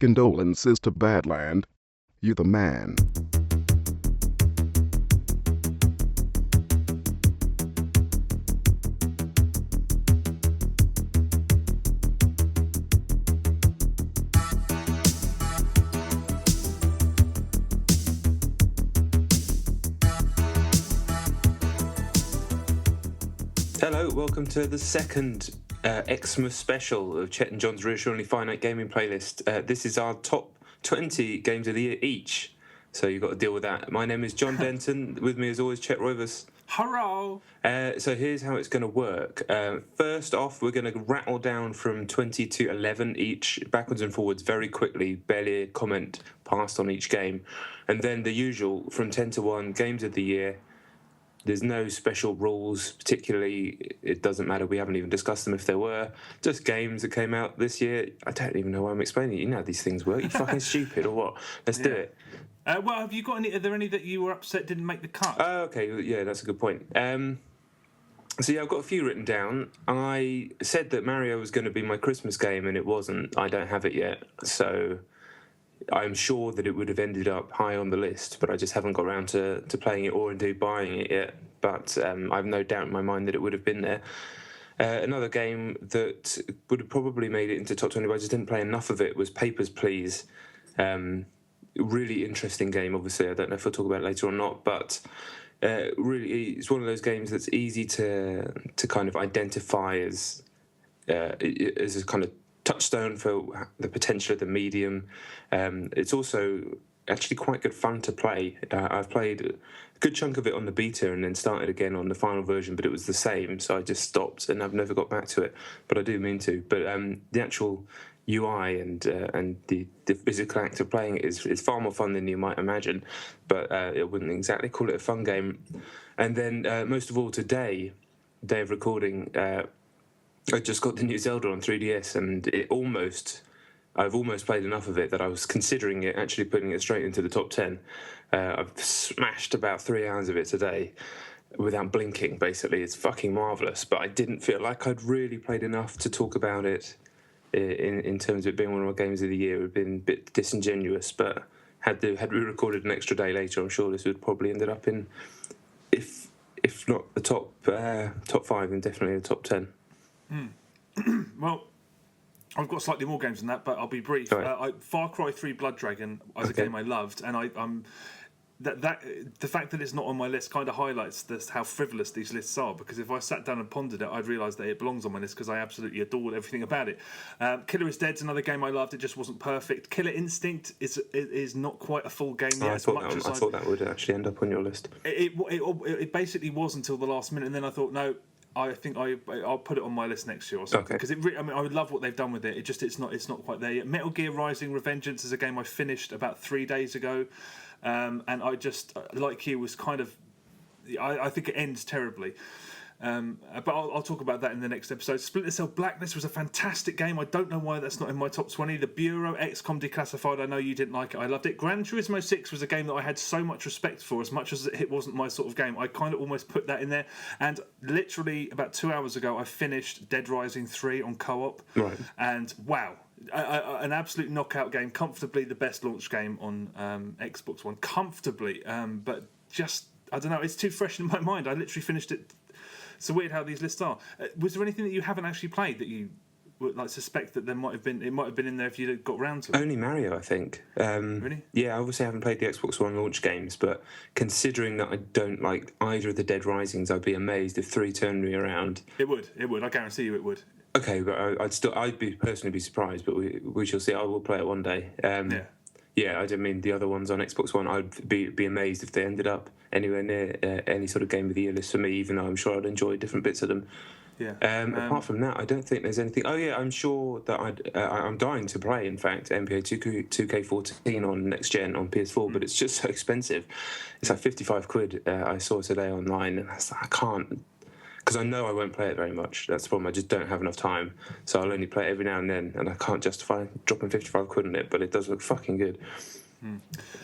Condolences to Badland. You the man. Hello, welcome to the second Xmas special of Chet and Jon's Reassuringly Finite Gaming Playlist. This is our top 20 games of the year each, so you've got to deal with that. My name is John Denton. With me as always, Chet Roivas. Hello! So here's how it's going to work. First off, we're going to rattle down from 20 to 11 each, backwards and forwards very quickly, barely a comment passed on each game. And then the usual, from 10 to 1, games of the year. There's no special rules, particularly, it doesn't matter, we haven't even discussed them if there were. Just games that came out this year. I don't even know why I'm explaining it. You know how these things work. You fucking stupid or what? Let's do it. Well, have you got any? Are there any that you were upset didn't make the cut? Okay, yeah, that's a good point. So yeah, I've got a few written down. I said that Mario was going to be my Christmas game, and it wasn't. I don't have it yet, so I'm sure that it would have ended up high on the list, but I just haven't got around to playing it or indeed buying it yet. But I have no doubt in my mind that it would have been there. Another game that would have probably made it into top 20, but I just didn't play enough of it, was Papers, Please. Really interesting game, obviously. I don't know if we'll talk about it later or not, but really, it's one of those games that's easy to kind of identify as a kind of touchstone for the potential of the medium. It's also actually quite good fun to play. I've played a good chunk of it on the beta and then started again on the final version, but it was the same, so I just stopped and I've never got back to it, but I do mean to. But the actual UI and the physical act of playing it is far more fun than you might imagine, but I wouldn't exactly call it a fun game. And then most of all today, day of recording, I just got the new Zelda on 3DS, and I've almost played enough of it that I was considering it, actually putting it straight into the top 10. I've smashed about 3 hours of it today without blinking, basically. It's fucking marvellous, but I didn't feel like I'd really played enough to talk about it in terms of it being one of my games of the year. It would have been a bit disingenuous, but had we recorded an extra day later, I'm sure this would probably ended up in, if not the top 5, then definitely the top 10. Well, I've got slightly more games than that, but I'll be brief. Right. Far Cry 3 Blood Dragon was a game I loved, and I'm the fact that it's not on my list kind of highlights how frivolous these lists are, because if I sat down and pondered it, I'd realise that it belongs on my list because I absolutely adored everything about it. Killer is Dead's another game I loved. It just wasn't perfect. Killer Instinct is not quite a full game yet. I thought that would actually end up on your list. It basically was until the last minute, and then I thought, no, I think I'll put it on my list next year or something, because I would love what they've done with it. It's not quite there yet. Metal Gear Rising: Revengeance is a game I finished about 3 days ago, and I just, like you, was kind of, I think it ends terribly. But I'll talk about that in the next episode. Splinter Cell Blacklist was a fantastic game. I don't know why that's not in my top 20. The Bureau, XCOM Declassified, I know you didn't like it. I loved it. Gran Turismo 6 was a game that I had so much respect for. As much as it wasn't my sort of game, I kind of almost put that in there. And literally about 2 hours ago, I finished Dead Rising 3 on co-op. Right. And wow, an absolute knockout game. Comfortably the best launch game on Xbox One. Comfortably. But just, I don't know, it's too fresh in my mind. I literally finished it. It's so weird how these lists are. Was there anything that you haven't actually played that you would like suspect that it might have been in there if you got round to it? Only Mario, I think. Really? Yeah, I obviously haven't played the Xbox One launch games, but considering that I don't like either of the Dead Risings, I'd be amazed if 3 turned me around. It would. I guarantee you it would. Okay, but I'd personally be surprised, but we shall see. I will play it one day. Yeah, I don't mean the other ones on Xbox One. I'd be amazed if they ended up anywhere near any sort of game of the year list for me, even though I'm sure I'd enjoy different bits of them. Yeah. Apart from that, I don't think there's anything. Oh yeah, I'm sure that I'm dying to play. In fact, NBA 2K14 on next gen on PS4, but it's just so expensive. It's like £55. I saw today online, and I can't. Because I know I won't play it very much. That's the problem. I just don't have enough time. So I'll only play it every now and then, and I can't justify dropping £55 on it, but it does look fucking good.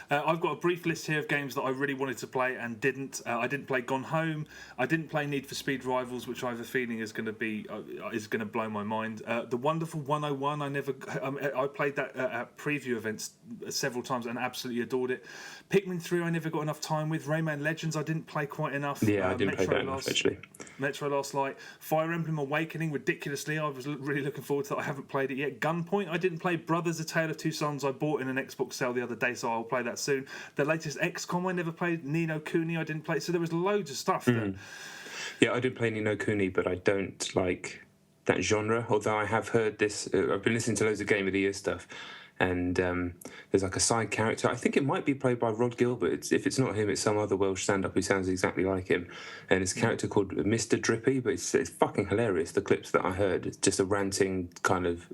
I've got a brief list here of games that I really wanted to play and didn't. I didn't play Gone Home. I didn't play Need for Speed Rivals, which I have a feeling is going to blow my mind. The Wonderful 101. I played that at preview events several times and absolutely adored it. Pikmin 3. I never got enough time with. Rayman Legends. I didn't play quite enough. Yeah, I didn't play that enough actually. Metro Last Light. Fire Emblem Awakening. Ridiculously, I was really looking forward to that. I haven't played it yet. Gunpoint. I didn't play. Brothers: A Tale of Two Sons. I bought in an Xbox sale the other day, so I'll play that soon. The latest XCOM I never played. Ni no Kuni I didn't play. So there was loads of stuff. Yeah, I did play Ni no Kuni, but I don't like that genre. Although I have heard this, I've been listening to loads of Game of the Year stuff, and there's like a side character. I think it might be played by Rod Gilbert. If it's not him, it's some other Welsh stand-up who sounds exactly like him. And it's a character called Mr. Drippy, but it's fucking hilarious. The clips that I heard, it's just a ranting kind of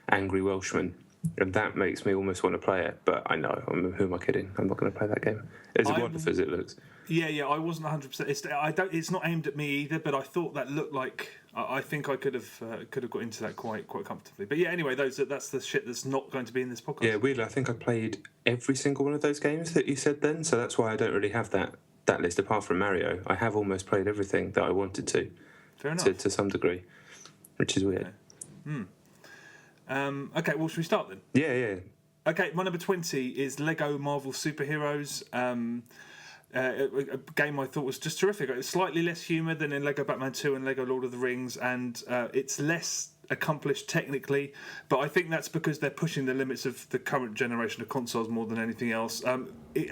angry Welshman. And that makes me almost want to play it, but I know, who am I kidding? I'm not going to play that game. As wonderful as it looks. Yeah, I wasn't 100%. It's not aimed at me either, but I thought that looked like. I think I could have got into that quite comfortably. But yeah, anyway, that's the shit that's not going to be in this podcast. Yeah, weirdly, I think I played every single one of those games that you said then, so that's why I don't really have that list. Apart from Mario, I have almost played everything that I wanted to. Fair enough. To some degree, which is weird. Okay. Okay, well, should we start then? Yeah. Okay, my number 20 is Lego Marvel Superheroes. A game I thought was just terrific. It's slightly less humour than in Lego Batman 2 and Lego Lord of the Rings, and it's less accomplished technically, but I think that's because they're pushing the limits of the current generation of consoles more than anything else.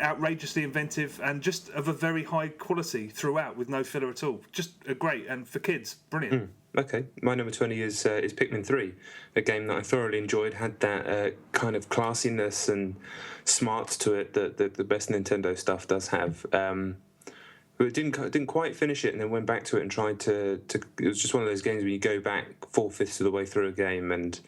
Outrageously inventive and just of a very high quality throughout, with no filler at all. Just great, and for kids, brilliant. Okay, my number 20 is Pikmin 3, a game that I thoroughly enjoyed. Had that kind of classiness and smarts to it that the best Nintendo stuff does have. But it didn't quite finish it, and then went back to it and tried to. It was just one of those games where you go back 4/5 of the way through a game, and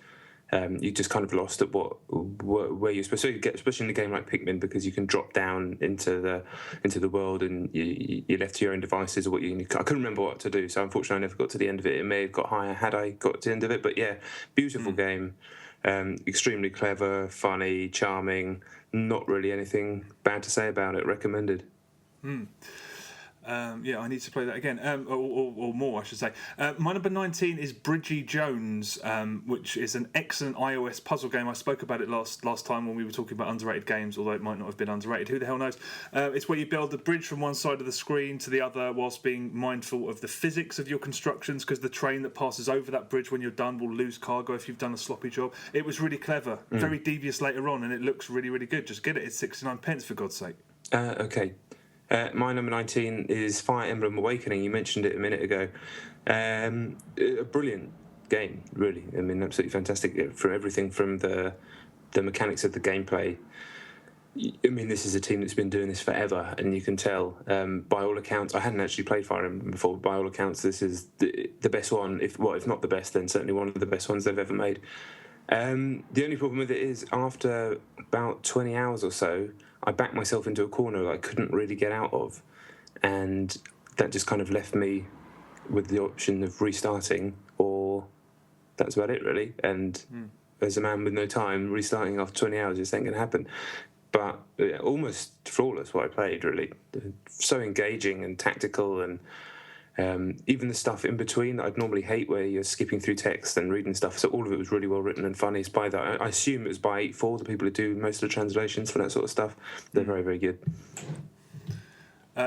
you just kind of lost at where you're supposed to get, especially in a game like Pikmin, because you can drop down into the world and you're left to your own devices or what you. I couldn't remember what to do, so unfortunately I never got to the end of it. It may have got higher had I got to the end of it, but yeah, beautiful game, extremely clever, funny, charming. Not really anything bad to say about it. Recommended. Yeah, I need to play that again, or more, I should say. My number 19 is Bridgy Jones, which is an excellent iOS puzzle game. I spoke about it last time when we were talking about underrated games, although it might not have been underrated. Who the hell knows? It's where you build the bridge from one side of the screen to the other whilst being mindful of the physics of your constructions, because the train that passes over that bridge when you're done will lose cargo if you've done a sloppy job. It was really clever, very devious later on, and it looks really, really good. Just get it. It's 69 pence, for God's sake. Okay. My number 19 is Fire Emblem Awakening. You mentioned it a minute ago. A brilliant game, really. I mean, absolutely fantastic for everything from the mechanics of the gameplay. I mean, this is a team that's been doing this forever, and you can tell by all accounts. I hadn't actually played Fire Emblem before. By all accounts, this is the best one. If not the best, then certainly one of the best ones they've ever made. The only problem with it is after about 20 hours or so, I backed myself into a corner that I couldn't really get out of, and that just kind of left me with the option of restarting, or that's about it, really. And as a man with no time, restarting after 20 hours just ain't going to happen. But yeah, almost flawless what I played, really. So engaging and tactical, and even the stuff in between that I'd normally hate, where you're skipping through text and reading stuff. So all of it was really well written and funny. It's by that. I assume it was by 8-4, the people who do most of the translations for that sort of stuff. They're very, very good.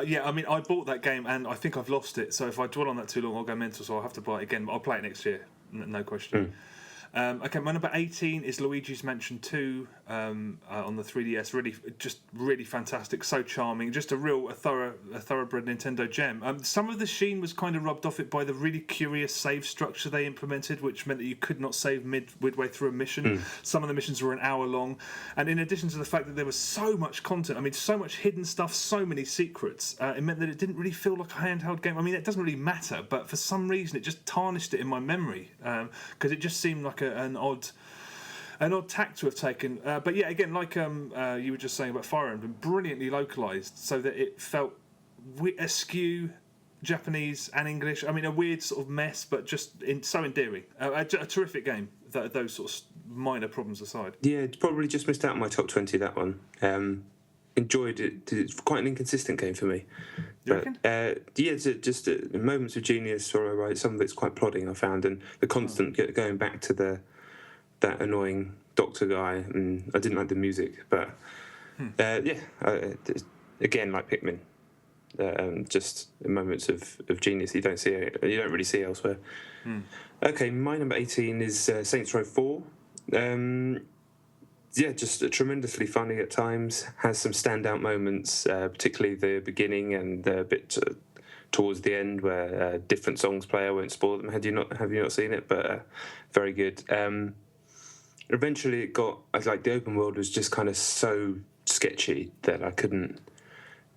Yeah, I mean, I bought that game and I think I've lost it. So if I dwell on that too long, I'll go mental. So I'll have to buy it again. But I'll play it next year, no question. Okay, my number 18 is Luigi's Mansion 2 on the 3DS. Really fantastic, so charming, just a thoroughbred Nintendo gem. Some of the sheen was kind of rubbed off it by the really curious save structure they implemented, which meant that you could not save midway through a mission. Some of the missions were an hour long, and in addition to the fact that there was so much content, I mean, so much hidden stuff, so many secrets, it meant that it didn't really feel like a handheld game. I mean, it doesn't really matter, but for some reason it just tarnished it in my memory, because it just seemed like an odd tack to have taken, but yeah, again, like you were just saying about Fire Emblem, brilliantly localized so that it felt askew, Japanese and English. I mean, a weird sort of mess, but just so endearing. A terrific game. Those sort of minor problems aside. Yeah, it's probably just missed out on my top 20. That one. Enjoyed it. It's quite an inconsistent game for me. You reckon? It's just moments of genius. Or right, some of it's quite plodding. I found, and the constant going back to that annoying doctor guy, and I didn't like the music, but again, like Pikmin. Just moments of genius you don't really see elsewhere. Okay, my number 18 is Saints Row 4. Just tremendously funny at times. Has some standout moments, particularly the beginning and the bit towards the end where different songs play. I won't spoil them. Have you not seen it? But very good. Eventually, it got the open world was just kind of so sketchy that I couldn't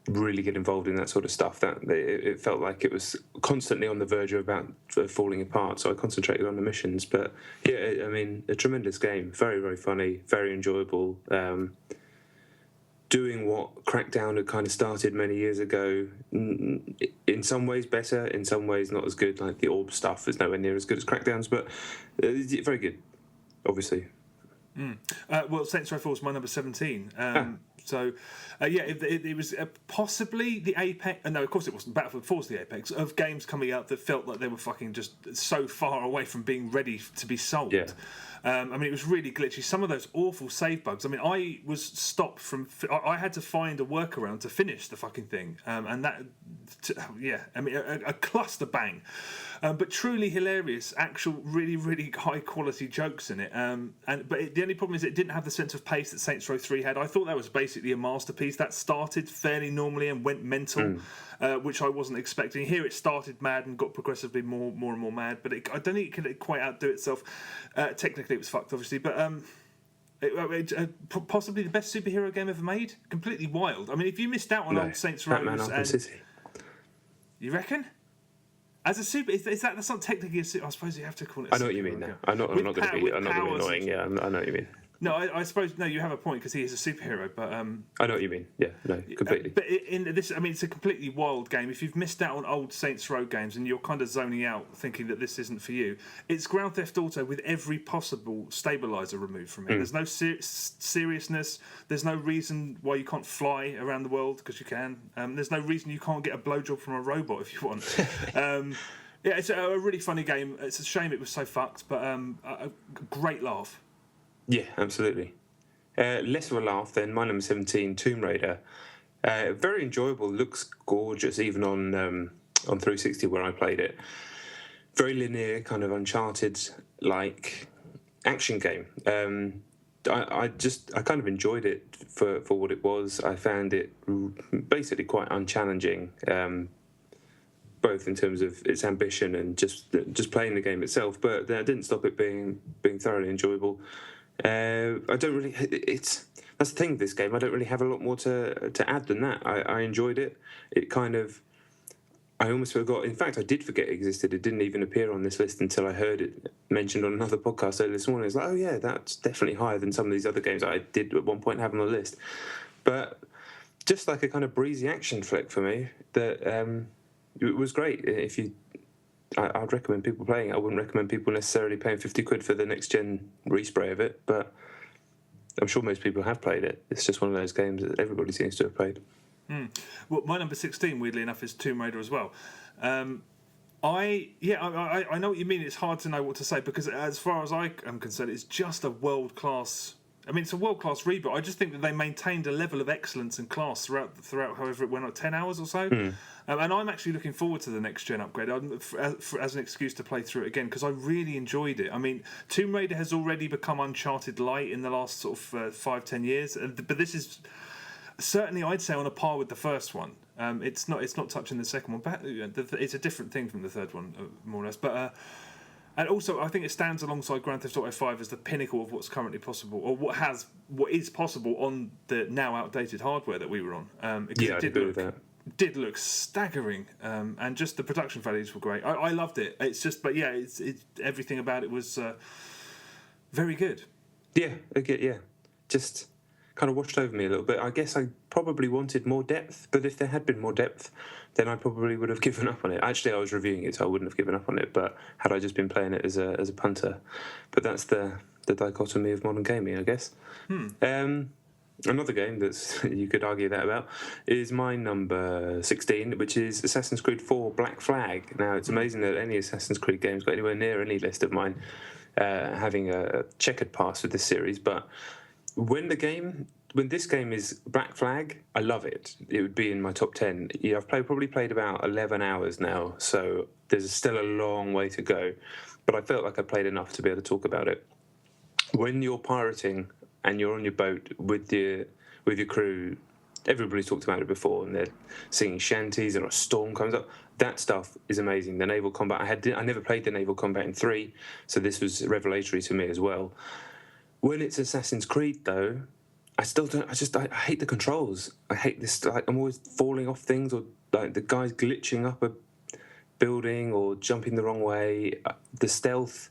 really get involved in that sort of stuff. That it felt like it was constantly on the verge of about falling apart, so I concentrated on the missions. But yeah, I mean, a tremendous game, very, very funny, very enjoyable, doing what Crackdown had kind of started many years ago, in some ways better, in some ways not as good. Like the orb stuff is nowhere near as good as Crackdown's, but very good, obviously. Well, Saints Row 4 was my number 17. So, it was possibly the apex. No, of course it wasn't. Battlefield 4 was the apex of games coming out that felt like they were fucking just so far away from being ready to be sold. Yeah. I mean, it was really glitchy. Some of those awful save bugs. I mean, I was stopped from. I had to find a workaround to finish the fucking thing, and that. I mean, a cluster bang, but truly hilarious. Actual, really, really high quality jokes in it. The only problem is it didn't have the sense of pace that Saints Row 3 had. I thought that was basically a masterpiece that started fairly normally and went mental, which I wasn't expecting. Here it started mad and got progressively more and more mad, but I don't think it could quite outdo itself. Technically, it was fucked, obviously, but possibly the best superhero game ever made. Completely wild. I mean, if you missed out on old Saints Row, Batman Arkham City. You reckon? As a super, that's not technically a super. I suppose you have to call it. I know what you mean. Now I'm not going to be annoying. Yeah, I know what you mean. No, I suppose you have a point because he is a superhero, but I know what you mean. Yeah, no, completely. But in this, I mean, it's a completely wild game. If you've missed out on old Saints Row games and you're kind of zoning out, thinking that this isn't for you, it's Grand Theft Auto with every possible stabilizer removed from it. There's no seriousness. There's no reason why you can't fly around the world because you can. There's no reason you can't get a blowjob from a robot if you want. It's a really funny game. It's a shame it was so fucked, but a great laugh. Yeah, absolutely. Less of a laugh than my number 17, Tomb Raider. Very enjoyable, looks gorgeous, even on 360 where I played it. Very linear, kind of Uncharted-like action game. I kind of enjoyed it for what it was. I found it basically quite unchallenging, both in terms of its ambition and just playing the game itself. But that didn't stop it being thoroughly enjoyable. I don't really. That's the thing with this game. I don't really have a lot more to add than that. I enjoyed it. It kind of. I almost forgot. In fact, I did forget it existed. It didn't even appear on this list until I heard it mentioned on another podcast earlier this morning. It's like, oh yeah, that's definitely higher than some of these other games I did at one point have on the list. But just like a kind of breezy action flick for me, that it was great. I'd recommend people playing it. I wouldn't recommend people necessarily paying £50 for the next gen respray of it, but I'm sure most people have played it. It's just one of those games that everybody seems to have played. Well, my number 16, weirdly enough, is Tomb Raider as well. I know what you mean. It's hard to know what to say because, as far as I am concerned, it's just a world class. I mean, it's a world class reboot. I just think that they maintained a level of excellence and class throughout however it went, like 10 hours or so. And I'm actually looking forward to the next gen upgrade as an excuse to play through it again because I really enjoyed it. I mean, Tomb Raider has already become Uncharted light in the last sort of 5-10 years, but this is certainly, I'd say, on a par with the first one. It's not touching the second one, but it's a different thing from the third one, more or less. But and also, I think it stands alongside Grand Theft Auto 5 as the pinnacle of what's currently possible, or what is possible on the now outdated hardware that we were on. Yeah, I agree with that. Did look staggering, and just the production values were great. I loved it. It's just, but yeah, it's everything about it was very good. Yeah, okay, yeah. Just kind of washed over me a little bit. I guess I probably wanted more depth, but if there had been more depth, then I probably would have given up on it. Actually, I was reviewing it, so I wouldn't have given up on it, but had I just been playing it as a punter. But that's the dichotomy of modern gaming, I guess. Another game that's you could argue that about is my number 16, which is Assassin's Creed 4 Black Flag. Now, it's amazing that any Assassin's Creed game's got anywhere near any list of mine having a checkered past with this series, but when this game is Black Flag, I love it. It would be in my top 10. Yeah, I've probably played about 11 hours now, so there's still a long way to go, but I felt like I played enough to be able to talk about it. When you're pirating and you're on your boat with your crew, everybody's talked about it before, and they're singing shanties, and a storm comes up. That stuff is amazing. The naval combat, I never played the naval combat in 3, so this was revelatory to me as well. When it's Assassin's Creed, though, I still don't. I hate the controls. I hate this. Like, I'm always falling off things, or like the guys glitching up a building or jumping the wrong way. The stealth.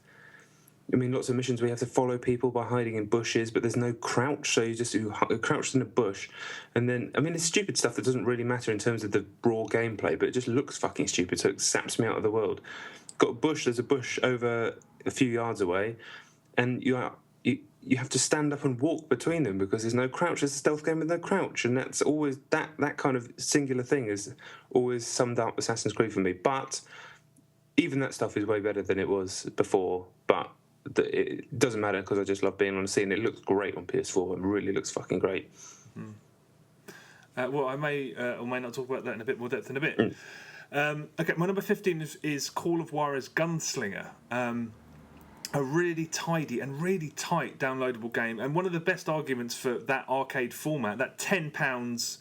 I mean, lots of missions where you have to follow people by hiding in bushes, but there's no crouch, so you're crouched in a bush. And then, I mean, it's stupid stuff that doesn't really matter in terms of the raw gameplay, but it just looks fucking stupid, so it saps me out of the world. Got a bush, there's a bush over a few yards away, and you have to stand up and walk between them because there's no crouch. It's a stealth game with no crouch, and that's always, that kind of singular thing has always summed up Assassin's Creed for me. But even that stuff is way better than it was before, but it doesn't matter because I just love being on the scene. It looks great on PS4. It really looks fucking great. Well, I may or may not talk about that in a bit more depth in a bit. Okay, my number 15 is Call of Juarez Gunslinger. A really tidy and really tight downloadable game, and one of the best arguments for that arcade format, that £10,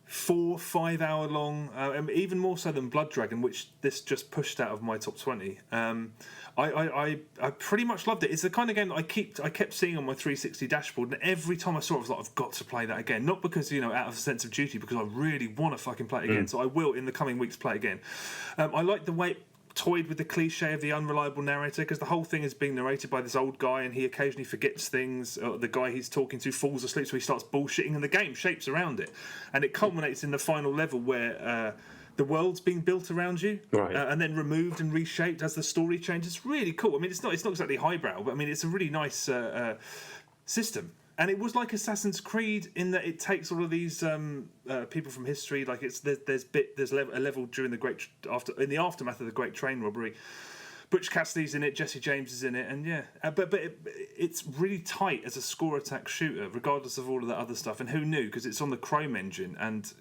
4-5 hour long, even more so than Blood Dragon, which this just pushed out of my top 20. I pretty much loved it. It's the kind of game that I kept seeing on my 360 dashboard, and every time I saw it, I was like, I've got to play that again. Not because, out of a sense of duty, because I really want to fucking play it again. So I will, in the coming weeks, play it again. I like the way it toyed with the cliche of the unreliable narrator, because the whole thing is being narrated by this old guy, and he occasionally forgets things. The guy he's talking to falls asleep, so he starts bullshitting, and the game shapes around it. And it culminates in the final level where the world's being built around you, right, and then removed and reshaped as the story changes. It's really cool. I mean, it's not exactly highbrow, but I mean, it's a really nice system. And it was like Assassin's Creed in that it takes all of these people from history. Like there's a level during in the aftermath of the Great Train Robbery. Butch Cassidy's in it, Jesse James is in it, and but it's really tight as a score attack shooter, regardless of all of that other stuff. And who knew? Because it's on the Chrome engine, and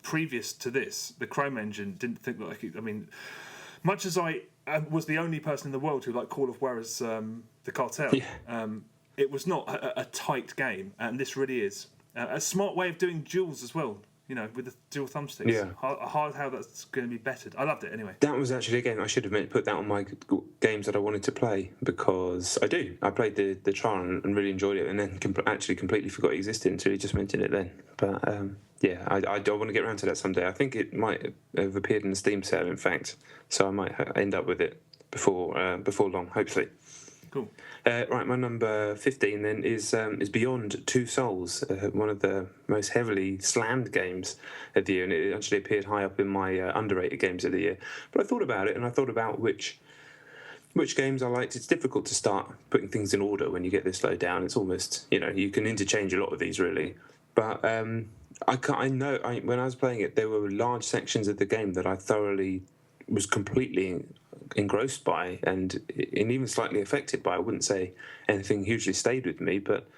previous to this, the Chrome engine didn't think like it. I mean, much as I was the only person in the world who liked Call of Juarez, the Cartel. Yeah. It was not a tight game, and this really is. A smart way of doing duels as well, with the dual thumbsticks. Yeah. Hard how that's going to be bettered. I loved it anyway. That was actually a game I should have put that on my games that I wanted to play, because I do. I played the trial and really enjoyed it, and then actually completely forgot it existed until you just mentioned it then. But I do want to get around to that someday. I think it might have appeared in the Steam sale, in fact, so I might end up with it before long, hopefully. Cool. Right, my number 15 then is Beyond Two Souls, one of the most heavily slammed games of the year, and it actually appeared high up in my underrated games of the year. But I thought about it, and I thought about which games I liked. It's difficult to start putting things in order when you get this low down. It's almost, you can interchange a lot of these really. But I know when I was playing it, there were large sections of the game that I thoroughly was completely engrossed by and even slightly affected by. I wouldn't say anything hugely stayed with me, but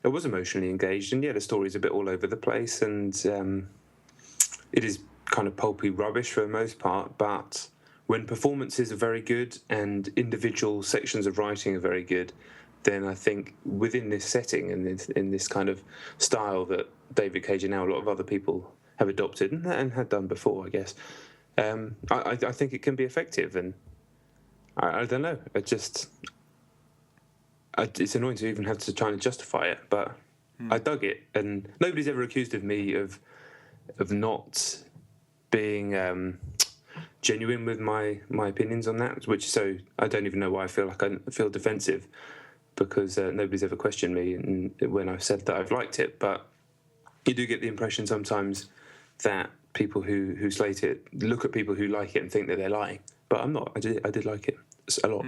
I was emotionally engaged. And the story's a bit all over the place, and it is kind of pulpy rubbish for the most part. But when performances are very good and individual sections of writing are very good, then I think within this setting and in this kind of style that David Cage and now a lot of other people have adopted and had done before, I guess, I think it can be effective, and I don't know. It's annoying to even have to try and justify it, but I dug it, and nobody's ever accused of me of not being genuine with my opinions on that. So I don't even know why I feel like I feel defensive. because nobody's ever questioned me when I've said that I've liked it. But you do get the impression sometimes that people who slate it look at people who like it and think that they're lying. But I'm not. I did like it a lot.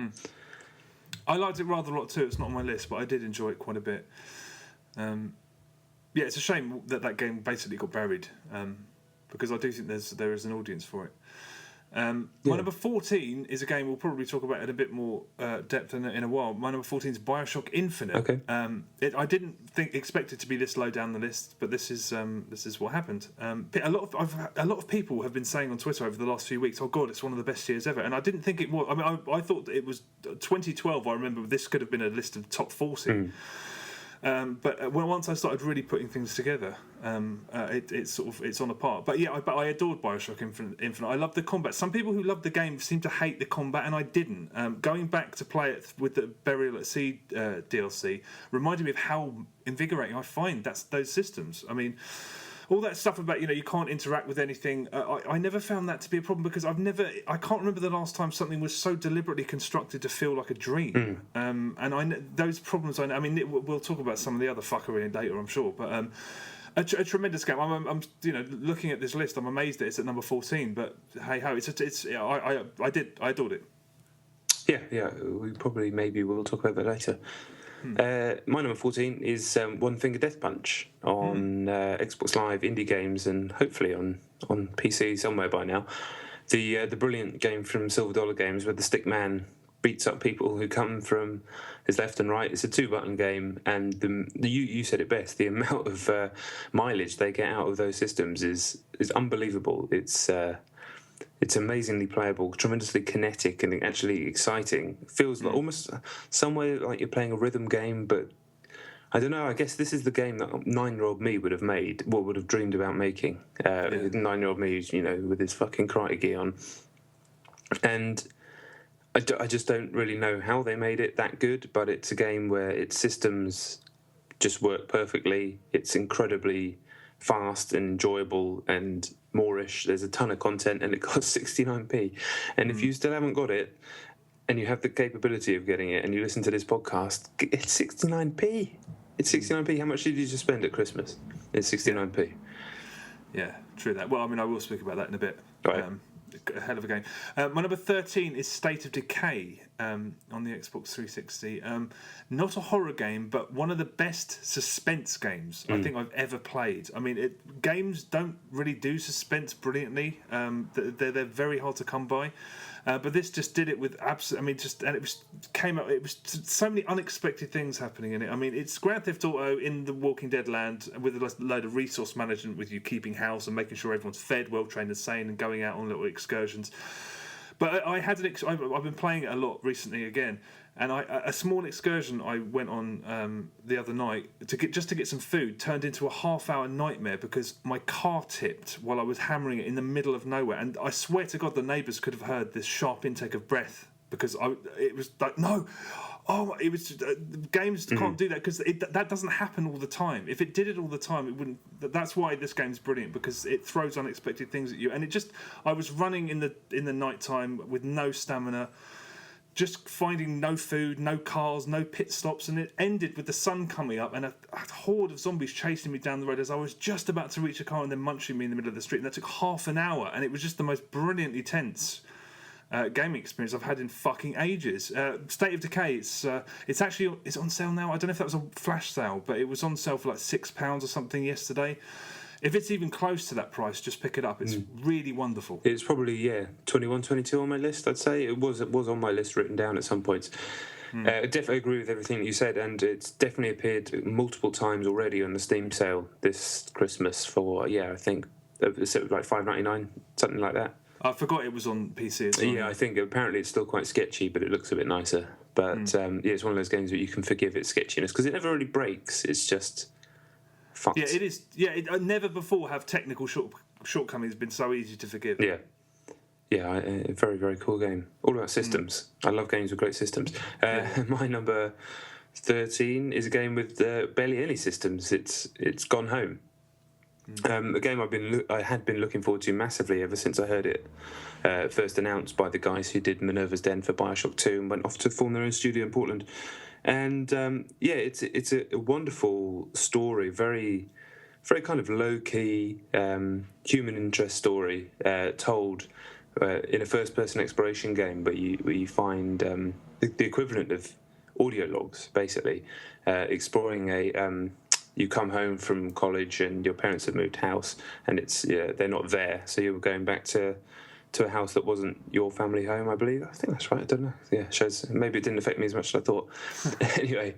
I liked it rather a lot too. It's not on my list, but I did enjoy it quite a bit. It's a shame that game basically got buried, because I do think there is an audience for it. My number 14 is a game we'll probably talk about in a bit more depth in a while. My number 14 is Bioshock Infinite. Okay. I didn't expect it to be this low down the list, but this is what happened. A lot of people have been saying on Twitter over the last few weeks, "Oh God, it's one of the best years ever," and I didn't think it was. I mean, I thought it was 2012. I remember this could have been a list of top 40. But once I started really putting things together, it's on a par. But I adored Bioshock Infinite. I love the combat. Some people who love the game seem to hate the combat, and I didn't. Going back to play it with the Burial at Sea DLC reminded me of how invigorating I find those systems. I mean, all that stuff about you can't interact with anything. I never found that to be a problem because I can't remember the last time something was so deliberately constructed to feel like a dream. And those problems. I mean, we'll talk about some of the other fuckery later, I'm sure. But a tremendous game. I'm looking at this list. I'm amazed that it's at number 14. But hey ho, I adored it. Yeah. We probably maybe we'll talk about that later. My number 14 is One Finger Death Punch on Xbox Live, indie games, and hopefully on PC somewhere by now. The brilliant game from Silver Dollar Games where the stick man beats up people who come from his left and right. It's a 2-button game, and you said it best. The amount of mileage they get out of those systems is unbelievable. It's amazingly playable, tremendously kinetic, and actually exciting. It feels like almost somewhere like you're playing a rhythm game, but I don't know. I guess this is the game that 9-year-old me would have made, would have dreamed about making. 9-year-old me, with his fucking karate gi on. And I just don't really know how they made it that good, but it's a game where its systems just work perfectly. It's incredibly fast and enjoyable and Moorish. There's a ton of content, and it costs 69p. And if you still haven't got it, and you have the capability of getting it, and you listen to this podcast, it's 69p. It's 69p. How much did you just spend at Christmas? It's 69p. Yeah, true that. Well, I mean, I will speak about that in a bit. Right. A hell of a game. My number 13 is State of Decay on the Xbox 360. Not a horror game, but one of the best suspense games I think I've ever played. I mean, games don't really do suspense brilliantly. They're very hard to come by. But this just did it with absolute. I mean, and it came out. It was so many unexpected things happening in it. I mean, it's Grand Theft Auto in the Walking Dead land with a load of resource management, with you keeping house and making sure everyone's fed, well trained, and sane, and going out on little excursions. But I had I've been playing it a lot recently again, and a small excursion I went on the other night to get some food turned into a half-hour nightmare because my car tipped while I was hammering it in the middle of nowhere, and I swear to God the neighbours could have heard this sharp intake of breath because it was like no. Oh, it was games can't do that because that doesn't happen all the time. If it did it all the time, it wouldn't. That's why this game's brilliant because it throws unexpected things at you. And I was running in the night time with no stamina, just finding no food, no cars, no pit stops, and it ended with the sun coming up and a horde of zombies chasing me down the road as I was just about to reach a car and then munching me in the middle of the street. And that took half an hour, and it was just the most brilliantly tense gaming experience I've had in fucking ages. State of Decay, it's on sale now. I don't know if that was a flash sale, but it was on sale for like £6 or something yesterday. If it's even close to that price, just pick it up. It's really wonderful. It's probably 21, 22 on my list. I'd say it was on my list, written down at some points. I definitely agree with everything you said, and it's definitely appeared multiple times already on the Steam sale this Christmas for I think it was like $5.99, something like that. I forgot it was on PC as well. Yeah, I think apparently it's still quite sketchy, but it looks a bit nicer. But it's one of those games that you can forgive its sketchiness because it never really breaks. It's just fun. Yeah, it is. Yeah, never before have technical shortcomings been so easy to forgive. Yeah, a very, very cool game. All about systems. I love games with great systems. My number 13 is a game with barely any systems. It's Gone Home. A game I had been looking forward to massively ever since I heard it first announced by the guys who did Minerva's Den for Bioshock 2 and went off to form their own studio in Portland. And it's a wonderful story, very kind of low key human interest story told in a first person exploration game, where you find the equivalent of audio logs, basically exploring you come home from college and your parents have moved house, and they're not there, so you're going back to a house that wasn't your family home, I believe. I think that's right. I don't know. Yeah, shows maybe it didn't affect me as much as I thought. Anyway,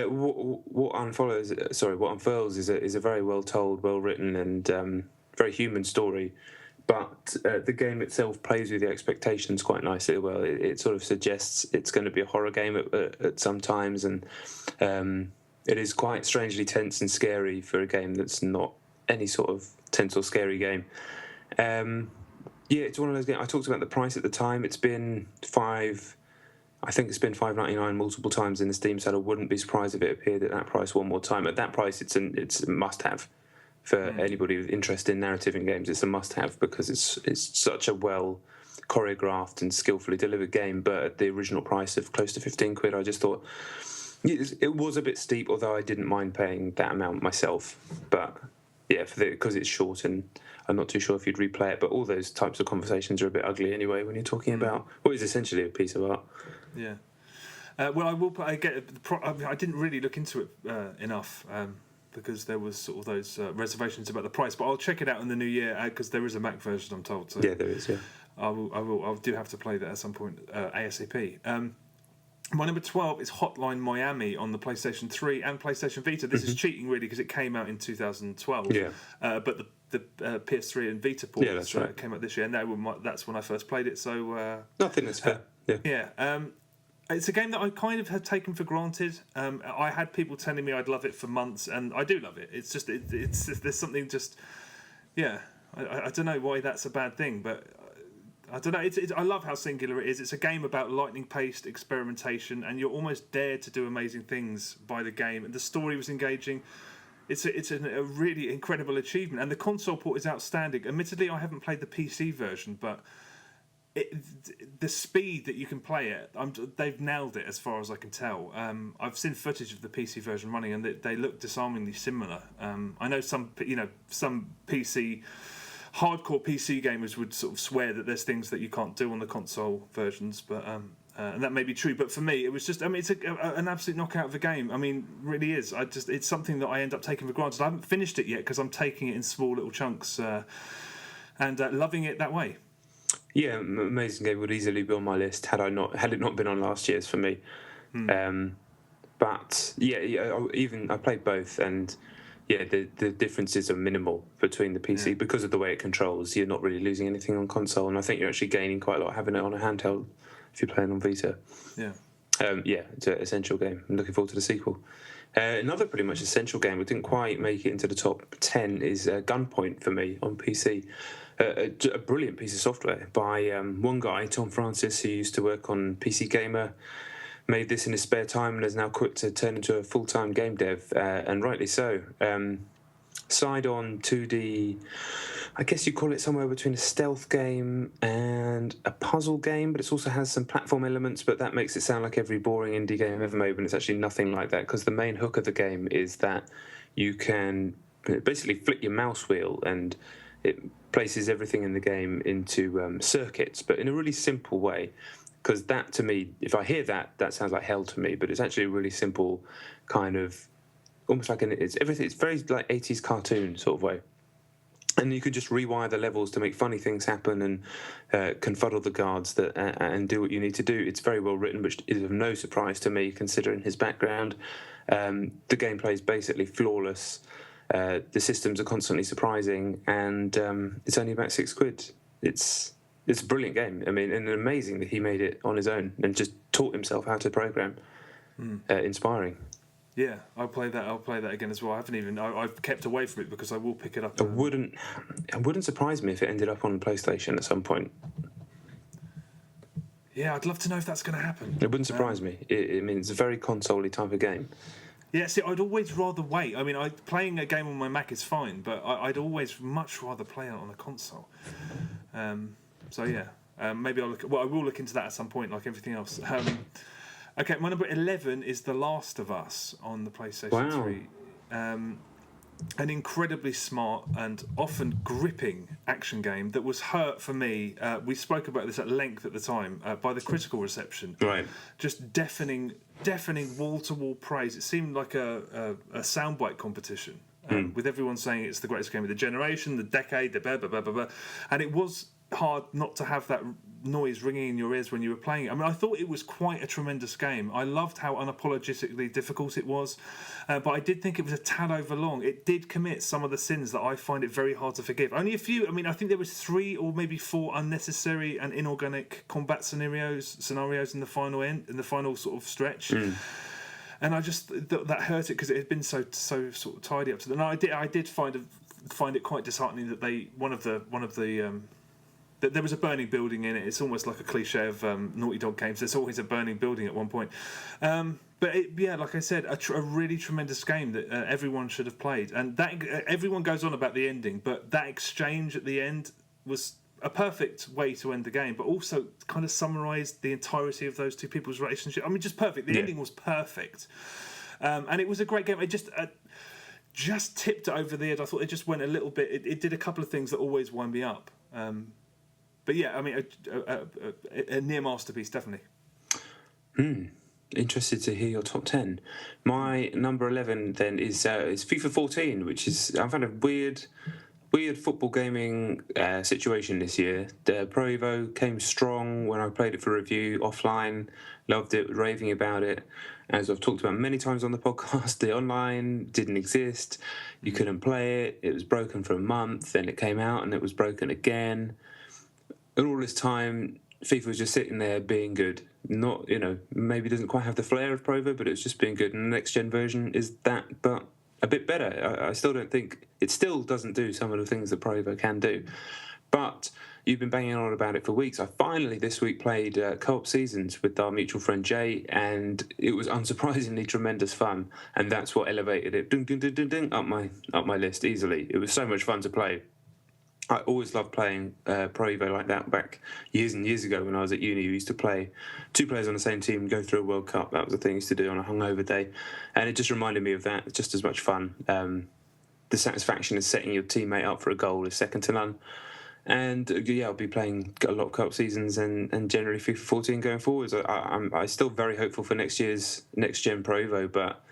what unfurls is a very well told, well written, and very human story. But the game itself plays with the expectations quite nicely. Well, it sort of suggests it's going to be a horror game at some times, and it is quite strangely tense and scary for a game that's not any sort of tense or scary game. It's one of those games. I talked about the price at the time. It's been $5.99 multiple times in the Steam sale. I wouldn't be surprised if it appeared at that price one more time. At that price, it's a must-have for anybody with interest in narrative in games. It's a must-have because it's such a well choreographed and skillfully delivered game. But at the original price of close to £15, I just thought it was a bit steep. Although I didn't mind paying that amount myself, but yeah, because it's short, and I'm not too sure if you'd replay it. But all those types of conversations are a bit ugly anyway when you're talking about what is essentially a piece of art. Yeah. Well, I will. I didn't really look into it enough because there was sort of those reservations about the price. But I'll check it out in the new year because there is a Mac version, I'm told. So yeah, there is. Yeah. I do have to play that at some point ASAP. My number 12 is Hotline Miami on the PlayStation 3 and PlayStation Vita. This is cheating, really, because it came out in 2012. Yeah. But the PS3 and Vita ports came out this year, and that's when I first played it. So I think that's fair. Yeah. It's a game that I kind of had taken for granted. I had people telling me I'd love it for months, and I do love it. It's just there's something just I don't know why that's a bad thing, but I don't know. I love how singular it is. It's a game about lightning-paced experimentation, and you're almost dared to do amazing things by the game. And the story was engaging. It's a really incredible achievement, and the console port is outstanding. Admittedly, I haven't played the PC version, but the speed that you can play it, they've nailed it as far as I can tell. I've seen footage of the PC version running, and they look disarmingly similar. I know some PC. Hardcore PC gamers would sort of swear that there's things that you can't do on the console versions, but and that may be true. But for me, it was just, it's an absolute knockout of a game. I mean, really is. It's something that I end up taking for granted. I haven't finished it yet because I'm taking it in small little chunks and loving it that way. Yeah, amazing game. Would easily be on my list had it not been on last year's for me. But even I played both, and yeah, the differences are minimal between the PC because of the way it controls. You're not really losing anything on console, and I think you're actually gaining quite a lot having it on a handheld if you're playing on Vita. Yeah. It's an essential game. I'm looking forward to the sequel. Another pretty much essential game that didn't quite make it into the top 10 is Gunpoint for me on PC. A brilliant piece of software by one guy, Tom Francis, who used to work on PC Gamer. Made this in his spare time and has now quit to turn into a full-time game dev, and rightly so. Side-on 2D, I guess you call it somewhere between a stealth game and a puzzle game, but it also has some platform elements, but that makes it sound like every boring indie game I've ever made, and it's actually nothing like that, because the main hook of the game is that you can basically flick your mouse wheel and it places everything in the game into circuits, but in a really simple way. Because that, to me, if I hear that sounds like hell to me. But it's actually a really simple kind of, almost like it's very like 80s cartoon sort of way. And you could just rewire the levels to make funny things happen and confuddle the guards and do what you need to do. It's very well written, which is of no surprise to me considering his background. The gameplay is basically flawless. The systems are constantly surprising, and it's only about £6. It's a brilliant game. I mean, and amazing that he made it on his own and just taught himself how to program. Inspiring. Yeah, I'll play that again as well. I've kept away from it because I will pick it up. It wouldn't surprise me if it ended up on PlayStation at some point. Yeah, I'd love to know if that's going to happen. It wouldn't surprise me. I mean, it's a very console-y type of game. Yeah, see, I'd always rather wait. I mean, playing a game on my Mac is fine, but I'd always much rather play it on a console. So yeah, maybe I'll look. Well, I will look into that at some point, like everything else. Okay, my number 11 is The Last of Us on the PlayStation 3. An incredibly smart and often gripping action game that was hurt for me. We spoke about this at length at the time by the critical reception. Right. Just deafening wall-to-wall praise. It seemed like a soundbite competition with everyone saying it's the greatest game of the generation, the decade, the blah, blah, blah, blah, blah. And it was hard not to have that noise ringing in your ears when you were playing it. I mean, I thought it was quite a tremendous game. I loved how unapologetically difficult it was, but I did think it was a tad over long. It did commit some of the sins that I find it very hard to forgive. Only a few. I mean, I think there was 3 or maybe 4 unnecessary and inorganic combat scenarios in the final sort of stretch. And I just that hurt it because it had been so sort of tidy up to them. And I did find it quite disheartening that that there was a burning building in it. It's almost like a cliche of Naughty Dog games. There's always a burning building at one point. But like I said, a really tremendous game that everyone should have played. And that everyone goes on about the ending, but that exchange at the end was a perfect way to end the game, but also kind of summarised the entirety of those two people's relationship. I mean, just perfect. The ending was perfect. And it was a great game. It just tipped it over the edge. I thought it just went a little bit... It did a couple of things that always wind me up. But yeah, I mean, a near masterpiece, definitely. Interested to hear your top 10. My number 11 then is FIFA 14, which is... I've had a weird football gaming situation this year. The Pro Evo came strong when I played it for review offline. Loved it, raving about it. As I've talked about many times on the podcast, the online didn't exist. You couldn't play it. It was broken for a month. Then it came out and it was broken again. And all this time, FIFA was just sitting there being good. Not, maybe doesn't quite have the flair of Pro Evo, but it's just being good. And the next gen version is that, but a bit better. I still don't think... It still doesn't do some of the things that Pro Evo can do. But you've been banging on about it for weeks. I finally this week played Co-op Seasons with our mutual friend Jay, and it was unsurprisingly tremendous fun. And that's what elevated it up my list easily. It was so much fun to play. I always loved playing Pro Evo like that back years and years ago when I was at uni. We used to play 2 players on the same team, go through a World Cup. That was the thing I used to do on a hungover day. And it just reminded me of that. It's just as much fun. The satisfaction of setting your teammate up for a goal is second to none. And I'll be playing a lot of Co-op Seasons and generally FIFA 14 going forwards. I'm still very hopeful for next year's next-gen Pro Evo, but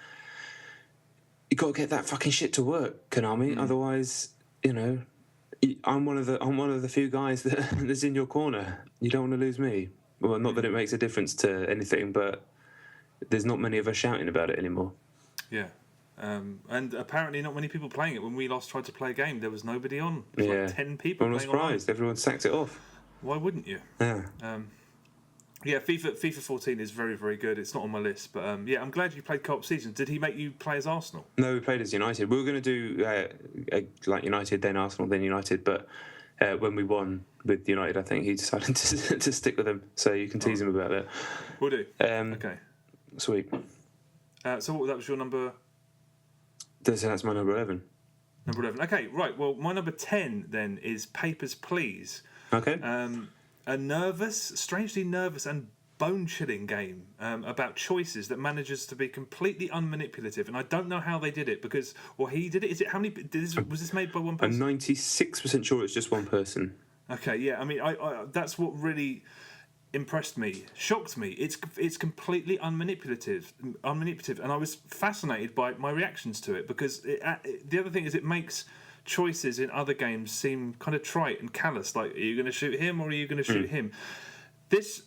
you got to get that fucking shit to work, Konami. Otherwise, I'm one of the few guys that's in your corner. You don't want to lose me. Well, not that it makes a difference to anything, but there's not many of us shouting about it anymore. Yeah. And apparently not many people playing it. When we last tried to play a game, there was nobody on. It was like 10 people. I was surprised. Everyone sacked it off. Why wouldn't you? Yeah. FIFA 14 is very, very good. It's not on my list, but I'm glad you played Co-op Seasons. Did he make you play as Arsenal? No, we played as United. We were going to do like United, then Arsenal, then United, but when we won with United, I think he decided to stick with them. So you can tease him about that. Will do. Okay. Sweet. So that was your number? That's my number 11. Number 11. Okay, right. Well, my number 10 then is Papers, Please. Okay. A strangely nervous and bone-chilling game about choices that manages to be completely unmanipulative. And I don't know how they did it he did it. Is it how many? Was this made by one person? I'm 96% sure it's just one person. Okay, yeah. I mean, I that's what really impressed me, shocked me. It's completely unmanipulative, and I was fascinated by my reactions to it because the other thing is it makes choices in other games seem kind of trite and callous. Like, are you going to shoot him or are you going to shoot him? This,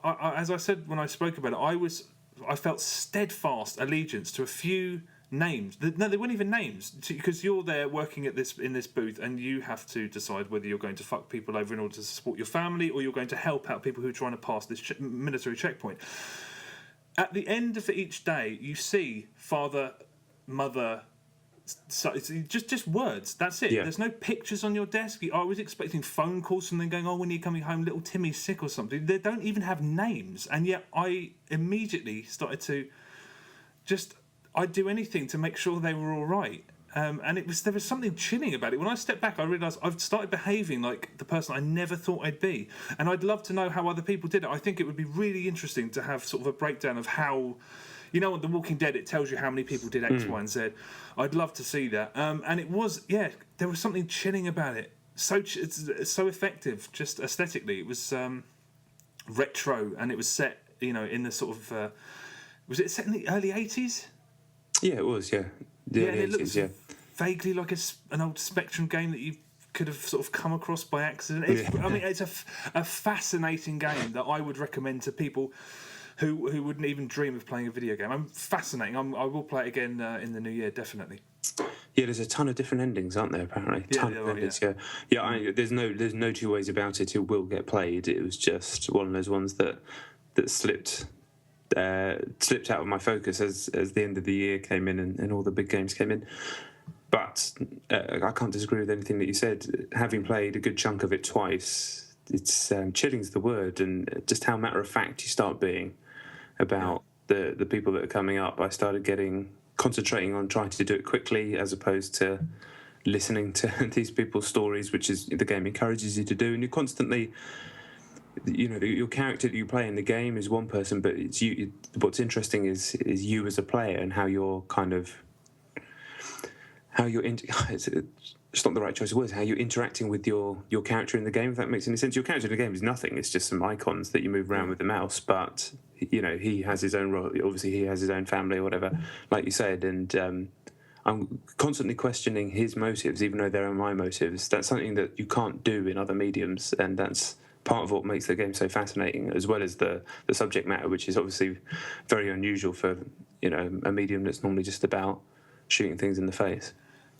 as I said when I spoke about it, I felt steadfast allegiance to a few names. No, they weren't even names because you're there working in this booth and you have to decide whether you're going to fuck people over in order to support your family or you're going to help out people who are trying to pass this military checkpoint. At the end of each day, you see father, mother. So it's just words. That's it. Yeah. There's no pictures on your desk. I was expecting phone calls from them going, "Oh, when are you coming home? Little Timmy's sick or something." They don't even have names, and yet I immediately started to I'd do anything to make sure they were all right. And there was something chilling about it. When I stepped back, I realised I've started behaving like the person I never thought I'd be. And I'd love to know how other people did it. I think it would be really interesting to have sort of a breakdown of how, you know, on The Walking Dead, it tells you how many people did X, Y, and Z. I'd love to see that. And it was, there was something chilling about it. It's so effective, just aesthetically. It was retro, and it was set, you know, in the sort of... was it set in the early 80s? Yeah, it was, yeah. And it looks vaguely like an old Spectrum game that you could have sort of come across by accident. I mean, it's a fascinating game that I would recommend to people who wouldn't even dream of playing a video game. I'm fascinating. I will play it again in the new year, definitely. Yeah, there's a ton of different endings, aren't there? Apparently, There's no two ways about it. It will get played. It was just one of those ones that slipped out of my focus as the end of the year came in and all the big games came in. But I can't disagree with anything that you said. Having played a good chunk of it twice, it's chilling's the word, and just how matter of fact you start being about the people that are coming up. I started concentrating on trying to do it quickly as opposed to listening to these people's stories, which is the game encourages you to do, and you're constantly, you know, your character that you play in the game is one person, but it's you. What's interesting is you as a player and how you're it's not the right choice of words. How you're interacting with your character in the game, if that makes any sense. Your character in the game is nothing. It's just some icons that you move around with the mouse. But you know, he has his own role. Obviously, he has his own family or whatever, like you said. And I'm constantly questioning his motives, even though they're my motives. That's something that you can't do in other mediums, and that's part of what makes the game so fascinating, as well as the subject matter, which is obviously very unusual for, you know, a medium that's normally just about shooting things in the face.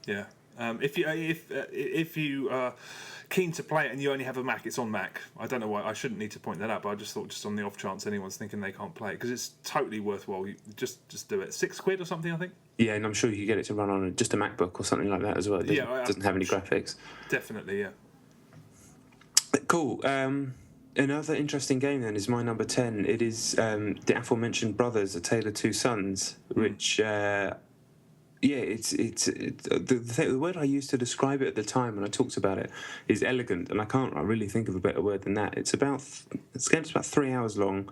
Yeah. If you are keen to play it and you only have a Mac, it's on Mac. I don't know why. I shouldn't need to point that out, but I just thought, just on the off chance anyone's thinking they can't play it, because it's totally worthwhile. You just do it. £6 or something, I think. Yeah, and I'm sure you could get it to run on just a MacBook or something like that as well. It doesn't have any graphics. Definitely, yeah. Cool. Another interesting game then is my number 10. It is the aforementioned Brothers: A Tale of Two Sons, which the word I used to describe it at the time when I talked about it is elegant, and I can't really think of a better word than that. It's about 3 hours long.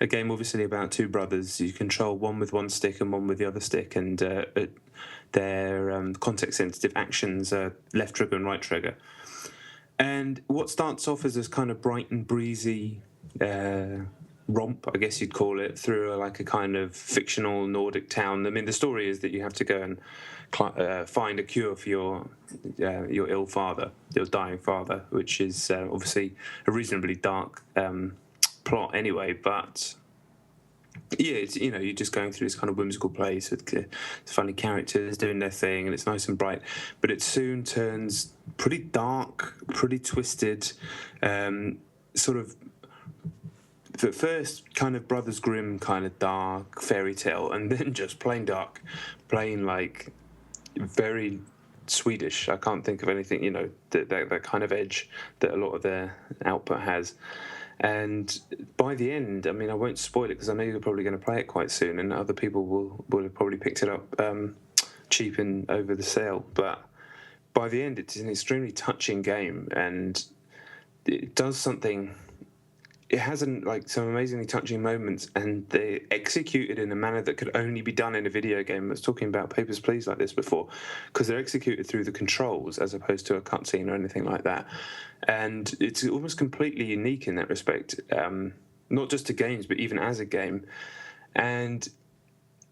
A game obviously about two brothers. You control one with one stick and one with the other stick, and their context-sensitive actions are left trigger and right trigger. And what starts off as this kind of bright and breezy romp, I guess you'd call it, through a kind of fictional Nordic town. I mean, the story is that you have to go and find a cure for your ill father, your dying father, which is obviously a reasonably dark plot anyway. But yeah, it's, you know, you're just going through this kind of whimsical place with funny characters doing their thing, and it's nice and bright. But it soon turns pretty dark, pretty twisted, sort of. At first, kind of Brothers Grimm kind of dark fairy tale, and then just plain dark, plain like very Swedish. I can't think of anything, you know, that kind of edge that a lot of their output has. And by the end, I mean, I won't spoil it because I know you're probably going to play it quite soon, and other people will have probably picked it up cheap over the sale. But by the end, it's an extremely touching game, and it does something. It has some amazingly touching moments, and they execute it in a manner that could only be done in a video game. I was talking about Papers, Please like this before, because they're executed through the controls as opposed to a cutscene or anything like that. And it's almost completely unique in that respect, not just to games, but even as a game. And,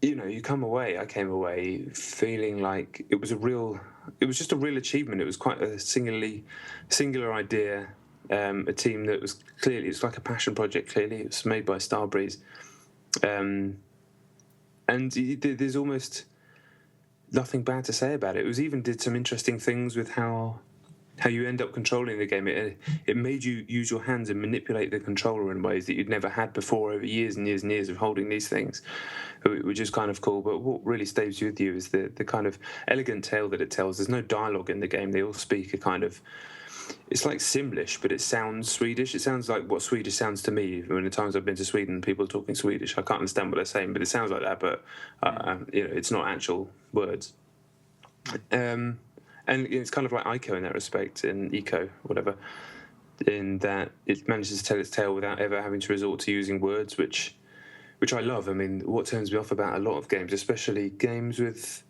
you know, I came away feeling like it was just a real achievement. It was quite a singular idea. A team that was clearly, it's like a passion project. Clearly, it was made by Starbreeze, and there's almost nothing bad to say about it. It was even did some interesting things with how you end up controlling the game. It made you use your hands and manipulate the controller in ways that you'd never had before over years and years and years of holding these things, which is kind of cool. But what really stays with you is the kind of elegant tale that it tells. There's no dialogue in the game. They all speak a kind of. It's like Simlish, but it sounds Swedish. It sounds like what Swedish sounds to me. When the times I've been to Sweden, people are talking Swedish. I can't understand what they're saying, but it sounds like that. But you know, it's not actual words. And it's kind of like Ico in that respect, in Eco, whatever, in that it manages to tell its tale without ever having to resort to using words, which I love. I mean, what turns me off about a lot of games, especially games with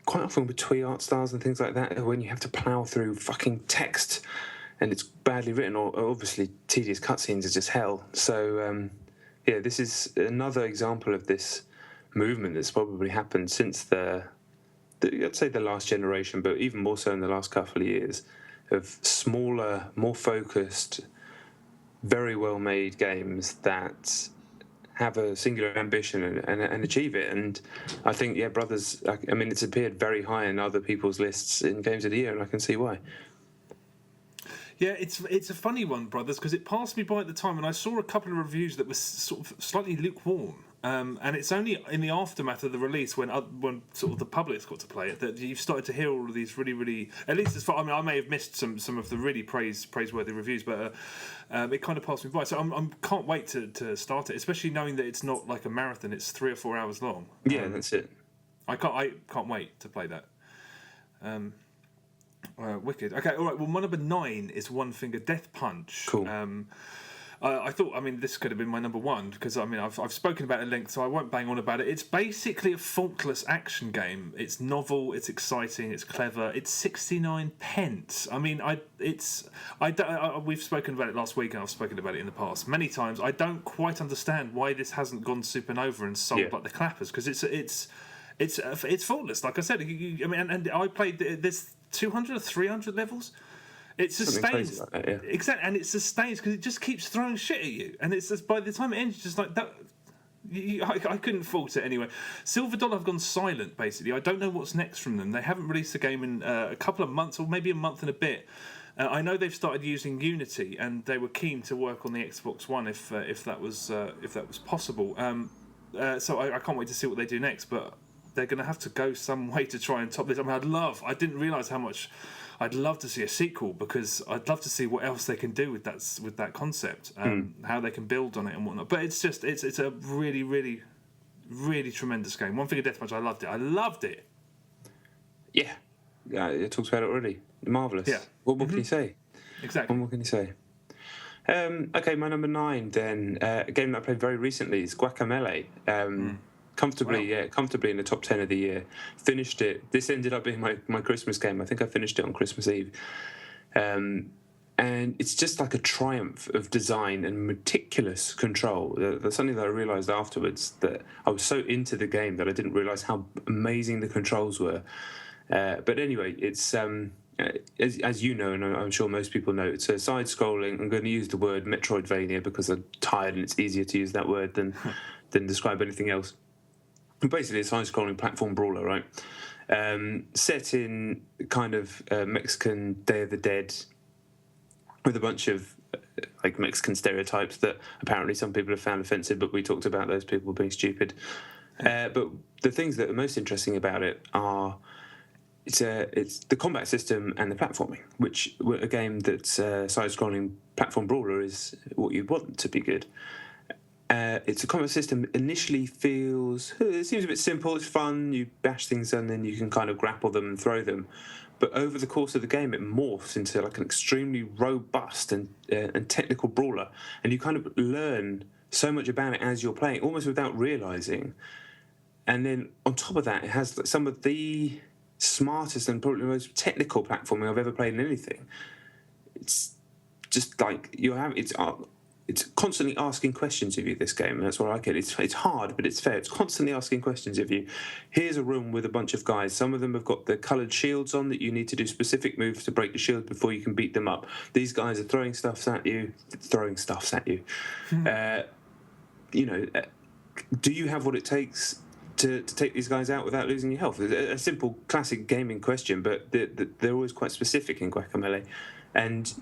quite often with twee art styles and things like that, when you have to plough through fucking text and it's badly written, or obviously tedious cutscenes is just hell. So yeah, this is another example of this movement that's probably happened since I'd say the last generation, but even more so in the last couple of years, of smaller, more focused, very well-made games that have a singular ambition and achieve it. And I think, yeah, Brothers, I mean, it's appeared very high in other people's lists in Games of the Year, and I can see why. Yeah, it's a funny one, Brothers, because it passed me by at the time, and I saw a couple of reviews that were sort of slightly lukewarm. And it's only in the aftermath of the release, when sort of the public's got to play it, that you've started to hear all of these really, really, at least as far. I mean, I may have missed some of the really praiseworthy reviews, but it kind of passed me by. So I can't wait to start it, especially knowing that it's not like a marathon; it's 3 or 4 hours long. Yeah, that's it. I can't wait to play that. Wicked. Okay, all right. Well, my number 9 is One Finger Death Punch. Cool. I thought, I mean, this could have been my number 1 because, I mean, I've spoken about it at length, so I won't bang on about it. It's basically a faultless action game. It's novel, it's exciting, it's clever. It's 69 pence. I mean, we've spoken about it last week, and I've spoken about it in the past many times. I don't quite understand why this hasn't gone supernova and sold like the clappers, because it's faultless. Like I said, I mean, and I played this 200 or 300 levels. It sustains, like that, yeah. Exactly, and it sustains because it just keeps throwing shit at you, and it's just, by the time it ends, just like that. I couldn't fault it anyway. Silver Dollar have gone silent, basically. I don't know what's next from them. They haven't released a game in a couple of months, or maybe a month and a bit. I know they've started using Unity, and they were keen to work on the Xbox One if that was possible. So I can't wait to see what they do next, but they're going to have to go some way to try and top this. I mean, I didn't realise how much I'd love to see a sequel, because I'd love to see what else they can do with that concept, how they can build on it and whatnot. But it's a really, really, really tremendous game. One Finger Death Punch, I loved it. Yeah, it talks about it already. Marvellous. Yeah. What more can you say? Exactly. What more can you say? Okay, my number 9 then, a game that I played very recently is Guacamelee. Comfortably in the top 10 of the year. Finished it. This ended up being my Christmas game. I think I finished it on Christmas Eve. And it's just like a triumph of design and meticulous control. That's something that I realised afterwards, that I was so into the game that I didn't realise how amazing the controls were. But anyway, it's as you know, and I'm sure most people know, it's a side-scrolling. I'm going to use the word Metroidvania because I'm tired and it's easier to use that word than describe anything else. Basically, a side-scrolling platform brawler, right? Set in kind of Mexican Day of the Dead, with a bunch of like Mexican stereotypes that apparently some people have found offensive, but we talked about those people being stupid. But the things that are most interesting about it are it's the combat system and the platforming, which a game that's side-scrolling platform brawler is what you'd want to be good. It's a combat system initially it seems a bit simple, it's fun, you bash things and then you can kind of grapple them and throw them. But over the course of the game, it morphs into like an extremely robust and technical brawler. And you kind of learn so much about it as you're playing, almost without realising. And then on top of that, it has some of the smartest and probably most technical platforming I've ever played in anything. It's just like it's constantly asking questions of you, this game, and that's what I like it. It's hard, but it's fair. It's constantly asking questions of you. Here's a room with a bunch of guys. Some of them have got the coloured shields on that you need to do specific moves to break the shield before you can beat them up. These guys are throwing stuffs at you. Do you have what it takes to take these guys out without losing your health? A simple, classic gaming question, but they're always quite specific in Guacamelee. And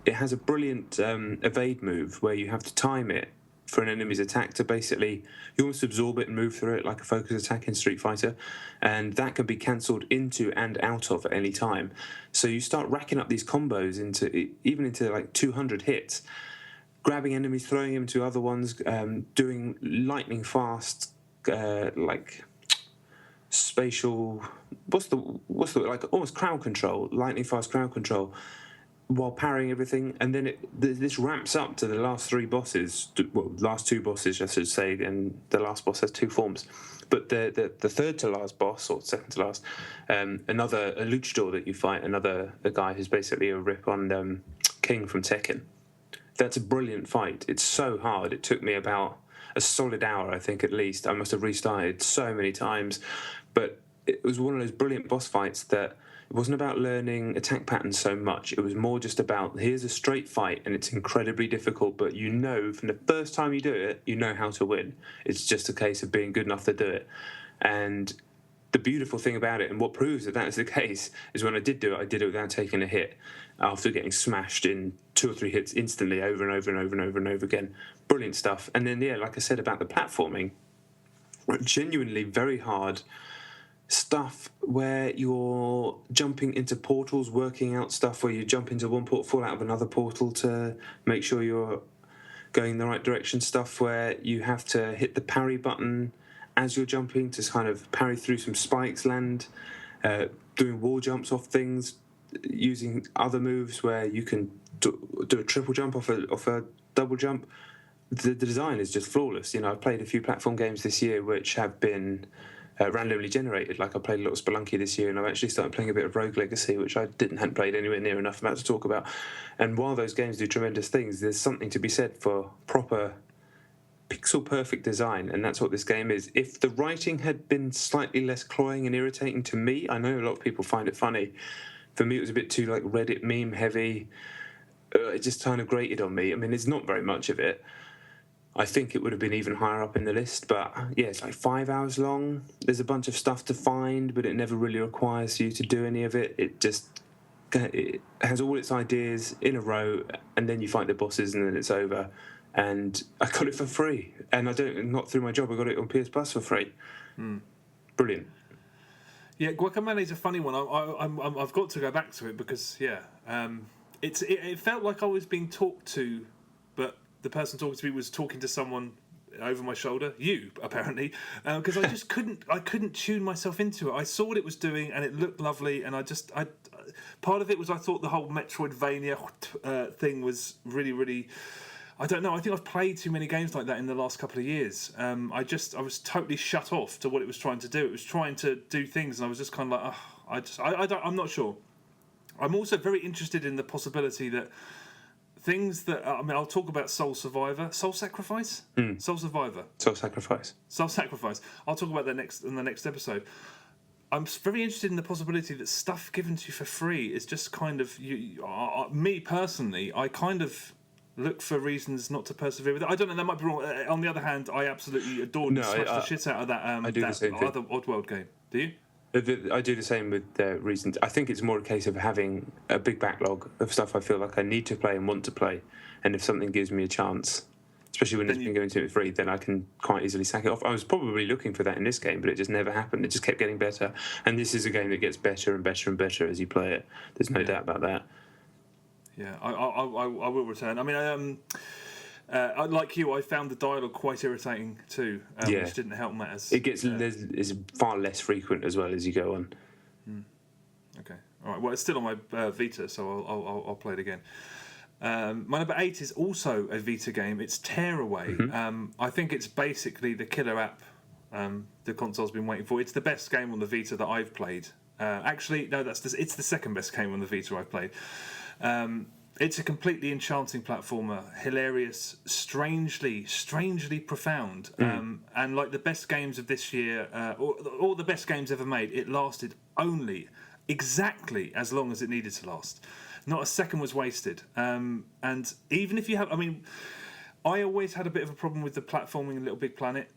it has a brilliant evade move where you have to time it for an enemy's attack to basically, you almost absorb it and move through it like a focus attack in Street Fighter, and that can be cancelled into and out of at any time. So you start racking up these combos into like 200 hits, grabbing enemies, throwing them to other ones, doing lightning fast spatial. What's the like almost crowd control, lightning fast crowd control, while parrying everything, and then this ramps up to the last three bosses. Well, last two bosses, I should say, and the last boss has two forms. But the third to last boss, or second to last, a luchador that you fight, a guy who's basically a rip on King from Tekken. That's a brilliant fight. It's so hard. It took me about a solid hour, I think, at least. I must have restarted so many times. But it was one of those brilliant boss fights that it wasn't about learning attack patterns so much. It was more just about, here's a straight fight, and it's incredibly difficult, but you know from the first time you do it, you know how to win. It's just a case of being good enough to do it. And the beautiful thing about it, and what proves that is the case, is when I did do it, I did it without taking a hit, after getting smashed in 2 or 3 hits instantly, over and over and over and over and over again. Brilliant stuff. And then, yeah, like I said about the platforming, genuinely very hard stuff where you're jumping into portals, working out stuff where you jump into one portal, fall out of another portal to make sure you're going in the right direction, stuff where you have to hit the parry button as you're jumping to kind of parry through some spikes, land, doing wall jumps off things, using other moves where you can do a triple jump off a double jump. The design is just flawless. You know, I've played a few platform games this year which have been randomly generated. Like I played a lot of Spelunky this year, and I've actually started playing a bit of Rogue Legacy, which I hadn't played anywhere near enough about to talk about. And while those games do tremendous things, there's something to be said for proper pixel perfect design, and that's what this game is. If the writing had been slightly less cloying and irritating to me, I know a lot of people find it funny. For me, it was a bit too like Reddit meme heavy. It just kind of grated on me. I mean, there's not very much of it. I think it would have been even higher up in the list, but yeah, it's like 5 hours long. There's a bunch of stuff to find, but it never really requires you to do any of it. It has all its ideas in a row, and then you fight the bosses, and then it's over. And I got it for free, and not through my job. I got it on PS Plus for free. Brilliant. Yeah, Guacamelee is a funny one. I've got to go back to it because it felt like I was being talked to, but the person talking to me was talking to someone over my shoulder. You apparently, because I just couldn't tune myself into it. I saw what it was doing, and it looked lovely, and part of it was I thought the whole Metroidvania thing was really, really. I don't know. I think I've played too many games like that in the last couple of years. I was totally shut off to what it was trying to do. It was trying to do things, and I was just kind of like, I'm not sure. I'm also very interested in the possibility that things that I'll talk about Soul Sacrifice. Soul Sacrifice. I'll talk about that in the next episode. I'm very interested in the possibility that stuff given to you for free is just kind of me personally. I kind of look for reasons not to persevere with it. I don't know, that might be wrong. On the other hand, I absolutely adored and smashed the shit out of that other Oddworld game. Do you? I do the same with reasons. I think it's more a case of having a big backlog of stuff I feel like I need to play and want to play. And if something gives me a chance, especially when it's been going to me free, then I can quite easily sack it off. I was probably looking for that in this game, but it just never happened. It just kept getting better. And this is a game that gets better and better and better as you play it. There's no doubt about that. Yeah, I will return. I mean, like you, I found the dialogue quite irritating too, which didn't help matters. It gets it's far less frequent as well as you go on. Okay, all right. Well, it's still on my Vita, so I'll play it again. My number 8 is also a Vita game. It's Tearaway. I think it's basically the killer app the console's been waiting for. It's the best game on the Vita that I've played. Actually, no, it's the second best game on the Vita I've played. It's a completely enchanting platformer, hilarious, strangely profound, and like the best games of this year, or the best games ever made. It lasted only exactly as long as it needed to last. Not a second was wasted. And even if you have, I mean, I always had a bit of a problem with the platforming in Little Big Planet.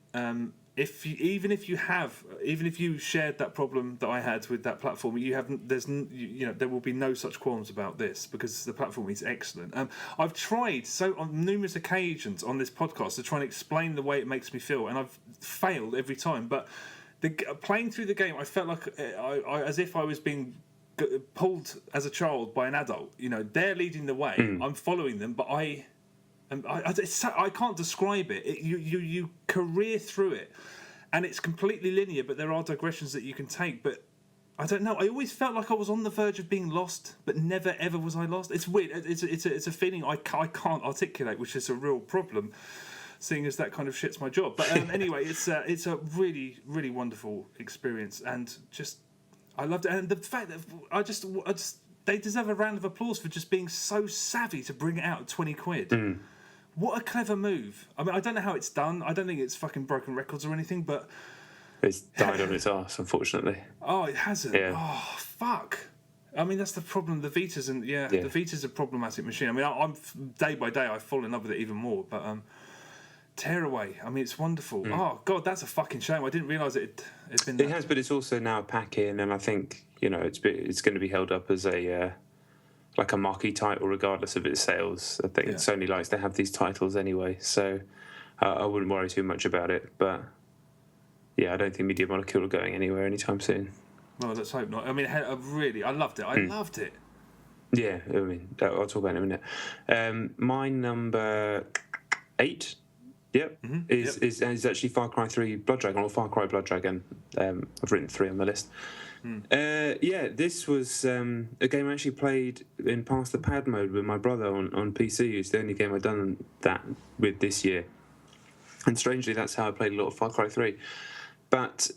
If you shared that problem that I had with that platform, there will be no such qualms about this because the platform is excellent. I've tried on numerous occasions on this podcast to try and explain the way it makes me feel, and I've failed every time. But playing through the game, I felt like as if I was being pulled as a child by an adult. You know, they're leading the way. I'm following them, but I can't describe it. You career through it, and it's completely linear, but there are digressions that you can take. But I don't know. I always felt like I was on the verge of being lost, but never ever was I lost. It's weird. It's a feeling I can't articulate, which is a real problem, seeing as that kind of shit's my job. But anyway, it's a really, really wonderful experience, and just I loved it. And the fact that I just they deserve a round of applause for just being so savvy to bring it out at 20 quid. What a clever move. I mean, I don't know how it's done. I don't think it's fucking broken records or anything, but it's died on its arse, unfortunately. Oh, it hasn't. Yeah. Oh, fuck. I mean, that's the problem. The Vita's the Vita's a problematic machine. I mean, I'm day by day I fall in love with it even more. But Tearaway. I mean, it's wonderful. Oh God, that's a fucking shame. I didn't realise it'd been. It has, but it's also now a pack in, and I think it's going to be held up as a like a marquee title, regardless of its sales. I think Sony likes to have these titles anyway, so I wouldn't worry too much about it. But yeah, I don't think Media Molecule are going anywhere anytime soon. Well, let's hope not. I mean, I loved it. I loved it. Yeah, I mean, I'll talk about it in a minute. My number 8. Yep, is actually Far Cry 3 Blood Dragon, or Far Cry Blood Dragon. I've written 3 on the list. This was a game I actually played in Past the Pad mode with my brother on PC. It's the only game I've done that with this year. And strangely, that's how I played a lot of Far Cry 3. But,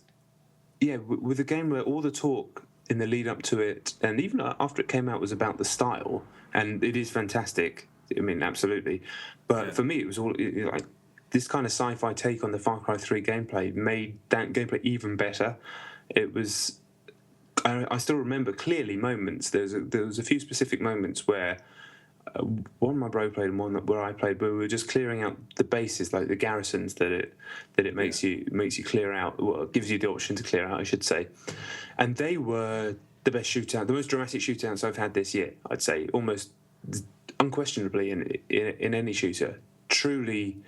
yeah, with a game where all the talk in the lead up to it, and even after it came out, was about the style, and it is fantastic. I mean, absolutely. But for me, it was all like this kind of sci-fi take on the Far Cry 3 gameplay made that gameplay even better. It was... I still remember clearly moments. There was a few specific moments where one my bro played and one where I played, where we were just clearing out the bases, like the garrisons that it makes you clear out. Well, it gives you the option to clear out, I should say. And they were the best shootout, the most dramatic shootouts I've had this year. I'd say almost unquestionably in any shooter. Truly.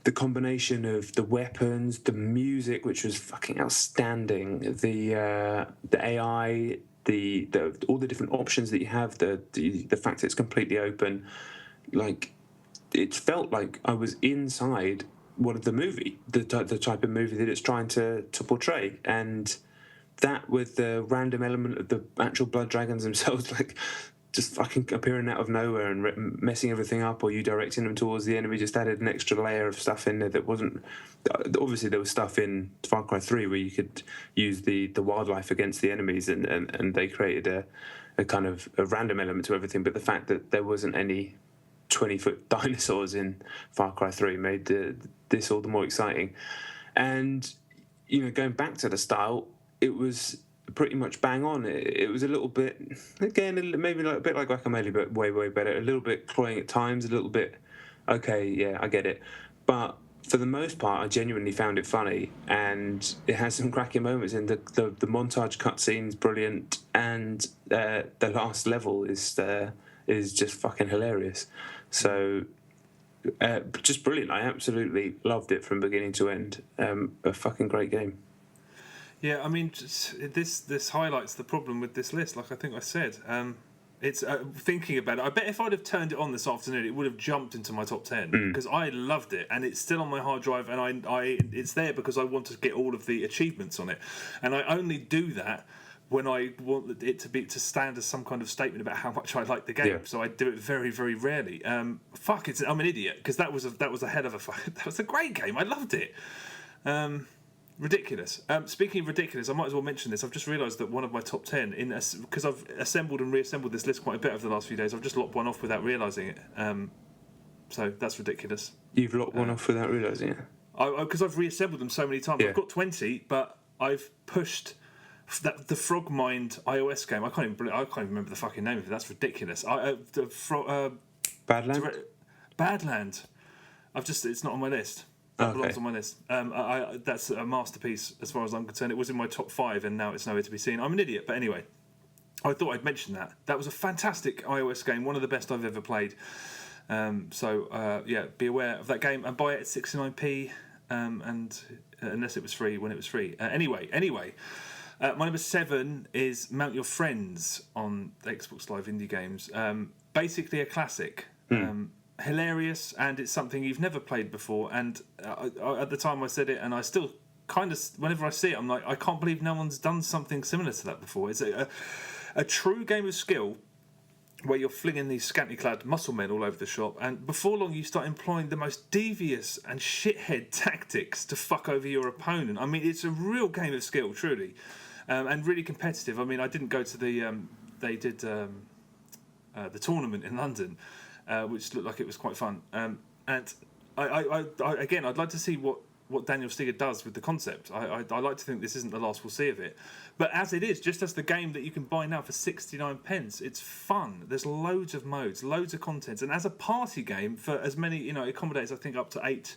The combination of the weapons, the music, which was fucking outstanding, the AI, the all the different options that you have, the fact that it's completely open, like it felt like I was inside one of the movie, the type of movie that it's trying to portray, and that with the random element of the actual blood dragons themselves, like just fucking appearing out of nowhere and messing everything up, or you directing them towards the enemy, just added an extra layer of stuff in there that wasn't... Obviously, there was stuff in Far Cry 3 where you could use the wildlife against the enemies, and they created a kind of a random element to everything, but the fact that there wasn't any 20-foot dinosaurs in Far Cry 3 made this all the more exciting. And, going back to the style, it was pretty much bang on. It was a little bit, again, maybe a bit like Guacamelee, but way, way better. A little bit cloying at times, a little bit, okay, yeah, I get it. But for the most part, I genuinely found it funny, and it has some cracking moments. And the montage cutscene's brilliant, and the last level is just fucking hilarious. So, just brilliant. I absolutely loved it from beginning to end. A fucking great game. Yeah, I mean, this highlights the problem with this list. Like I think I said, it's thinking about it. I bet if I'd have turned it on this afternoon, it would have jumped into my top 10 because I loved it, and it's still on my hard drive, and it's there because I want to get all of the achievements on it, and I only do that when I want it to stand as some kind of statement about how much I like the game. Yeah. So I do it very, very rarely. I'm an idiot because that was a hell of a that was a great game. I loved it. Ridiculous. Speaking of ridiculous, I might as well mention this. I've just realised that one of my top 10, because I've assembled and reassembled this list quite a bit over the last few days, I've just locked one off without realising it. So that's ridiculous. You've locked one off without realising it? Because I've reassembled them so many times. Yeah. I've got 20, but I've pushed the Frogmind iOS game. I can't even remember the fucking name of it. That's ridiculous. Badland? Badland. It's not on my list. That belongs on my list. That's a masterpiece as far as I'm concerned. It was in my top 5 and now it's nowhere to be seen. I'm an idiot, but anyway, I thought I'd mention that. That was a fantastic iOS game, one of the best I've ever played. Be aware of that game and buy it at 69p, and unless it was free when it was free. Anyway, my number 7 is Mount Your Friends on Xbox Live Indie Games. Basically a classic. Hilarious, and it's something you've never played before, and at the time I said it, and I still kind of, whenever I see it, I'm like, I can't believe no one's done something similar to that before. It's a true game of skill where you're flinging these scantily clad muscle men all over the shop, and before long you start employing the most devious and shithead tactics to fuck over your opponent. I mean, it's a real game of skill, truly, and really competitive. I mean, I didn't go to the tournament in London, which looked like it was quite fun, and I again, I'd like to see what Daniel Steger does with the concept. I like to think this isn't the last we'll see of it. But as it is, just as the game that you can buy now for 69p, it's fun. There's loads of modes, loads of content. And as a party game, for as many, it accommodates, I think, up to eight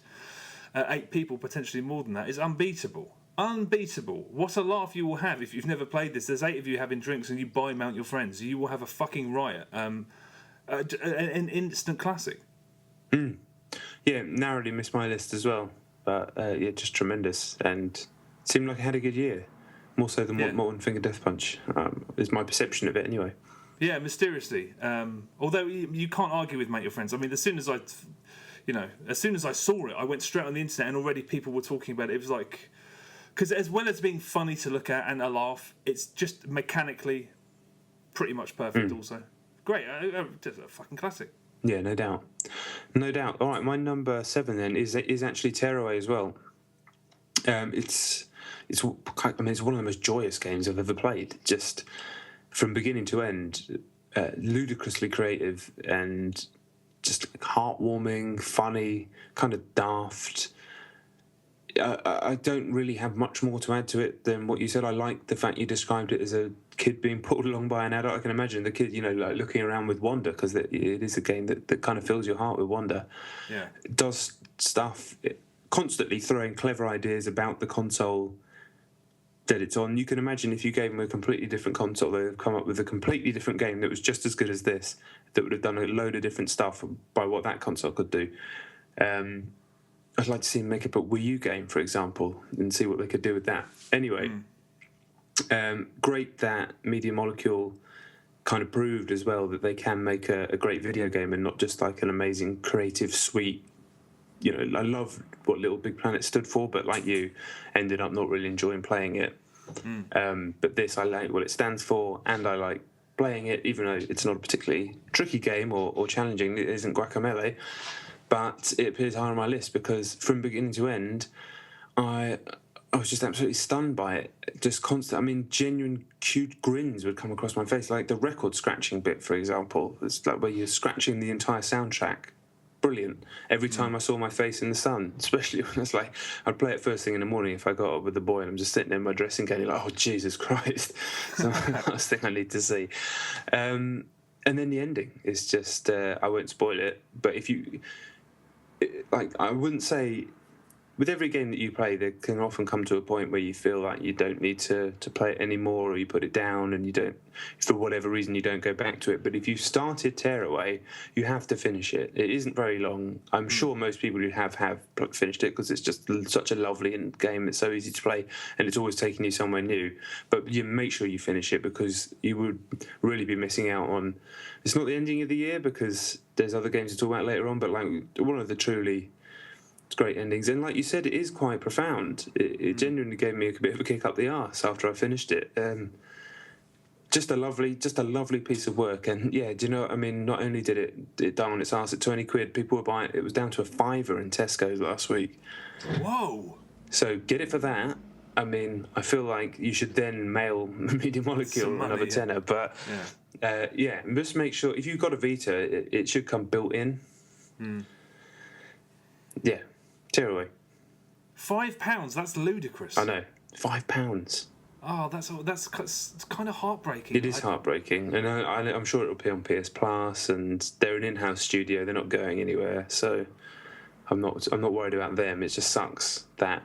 people, potentially more than that, is unbeatable. Unbeatable. What a laugh you will have if you've never played this. There's 8 of you having drinks and you buy Mount Your Friends. You will have a fucking riot. An instant classic. Yeah, narrowly missed my list as well. But yeah, just tremendous, and seemed like it had a good year, more so than what Molten Finger Death Punch is my perception of it anyway. Yeah, mysteriously. Although you can't argue with Mate Your Friends. I mean, as soon as I saw it, I went straight on the internet, and already people were talking about it. It was like, because as well as being funny to look at and a laugh, it's just mechanically pretty much perfect. Also, great, just a fucking classic. Yeah, no doubt. All right, my number 7 then is actually Tearaway as well. It's one of the most joyous games I've ever played. Just from beginning to end, ludicrously creative and just heartwarming, funny, kind of daft. I don't really have much more to add to it than what you said. I like the fact you described it as a kid being pulled along by an adult. I can imagine the kid, like looking around with wonder, because it is a game that kind of fills your heart with wonder. Yeah. It does stuff, constantly throwing clever ideas about the console that it's on. You can imagine if you gave them a completely different console, they'd have come up with a completely different game that was just as good as this, that would have done a load of different stuff by what that console could do. I'd like to see them make up a Wii U game, for example, and see what they could do with that. Anyway, great that Media Molecule kind of proved as well that they can make a great video game and not just like an amazing, creative, sweet. I love what Little Big Planet stood for, but like you, ended up not really enjoying playing it. But this, I like what it stands for, and I like playing it, even though it's not a particularly tricky game or challenging. It isn't Guacamelee. But it appears higher on my list because from beginning to end, I was just absolutely stunned by it. Just constant. I mean, genuine cute grins would come across my face. Like the record scratching bit, for example. It's like where you're scratching the entire soundtrack. Brilliant. Every time I saw my face in the sun, especially when it's like, I'd play it first thing in the morning if I got up with the boy and I'm just sitting in my dressing gown, like, oh, Jesus Christ. So that's the last thing I need to see. And then the ending is just, I won't spoil it, but if you... I wouldn't say with every game that you play, there can often come to a point where you feel like you don't need to play it anymore, or you put it down and you don't, for whatever reason, you don't go back to it. But if you've started Tearaway, you have to finish it. It isn't very long. I'm sure most people who have finished it because it's just such a lovely game. It's so easy to play and it's always taking you somewhere new. But you make sure you finish it because you would really be missing out on. It's not the ending of the year because there's other games to talk about later on, but like one of the truly great endings. And like you said, it is quite profound. It genuinely gave me a bit of a kick up the arse after I finished it. Just a lovely piece of work. And yeah, do you know what I mean? Not only did it die on its arse at 20 quid, people were buying it. It was down to a £5 in Tesco's last week. Whoa! So get it for that. I mean, I feel like you should then mail Media Molecule another tenner. But yeah, just make sure, if you've got a Vita, it should come built in. Yeah, Tearaway. £5? That's ludicrous. I know, £5. Oh, that's kind of heartbreaking. It is heartbreaking, and I'm sure it'll be on PS Plus, and they're an in-house studio. They're not going anywhere, so I'm not worried about them. It just sucks that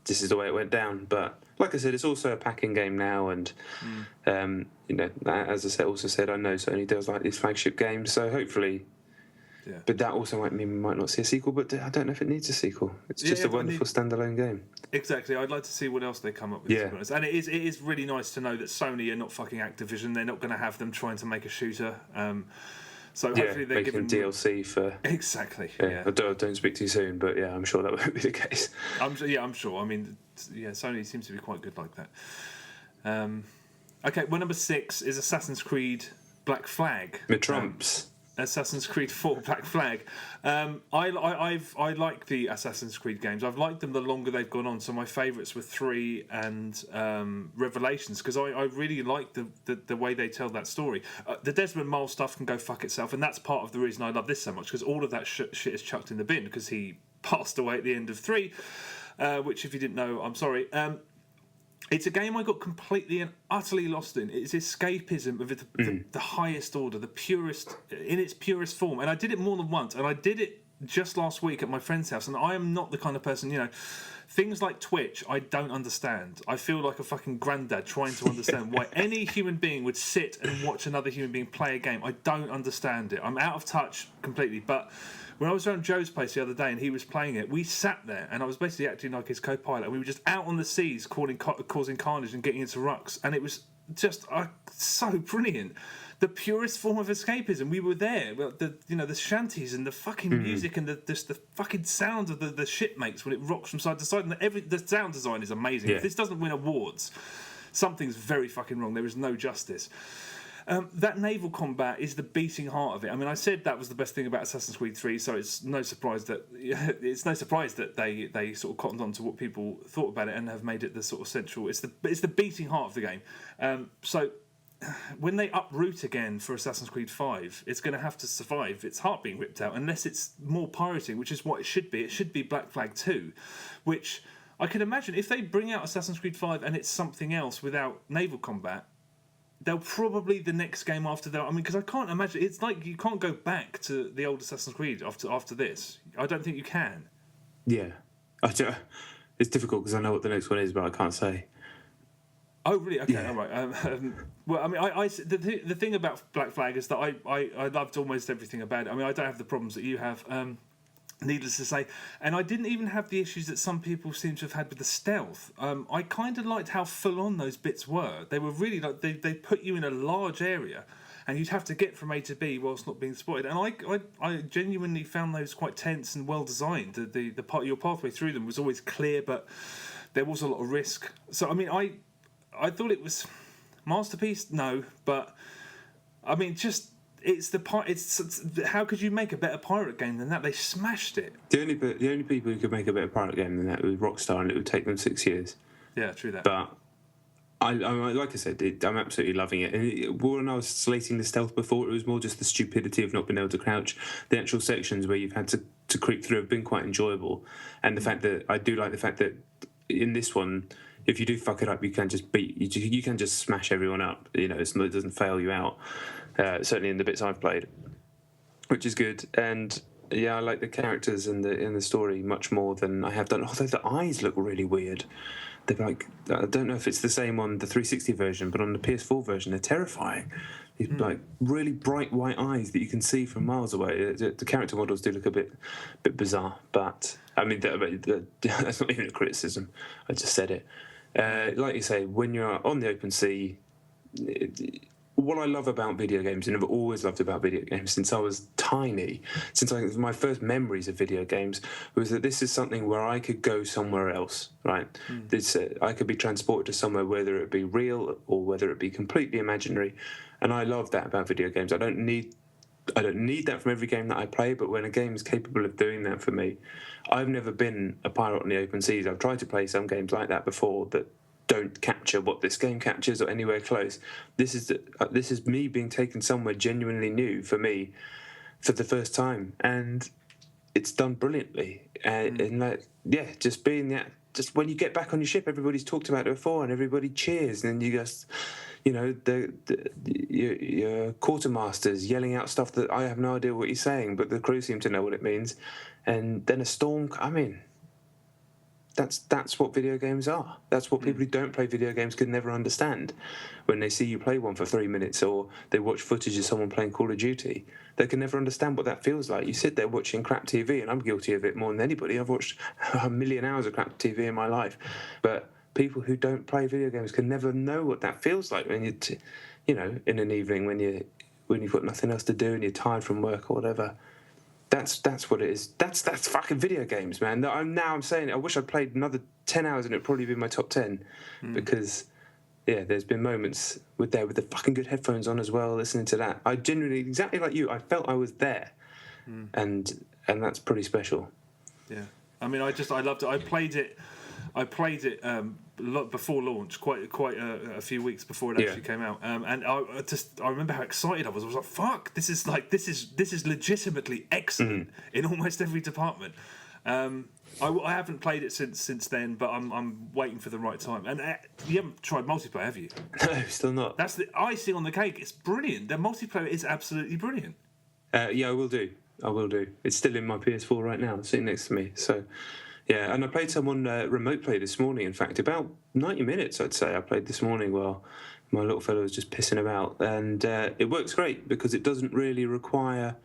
this is the way it went down. But like I said, it's also a packing game now, and as I said, I know Sony does like these flagship games, so hopefully. Yeah. But that also might mean we might not see a sequel, but I don't know if it needs a sequel. It's just a wonderful standalone game. Exactly. I'd like to see what else they come up with. Yeah. To be honest. And it is really nice to know that Sony are not fucking Activision. They're not going to have them trying to make a shooter. So hopefully they're making giving DLC for exactly. Yeah. I don't speak too soon, but yeah, I'm sure that won't be the case. I'm sure. I mean, Sony seems to be quite good like that. Okay, well, number 6 is Assassin's Creed Black Flag. The Trumps. Assassin's Creed 4 Black Flag. I like the Assassin's Creed games. I've liked them the longer they've gone on. So my favourites were 3 and Revelations, because I really like the way they tell that story. The Desmond Miles stuff can go fuck itself, and that's part of the reason I love this so much, because all of that shit is chucked in the bin because he passed away at the end of 3, which if you didn't know, I'm sorry. It's a game I got completely and utterly lost in. It's escapism of the highest order, the purest, in its purest form. And I did it more than once, and I did it just last week at my friend's house. And I am not the kind of person, things like Twitch, I don't understand. I feel like a fucking granddad trying to understand why any human being would sit and watch another human being play a game. I don't understand it. I'm out of touch completely. But when I was around Joe's place the other day and he was playing it, we sat there and I was basically acting like his co-pilot. And we were just out on the seas causing carnage and getting into rucks. And it was just so brilliant. The purest form of escapism. We were there. The shanties and the fucking music and the fucking sound of the ship makes when it rocks from side to side. And the sound design is amazing. Yeah. If this doesn't win awards, something's very fucking wrong. There is no justice. That naval combat is the beating heart of it. I mean, I said that was the best thing about Assassin's Creed 3, so it's no surprise that they sort of cottoned on to what people thought about it and have made it the sort of central. It's the beating heart of the game. So when they uproot again for Assassin's Creed 5, it's going to have to survive its heart being ripped out, unless it's more pirating, which is what it should be. It should be Black Flag 2, which I can imagine if they bring out Assassin's Creed 5 and it's something else without naval combat, they'll probably the next game after that. I mean, because I can't imagine. It's like you can't go back to the old Assassin's Creed after this. I don't think you can. Yeah, it's difficult because I know what the next one is, but I can't say. Oh, really? Okay, Yeah. all right. Well, I mean, the thing about Black Flag is that I loved almost everything about it. I mean, I don't have the problems that you have. Needless to say, and I didn't even have the issues that some people seem to have had with the stealth. I kind of liked how full on those bits were. They were really like they put you in a large area, and you'd have to get from A to B whilst not being spotted. And I genuinely found those quite tense and well designed. The part your pathway through them was always clear, but there was a lot of risk. So I mean, I thought it was masterpiece. No, but I mean just. It's how could you make a better pirate game than that? They smashed it. The only people who could make a better pirate game than that was Rockstar, and it would take them 6 years. Yeah, true that. But I like I said, I'm absolutely loving it. And when I was slating the stealth before, it was more just the stupidity of not being able to crouch. The actual sections where you've had to creep through have been quite enjoyable, and the fact that I do like the fact that in this one, if you do fuck it up, you can just you can just smash everyone up. It doesn't fail you out. Certainly in the bits I've played, which is good. And yeah, I like the characters in the story much more than I have done. Although the eyes look really weird. They're like, I don't know if it's the same on the 360 version, but on the PS4 version, they're terrifying. These like really bright white eyes that you can see from miles away. The character models do look a bit bizarre, but I mean that's not even a criticism. I just said it. Like you say, when you're on the open sea. What I love about video games, and I've always loved about video games since I was tiny, my first memories of video games was that this is something where I could go somewhere else, right? I could be transported to somewhere, whether it be real or whether it be completely imaginary, and I love that about video games. I don't need that from every game that I play, but when a game is capable of doing that for me, I've never been a pirate on the open seas. I've tried to play some games like that before that don't capture what this game captures or anywhere close. This is me being taken somewhere genuinely new for me for the first time, and it's done brilliantly. And just being that, just when you get back on your ship, everybody's talked about it before, and everybody cheers, and then you just, your quartermaster's yelling out stuff that I have no idea what he's saying, but the crew seem to know what it means, and then a storm. I mean. That's what video games are. That's what people who don't play video games could never understand. When they see you play one for 3 minutes, or they watch footage of someone playing Call of Duty, they can never understand what that feels like. You sit there watching crap TV, and I'm guilty of it more than anybody. I've watched 1 million hours of crap TV in my life, but people who don't play video games can never know what that feels like when in an evening when when you've got nothing else to do and you're tired from work or whatever. That's what it is. That's fucking video games, man. I'm saying I wish I'd played another 10 hours and it'd probably be my top 10 because there's been moments with the fucking good headphones on as well, listening to that. I genuinely, exactly like you, I felt I was there, and that's pretty special. Yeah, I mean, I loved it. I played it before launch, quite a few weeks before it actually came out, and I remember how excited I was. I was like, "Fuck, this is legitimately excellent in almost every department." I haven't played it since then, but I'm waiting for the right time. And you haven't tried multiplayer, have you? No, still not. That's the icing on the cake. It's brilliant. The multiplayer is absolutely brilliant. Yeah, I will do. It's still in my PS4 right now, sitting next to me. So, yeah, and I played someone remote play this morning. In fact, about 90 minutes, I'd say I played this morning while my little fellow was just pissing about, and it works great because it doesn't really require.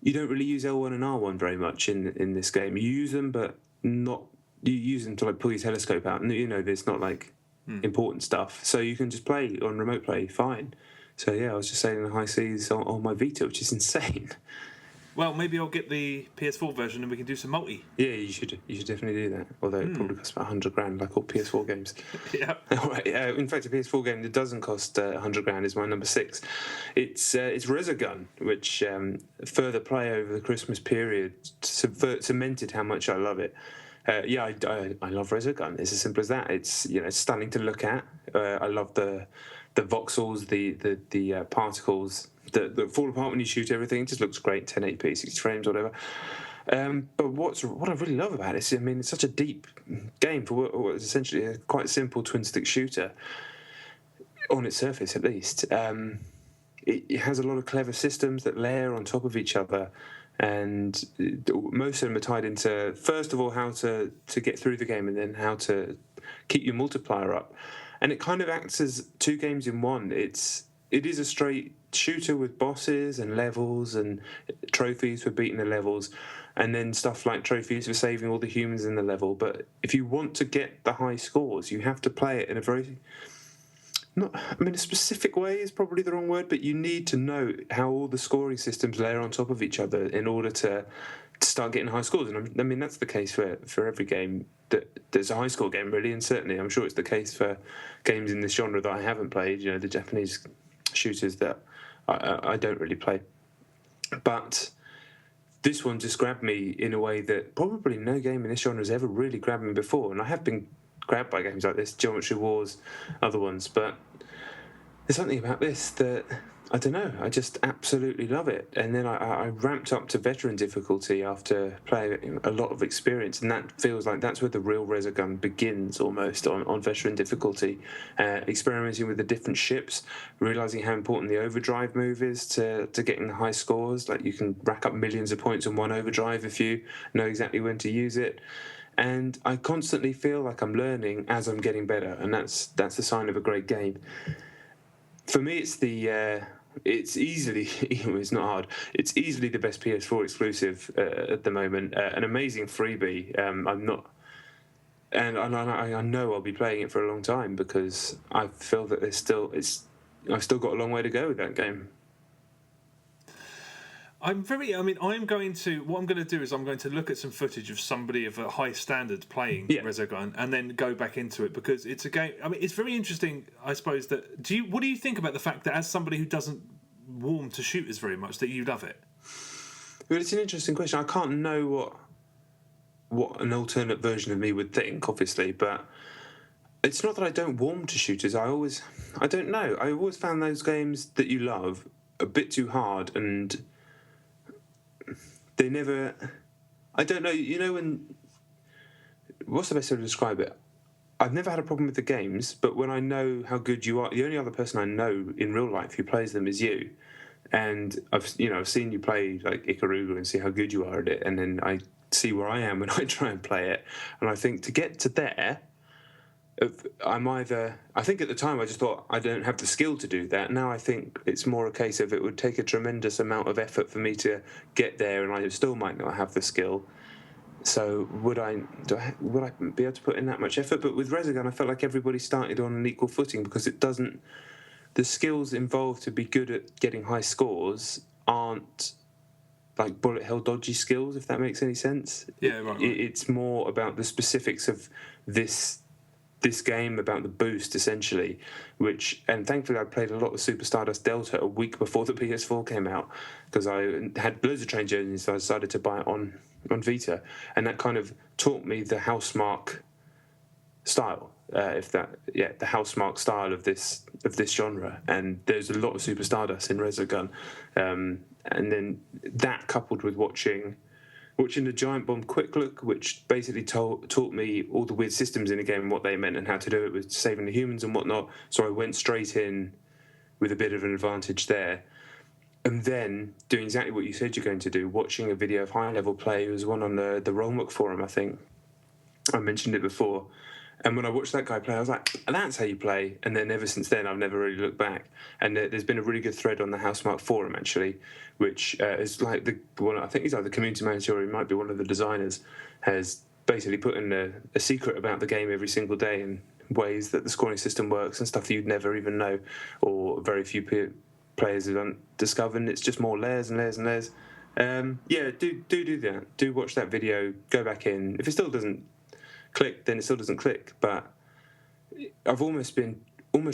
You don't really use L1 and R1 very much in this game. You use them, but not. You use them to like pull your telescope out, and there's not like important stuff. So you can just play on remote play fine. So yeah, I was just sailing the high seas on my Vita, which is insane. Well, maybe I'll get the PS4 version and we can do some multi. Yeah, you should definitely do that. Although it probably costs about $100, like all PS4 games. Yeah. Right, in fact, a PS4 game that doesn't cost $100 is my number 6. It's Resogun, which further play over the Christmas period cemented how much I love it. I love Resogun. It's as simple as that. It's stunning to look at. I love the voxels, the particles that fall apart when you shoot everything. It just looks great, 1080p, 60 frames, whatever. But what I really love about it is, it's such a deep game for what is essentially a quite simple twin-stick shooter, on its surface at least. It has a lot of clever systems that layer on top of each other, and most of them are tied into, first of all, how to get through the game, and then how to keep your multiplier up. And it kind of acts as two games in one. It is a straight shooter with bosses and levels and trophies for beating the levels, and then stuff like trophies for saving all the humans in the level. But if you want to get the high scores, you have to play it in a very... a specific way is probably the wrong word, but you need to know how all the scoring systems layer on top of each other in order to start getting high scores. And that's the case for every game that there's a high score game, really, and certainly I'm sure it's the case for games in this genre that I haven't played, the Japanese shooters that I don't really play. But this one just grabbed me in a way that probably no game in this genre has ever really grabbed me before, and I have been grabbed by games like this, Geometry Wars, other ones, but there's something about this that, I don't know, I just absolutely love it. And then I ramped up to veteran difficulty after playing a lot of experience, and that feels like that's where the real Resogun begins, almost, on veteran difficulty. Experimenting with the different ships, realising how important the overdrive move is to getting the high scores. Like, you can rack up millions of points on one overdrive if you know exactly when to use it. And I constantly feel like I'm learning as I'm getting better, and that's a sign of a great game. For me, it's easily, it's not hard, it's easily the best PS4 exclusive at the moment. An amazing freebie. I know I'll be playing it for a long time because I feel that I've still got a long way to go with that game. What I'm going to do is I'm going to look at some footage of somebody of a high standard playing Resogun and then go back into it, because it's a game. It's very interesting, I suppose. What do you think about the fact that, as somebody who doesn't warm to shooters very much, that you love it? Well, it's an interesting question. I can't know what an alternate version of me would think, obviously, but it's not that I don't warm to shooters. I don't know. I always found those games that you love a bit too hard, and they never... I don't know, what's the best way to describe it? I've never had a problem with the games, but when I know how good you are, the only other person I know in real life who plays them is you. And I've seen you play like Ikaruga and see how good you are at it, and then I see where I am when I try and play it. And I think to get to there, I think at the time I just thought I don't have the skill to do that. Now I think it's more a case of it would take a tremendous amount of effort for me to get there, and I still might not have the skill. So would I be able to put in that much effort? But with Resogun, I felt like everybody started on an equal footing, because there's the skills involved to be good at getting high scores aren't like bullet hell dodgy skills, if that makes any sense. Yeah, right. It's more about the specifics of this game, about the boost essentially, and thankfully I played a lot of Super Stardust Delta a week before the PS4 came out, because I had loads of train journeys, so I decided to buy it on Vita, and that kind of taught me the Housemarque style, the Housemarque style of this genre. And there's a lot of Super Stardust in Resogun, and then that coupled with watching the Giant Bomb Quick Look, which basically taught me all the weird systems in the game and what they meant and how to do it with saving the humans and whatnot. So I went straight in with a bit of an advantage there. And then doing exactly what you said you're going to do, watching a video of high-level play. There was one on the Rollmuck forum, I think. I mentioned it before. And when I watched that guy play, I was like, that's how you play. And then ever since then, I've never really looked back. And there's been a really good thread on the Housemarque forum, actually, which is like the one, I think he's either the community manager or he might be one of the designers, has basically put in a secret about the game every single day and ways that the scoring system works and stuff that you'd never even know, or very few players have discovered. And it's just more layers and layers and layers. Do that. Do watch that video, go back in. If it still doesn't click, then it still doesn't click. But I've almost been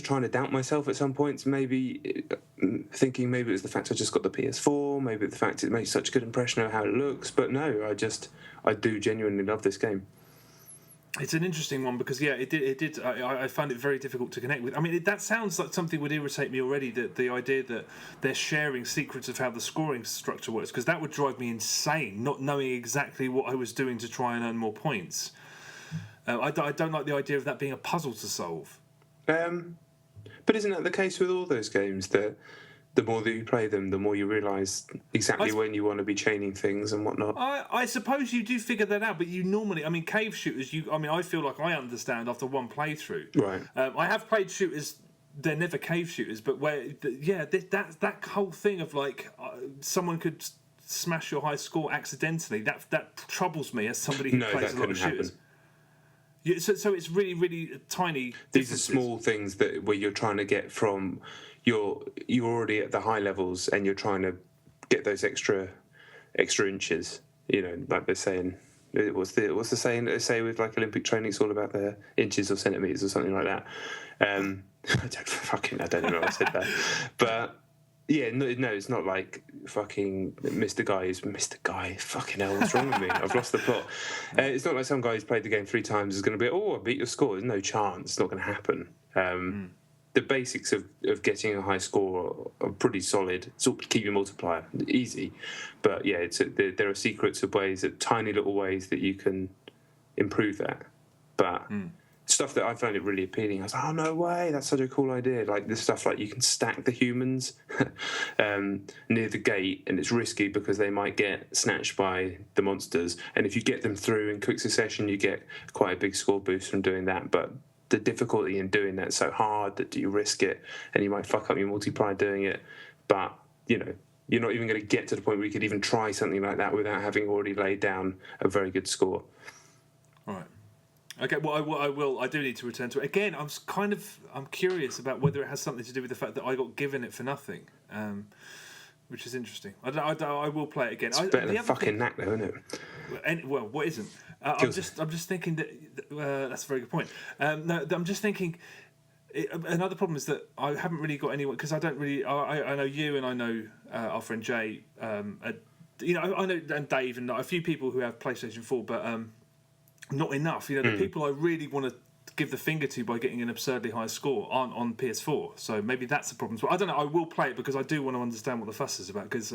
trying to doubt myself at some points, maybe thinking maybe it was the fact I just got the PS4, maybe the fact it makes such a good impression of how it looks. But no, I do genuinely love this game. It's an interesting one because it did. I found it very difficult to connect with. I mean, that sounds like something would irritate me already. That the idea that they're sharing secrets of how the scoring structure works, because that would drive me insane, not knowing exactly what I was doing to try and earn more points. I don't like the idea of that being a puzzle to solve. But isn't that the case with all those games, that the more that you play them, the more you realise exactly when you want to be chaining things and whatnot? I suppose you do figure that out, but you normally... I mean, cave shooters, I feel like I understand after one playthrough. Right. I have played shooters, they're never cave shooters, but that whole thing of like someone could smash your high score accidentally, that troubles me as somebody who plays a lot of shooters. Happen. Yeah, so it's really, really tiny. These are small things where you're trying to get from you're already at the high levels and you're trying to get those extra inches. You know, like they're saying. What's the saying that they say with like Olympic training? It's all about the inches or centimeters or something like that. I don't know why I said that, but. Yeah, no, it's not like fucking Mr. Guy is Mr. Guy. Fucking hell, what's wrong with me? I've lost the plot. It's not like some guy who's played the game 3 times is going to be, I beat your score. There's no chance. It's not going to happen. The basics of getting a high score are pretty solid. Sort of keep your multiplier easy. But yeah, there are secrets of ways, tiny little ways that you can improve that. But... stuff that I found it really appealing. I was like, oh, no way, that's such a cool idea. Like this stuff, like you can stack the humans near the gate, and it's risky because they might get snatched by the monsters. And if you get them through in quick succession, you get quite a big score boost from doing that. But the difficulty in doing that is so hard that you risk it, and you might fuck up your multiplier doing it. But, you know, you're not even going to get to the point where you could even try something like that without having already laid down a very good score. All right. Okay, well, I do need to return to it. Again, I'm curious about whether it has something to do with the fact that I got given it for nothing, which is interesting. I will play it again. It's better than fucking Knack, though, isn't it? Well, what isn't? I'm just thinking that that's a very good point. No, I'm just thinking. Another problem is that I haven't really got anyone, because I don't really. I know you and I know our friend Jay. I know, and Dave and a few people who have PlayStation 4, but. Not enough. You know, the people I really want to give the finger to by getting an absurdly high score aren't on PS4. So maybe that's the problem. So I don't know. I will play it because I do want to understand what the fuss is about. Because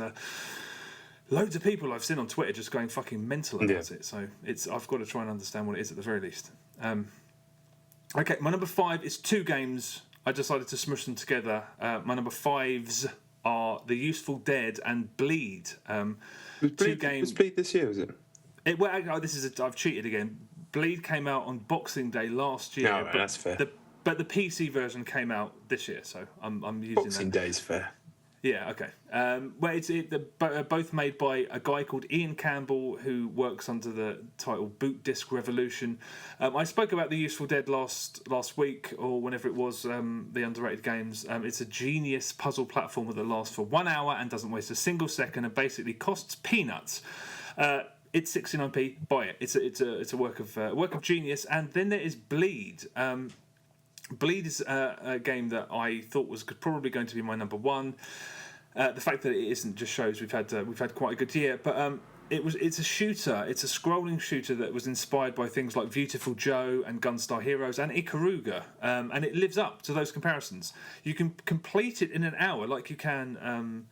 loads of people I've seen on Twitter just going fucking mental about it. So I've got to try and understand what it is at the very least. Okay, my number 5 is 2 games. I decided to smush them together. My number 5s are The Useful Dead and Bleed. Was Bleed this year, was it? I've cheated again. Bleed came out on Boxing Day last year. No, that's fair. But the PC version came out this year, so I'm using Boxing Day's fair. Yeah, okay. Well, they're both made by a guy called Ian Campbell, who works under the title Boot Disc Revolution. I spoke about The Useful Dead last week, or whenever it was, the underrated games. It's a genius puzzle platformer that lasts for 1 hour and doesn't waste a single second, and basically costs peanuts. It's 69p. Buy it. It's a work of genius. And then there is Bleed. Bleed is a game that I thought was probably going to be my number one. The fact that it isn't just shows we've had quite a good year. But it's a shooter. It's a scrolling shooter that was inspired by things like Beautiful Joe and Gunstar Heroes and Ikaruga, and it lives up to those comparisons. You can complete it in an hour, like you can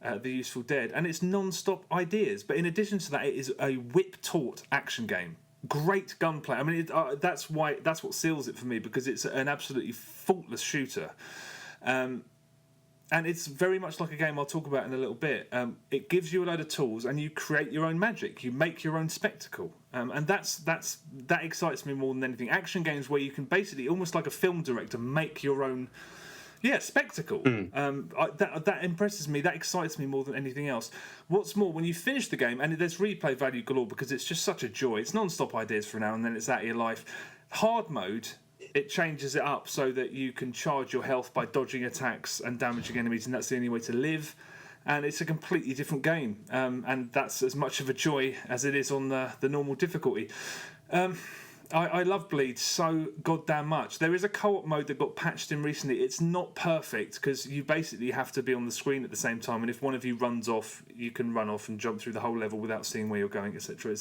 The Useful Dead, and it's non-stop ideas. But in addition to that, it is a whip-taught action game. Great gunplay. I mean, that's what seals it for me, because it's an absolutely faultless shooter, and it's very much like a game I'll talk about in a little bit. It gives you a load of tools, and you create your own magic. You make your own spectacle, and that excites me more than anything. Action games where you can basically, almost like a film director, make your own. Yeah, spectacle. That impresses me. That excites me more than anything else. What's more, when you finish the game, and there's replay value galore because it's just such a joy. It's non-stop ideas for an hour, and then it's out of your life. Hard mode, it changes it up so that you can charge your health by dodging attacks and damaging enemies, and that's the only way to live. And it's a completely different game, and that's as much of a joy as it is on the normal difficulty. I love Bleed so goddamn much. There is a co-op mode that got patched in recently. It's not perfect because you basically have to be on the screen at the same time, and if one of you runs off, you can run off and jump through the whole level without seeing where you're going, etc.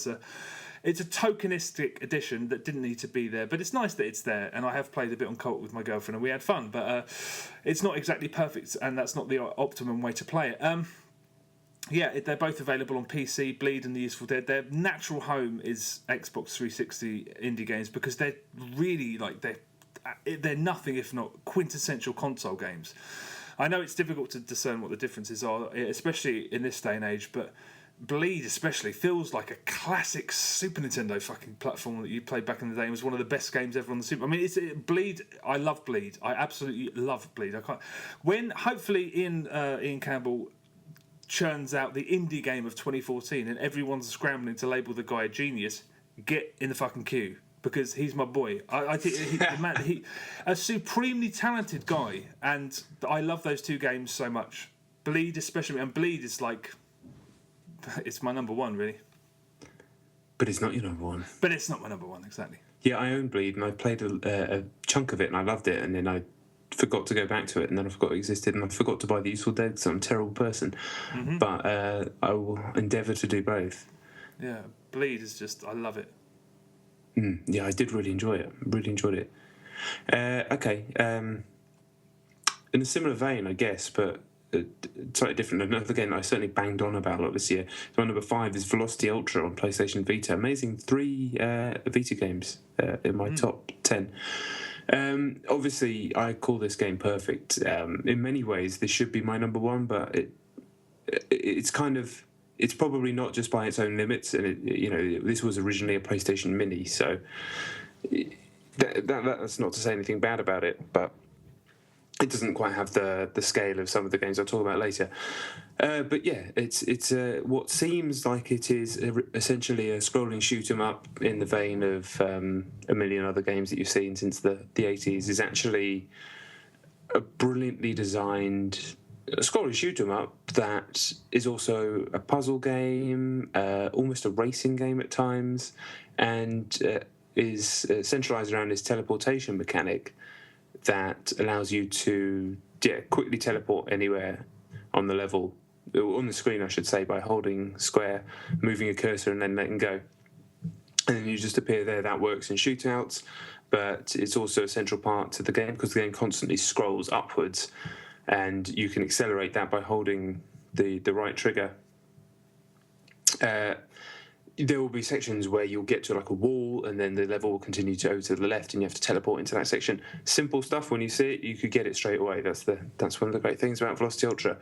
It's a tokenistic addition that didn't need to be there, but it's nice that it's there, and I have played a bit on co-op with my girlfriend, and we had fun, but it's not exactly perfect, and that's not the optimum way to play it. Yeah, they're both available on PC, Bleed and The Useful Dead. Their natural home is Xbox 360 indie games because they're really they're nothing if not quintessential console games. I know it's difficult to discern what the differences are, especially in this day and age, but Bleed especially feels like a classic Super Nintendo fucking platform that you played back in the day. It was one of the best games ever on the Super. I mean, Bleed. I love Bleed. I absolutely love Bleed. When hopefully Ian Campbell churns out the indie game of 2014 and everyone's scrambling to label the guy a genius, get in the fucking queue because he's my boy. I think he a supremely talented guy, and I love those two games so much. Bleed especially, and Bleed is like, it's my number one really. But it's not your number one. But it's not my number one, exactly. Yeah, I own Bleed and I played a chunk of it and I loved it, and then I forgot to go back to it, and then I forgot it existed, and I forgot to buy The Useful Dead, so I'm a terrible person. Mm-hmm. But I will endeavour to do both. Yeah, Bleed is just, I love it. Yeah, I did really enjoy it. Really enjoyed it. Okay. In a similar vein, I guess, but slightly different. Another game that I certainly banged on about a lot this year. So my number 5 is Velocity Ultra on PlayStation Vita. Amazing 3 Vita games in my top 10. Obviously, I call this game perfect. In many ways, this should be my number one, but it's kind of, it's probably not just by its own limits. And this was originally a PlayStation Mini, so that's not to say anything bad about it, but it doesn't quite have the scale of some of the games I'll talk about later. But yeah, it's what seems like it is essentially a scrolling shoot 'em up in the vein of a million other games that you've seen since the 80s, is actually a brilliantly designed scrolling shoot 'em up that is also a puzzle game, almost a racing game at times, and is centralised around this teleportation mechanic that allows you to quickly teleport anywhere on the level, on the screen I should say, by holding square, moving a cursor and then letting go, and then you just appear there. That works in shootouts, but it's also a central part to the game because the game constantly scrolls upwards, and you can accelerate that by holding the right trigger. There will be sections where you'll get to like a wall, and then the level will continue to go to the left, and you have to teleport into that section. Simple stuff. When you see it, you could get it straight away. That's one of the great things about Velocity Ultra.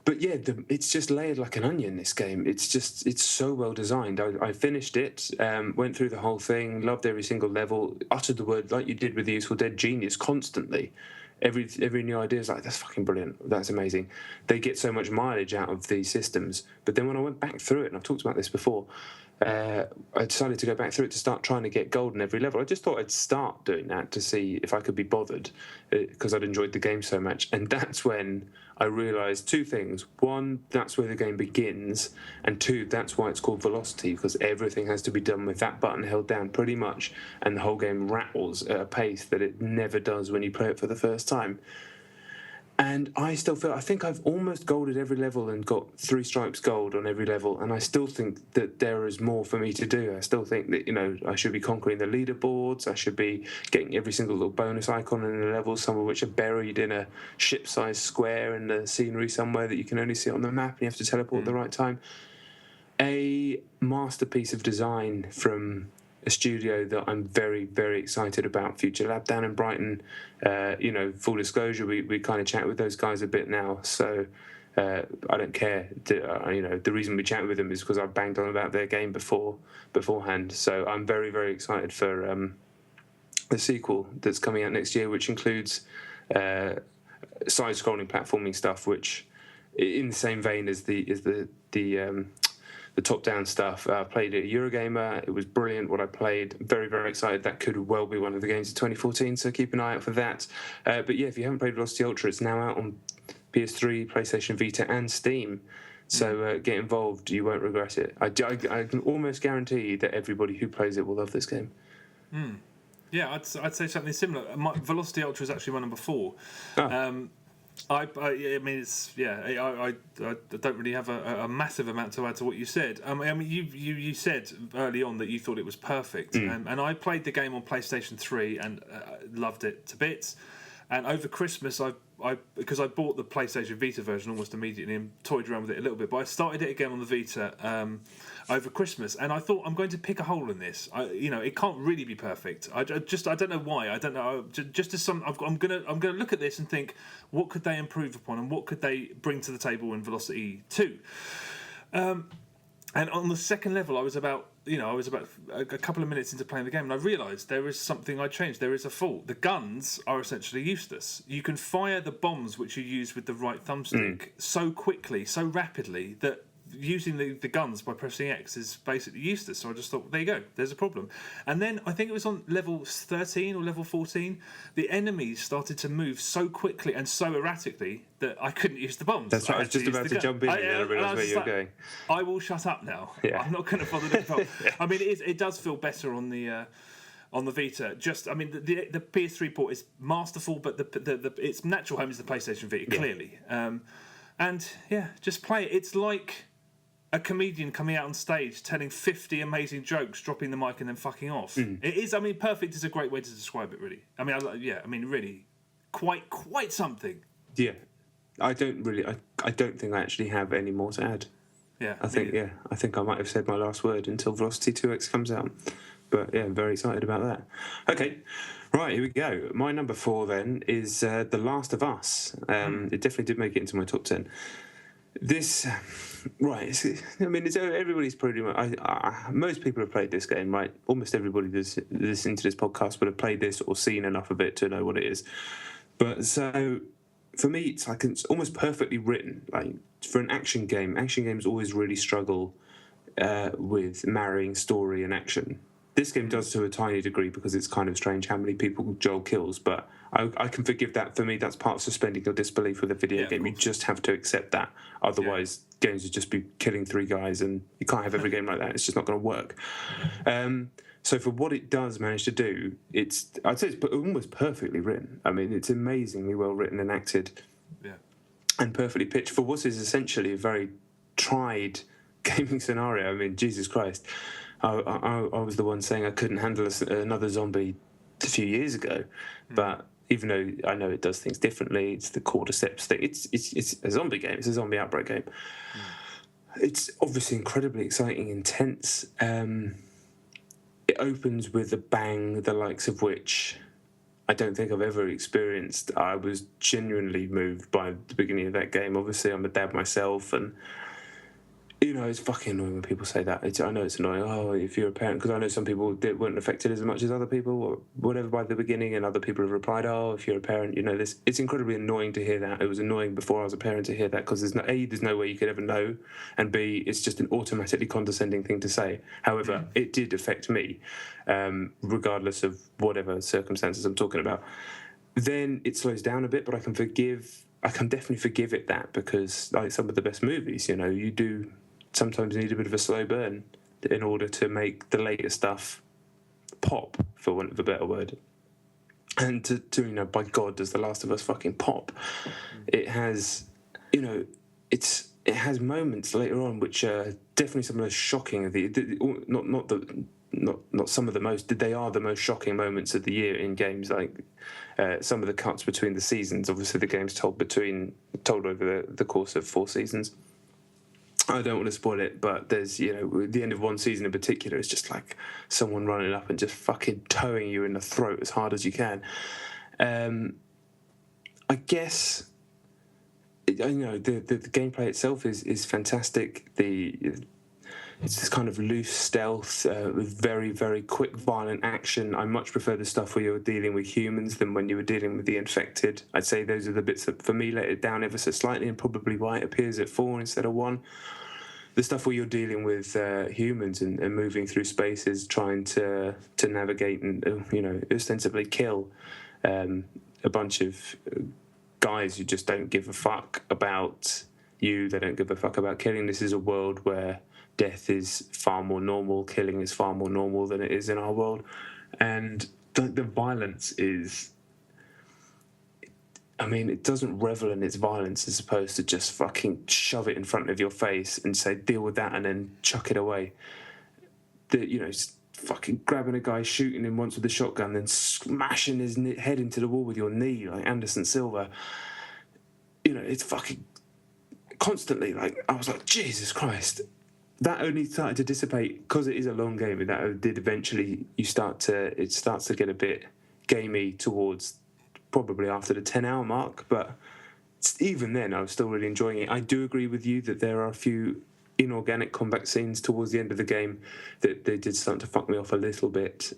But yeah, it's just layered like an onion, this game. It's so well designed. I finished it, went through the whole thing, loved every single level, uttered the word, like you did with The Useful Dead, genius constantly. every new idea is like, that's fucking brilliant, that's amazing. They get so much mileage out of these systems. But then when I went back through it, and I've talked about this before, I decided to go back through it to start trying to get gold in every level. I just thought I'd start doing that to see if I could be bothered, because I'd enjoyed the game so much. And that's when I realised two things. One, that's where the game begins, and two, that's why it's called Velocity, because everything has to be done with that button held down pretty much, and the whole game rattles at a pace that it never does when you play it for the first time. And I still feel, I think I've almost golded every level and got 3 stripes gold on every level, and I still think that there is more for me to do. I still think that, I should be conquering the leaderboards, I should be getting every single little bonus icon in the level, some of which are buried in a ship-sized square in the scenery somewhere that you can only see on the map, and you have to teleport at the right time. A masterpiece of design from a studio that I'm very, very excited about, Future Lab down in Brighton. Full disclosure, we kind of chat with those guys a bit now, so I don't care. The reason we chat with them is because I banged on about their game beforehand. So I'm very, very excited for the sequel that's coming out next year, which includes side-scrolling platforming stuff, which, in the same vein as the top-down stuff. I played it at Eurogamer. It was brilliant what I played. Very, very excited. That could well be one of the games of 2014, so keep an eye out for that. But yeah, if you haven't played Velocity Ultra, it's now out on PS3, PlayStation Vita, and Steam. So get involved. You won't regret it. I can almost guarantee that everybody who plays it will love this game. Yeah, I'd say something similar. Velocity Ultra is actually my number 4. I don't really have a massive amount to add to what you said. I mean, you said early on that you thought it was perfect, and I played the game on PlayStation 3 and loved it to bits. And over Christmas, because I bought the PlayStation Vita version almost immediately and toyed around with it a little bit, but I started it again on the Vita over Christmas, and I thought, I'm going to pick a hole in this. It can't really be perfect. I don't know why. I don't know. Just as I'm gonna look at this and think, what could they improve upon, and what could they bring to the table in Velocity 2? And on the second level, I was about a couple of minutes into playing the game, and I realised there is something I changed. There is a fault. The guns are essentially useless. You can fire the bombs which you use with the right thumbstick so quickly, so rapidly, that using the guns by pressing X is basically useless. So I just thought, there you go, there's a problem. And then I think it was on level 13 or level 14, the enemies started to move so quickly and so erratically that I couldn't use the bombs. That's right, I was just about to jump in and then I realised where you were going. I will shut up now. Yeah. I'm not going to bother to I mean, it does feel better on the Vita. The PS3 port is masterful, but its natural home is the PlayStation Vita, clearly. And yeah, just play it. It's like a comedian coming out on stage telling 50 amazing jokes, dropping the mic and then fucking off. It is, perfect is a great way to describe it, really. Really, quite something. Yeah. I don't think I actually have any more to add. Yeah. I think I might have said my last word until Velocity 2X comes out. But yeah, I'm very excited about that. Okay. Right, here we go. My number 4 then is The Last of Us. It definitely did make it into my top 10. This, right? It's everybody's pretty much. Most people have played this game, right? Almost everybody that's listening to this podcast would have played this or seen enough of it to know what it is. But so, for me, it's almost perfectly written. Like for an action game, action games always really struggle with marrying story and action. This game does to a tiny degree because it's kind of strange how many people Joel kills, but I can forgive that. For me, that's part of suspending your disbelief with a video game. You just have to accept that. Otherwise, games would just be killing 3 guys, and you can't have every game like that. It's just not going to work. So for what it does manage to do, I'd say it's almost perfectly written. I mean, it's amazingly well written and acted, and perfectly pitched for what is essentially a very tried gaming scenario. I mean, Jesus Christ. I was the one saying I couldn't handle another zombie a few years ago, but even though I know it does things differently, it's the cordyceps thing. It's a zombie game. It's a zombie outbreak game. It's obviously incredibly exciting, intense. It opens with a bang, the likes of which I don't think I've ever experienced. I was genuinely moved by the beginning of that game. Obviously, I'm a dad myself, and It's fucking annoying when people say that. I know it's annoying. Oh, if you're a parent, because I know some people weren't affected as much as other people, or whatever, by the beginning, and other people have replied, "Oh, if you're a parent, you know this." It's incredibly annoying to hear that. It was annoying before I was a parent to hear that, because there's no way you could ever know, and B, it's just an automatically condescending thing to say. However, it did affect me, regardless of whatever circumstances I'm talking about. Then it slows down a bit, but I can definitely forgive it that, because like some of the best movies, you do sometimes need a bit of a slow burn in order to make the later stuff pop, for want of a better word. And to by God, does The Last of Us fucking pop? It has, it has moments later on which are definitely some of the most shocking of not some of the most. They are the most shocking moments of the year in games. Like some of the cuts between the seasons. Obviously, the game's told over the course of 4 seasons. I don't want to spoil it, but there's, the end of one season in particular is just like someone running up and just fucking towing you in the throat as hard as you can. I guess, the gameplay itself is fantastic. It's this kind of loose stealth with very, very quick, violent action. I much prefer the stuff where you're dealing with humans than when you were dealing with the infected. I'd say those are the bits that, for me, let it down ever so slightly, and probably why it appears at 4 instead of 1. The stuff where you're dealing with humans and moving through spaces, trying to navigate and, ostensibly kill a bunch of guys who just don't give a fuck about you. They don't give a fuck about killing. This is a world where death is far more normal, killing is far more normal than it is in our world. And the violence is... it doesn't revel in its violence as opposed to just fucking shove it in front of your face and say, deal with that, and then chuck it away. Fucking grabbing a guy, shooting him once with a shotgun, then smashing his head into the wall with your knee, like Anderson Silva. It's fucking constantly, like, I was like, Jesus Christ. That only started to dissipate because it is a long game, and that did eventually, it starts to get a bit gamey towards probably after the 10-hour mark, but even then I was still really enjoying it. I do agree with you that there are a few inorganic combat scenes towards the end of the game that they did start to fuck me off a little bit,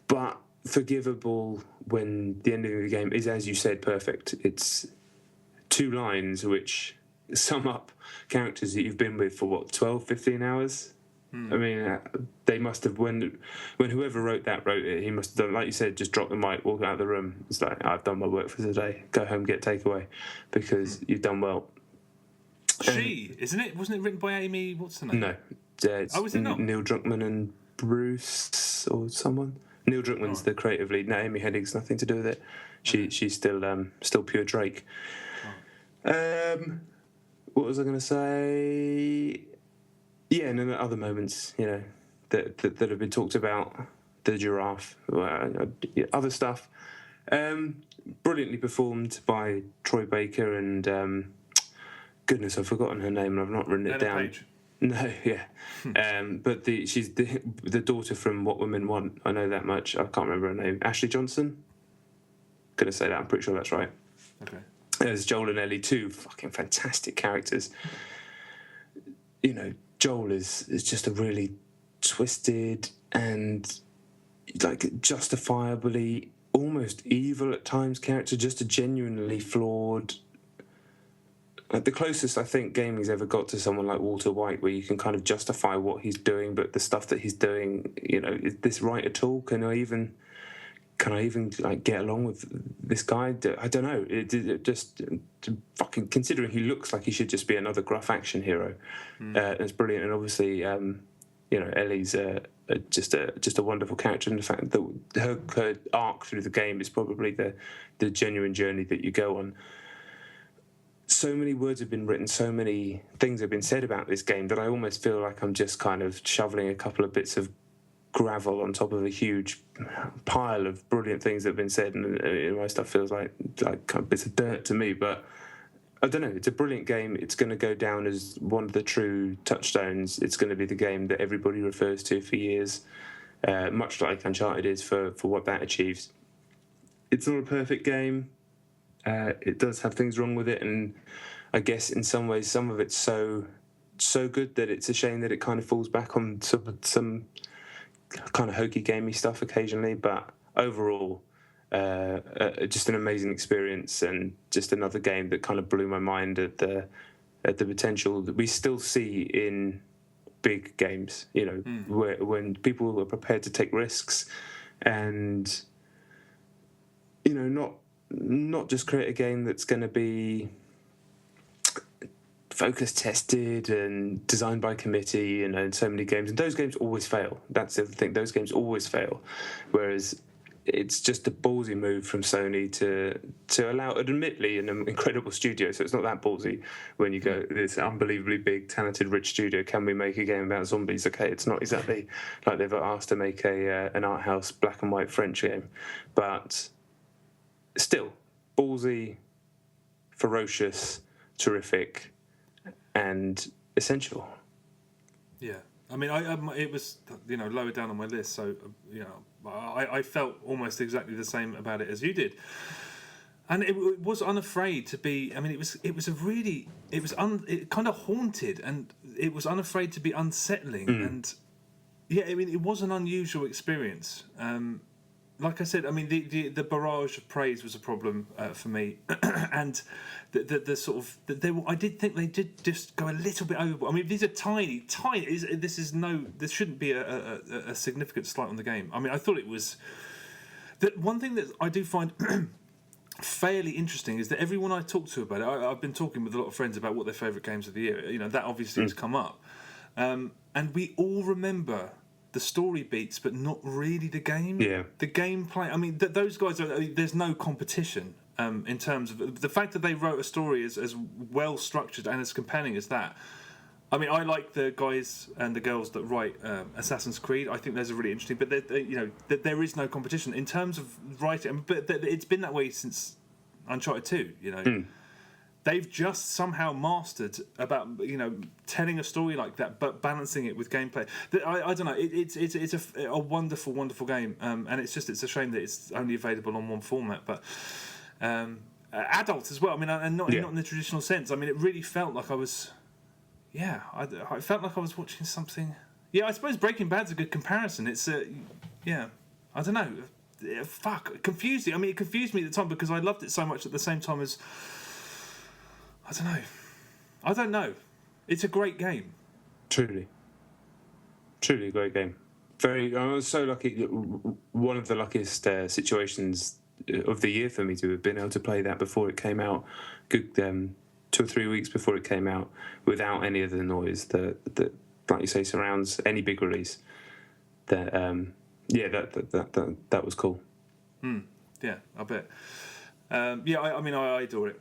but forgivable when the ending of the game is, as you said, perfect. It's 2 lines which sum up characters that you've been with for 12, 15 hours. They must have, when whoever wrote it, he must have done, like you said, just drop the mic, walk out of the room. It's like, I've done my work for today, go home, get takeaway, because you've done well. Isn't it? Wasn't it written by Amy? What's her name? No, it's is it not? Neil Druckmann and Bruce or someone. Neil Druckmann's the creative lead. No, Amy Hennig's nothing to do with it. She's still pure Drake. What was I going to say? Yeah, and then other moments, that have been talked about. The giraffe, other stuff. Brilliantly performed by Troy Baker and goodness, I've forgotten her name and I've not written it down. Page. No, yeah. But she's the daughter from What Women Want. I know that much. I can't remember her name. Ashley Johnson? Gonna say that. I'm pretty sure that's right. Okay. There's Joel and Ellie, 2 fucking fantastic characters. Joel is just a really twisted and like justifiably almost evil at times character, just a genuinely flawed. Like the closest I think gaming's ever got to someone like Walter White, where you can kind of justify what he's doing, but the stuff that he's doing, is this right at all? Can I even like get along with this guy? I don't know. It just fucking, considering he looks like he should just be another gruff action hero. It's brilliant, and obviously, Ellie's just a wonderful character, and the fact that her arc through the game is probably the genuine journey that you go on. So many words have been written, so many things have been said about this game that I almost feel like I'm just kind of shoveling a couple of bits of gravel on top of a huge pile of brilliant things that have been said, and my stuff feels like bits of dirt to me. But I don't know, it's a brilliant game. It's going to go down as one of the true touchstones. It's going to be the game that everybody refers to for years, much like Uncharted is for what that achieves. It's not a perfect game. It does have things wrong with it, and I guess in some ways some of it's so so good that it's a shame that it kind of falls back on some kind of hokey gamey stuff occasionally. But overall, just an amazing experience, and just another game that kind of blew my mind at the potential that we still see in big games. When people are prepared to take risks, and not just create a game that's going to be focus tested and designed by committee, and so many games, and those games always fail. That's the thing, those games always fail, whereas it's just a ballsy move from Sony to allow, admittedly, an incredible studio, so it's not that ballsy when you go, this unbelievably big, talented, rich studio, can we make a game about zombies? Okay, it's not exactly like they've asked to make an art house black and white French game, but still ballsy, ferocious, terrific, and essential. Yeah, I mean, it was lower down on my list, so I felt almost exactly the same about it as you did, and it was unafraid to be. I mean, it kind of haunted, and it was unafraid to be unsettling, and yeah, I mean, it was an unusual experience. Like I said, I mean, the barrage of praise was a problem for me, and the sort of I did think they did just go a little bit overboard. I mean, these are tiny. This shouldn't be a significant slight on the game. I mean, I thought it was. That one thing that I do find fairly interesting is that everyone I talk to about it, I've been talking with a lot of friends about what their favourite games of the year. That obviously has come up, and we all remember the story beats, but not really the game. Yeah. The gameplay. I mean, those guys there's no competition in terms of the fact that they wrote a story as well structured and as compelling as that. I mean, I like the guys and the girls that write Assassin's Creed. I think those are really interesting. But there is no competition in terms of writing. But it's been that way since Uncharted 2. They've just somehow mastered about telling a story like that, but balancing it with gameplay. I don't know. It's a wonderful, wonderful game, and it's a shame that it's only available on one format. But adults as well. I mean, and not in the traditional sense. I mean, it really felt like I was. Yeah, I felt like I was watching something. Yeah, I suppose Breaking Bad's a good comparison. It's I don't know. It confused me. I mean, it confused me at the time because I loved it so much at the same time as. I don't know. It's a great game. Truly a great game. I was so lucky. One of the luckiest situations of the year for me to have been able to play that before it came out. Good 2 or 3 weeks before it came out, without any of the noise that like you say surrounds any big release. That was cool. Yeah, I bet. I mean, I adore it.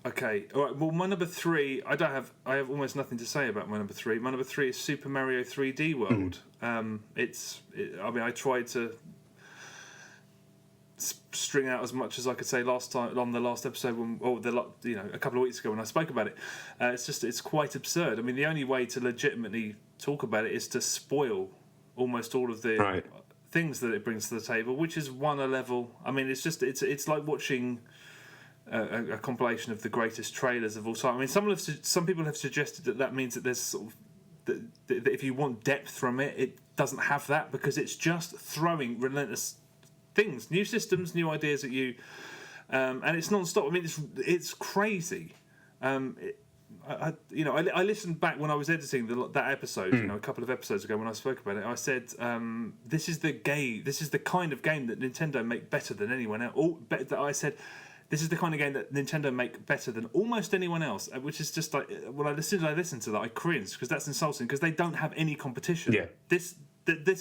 Okay, all right. Well, my number 3, I have almost nothing to say about my number 3. My number 3 is Super Mario 3D World. I mean, I tried to string out as much as I could say last time on the last episode, a couple of weeks ago when I spoke about it. It's quite absurd. I mean, the only way to legitimately talk about it is to spoil almost all of the things that it brings to the table, which is a level. I mean, it's like watching a compilation of the greatest trailers of all time. I mean, some people have suggested that means that there's sort of that if you want depth from it, it doesn't have that because it's just throwing relentless things, new systems, new ideas at you, and it's non-stop. I mean, it's crazy. I listened back when I was editing that episode, a couple of episodes ago when I spoke about it. I said, "This is the kind of game that Nintendo make better than anyone else." I said, "This is the kind of game that Nintendo make better than almost anyone else," which is just like when I listened to that, I cringed because that's insulting because they don't have any competition. Yeah. This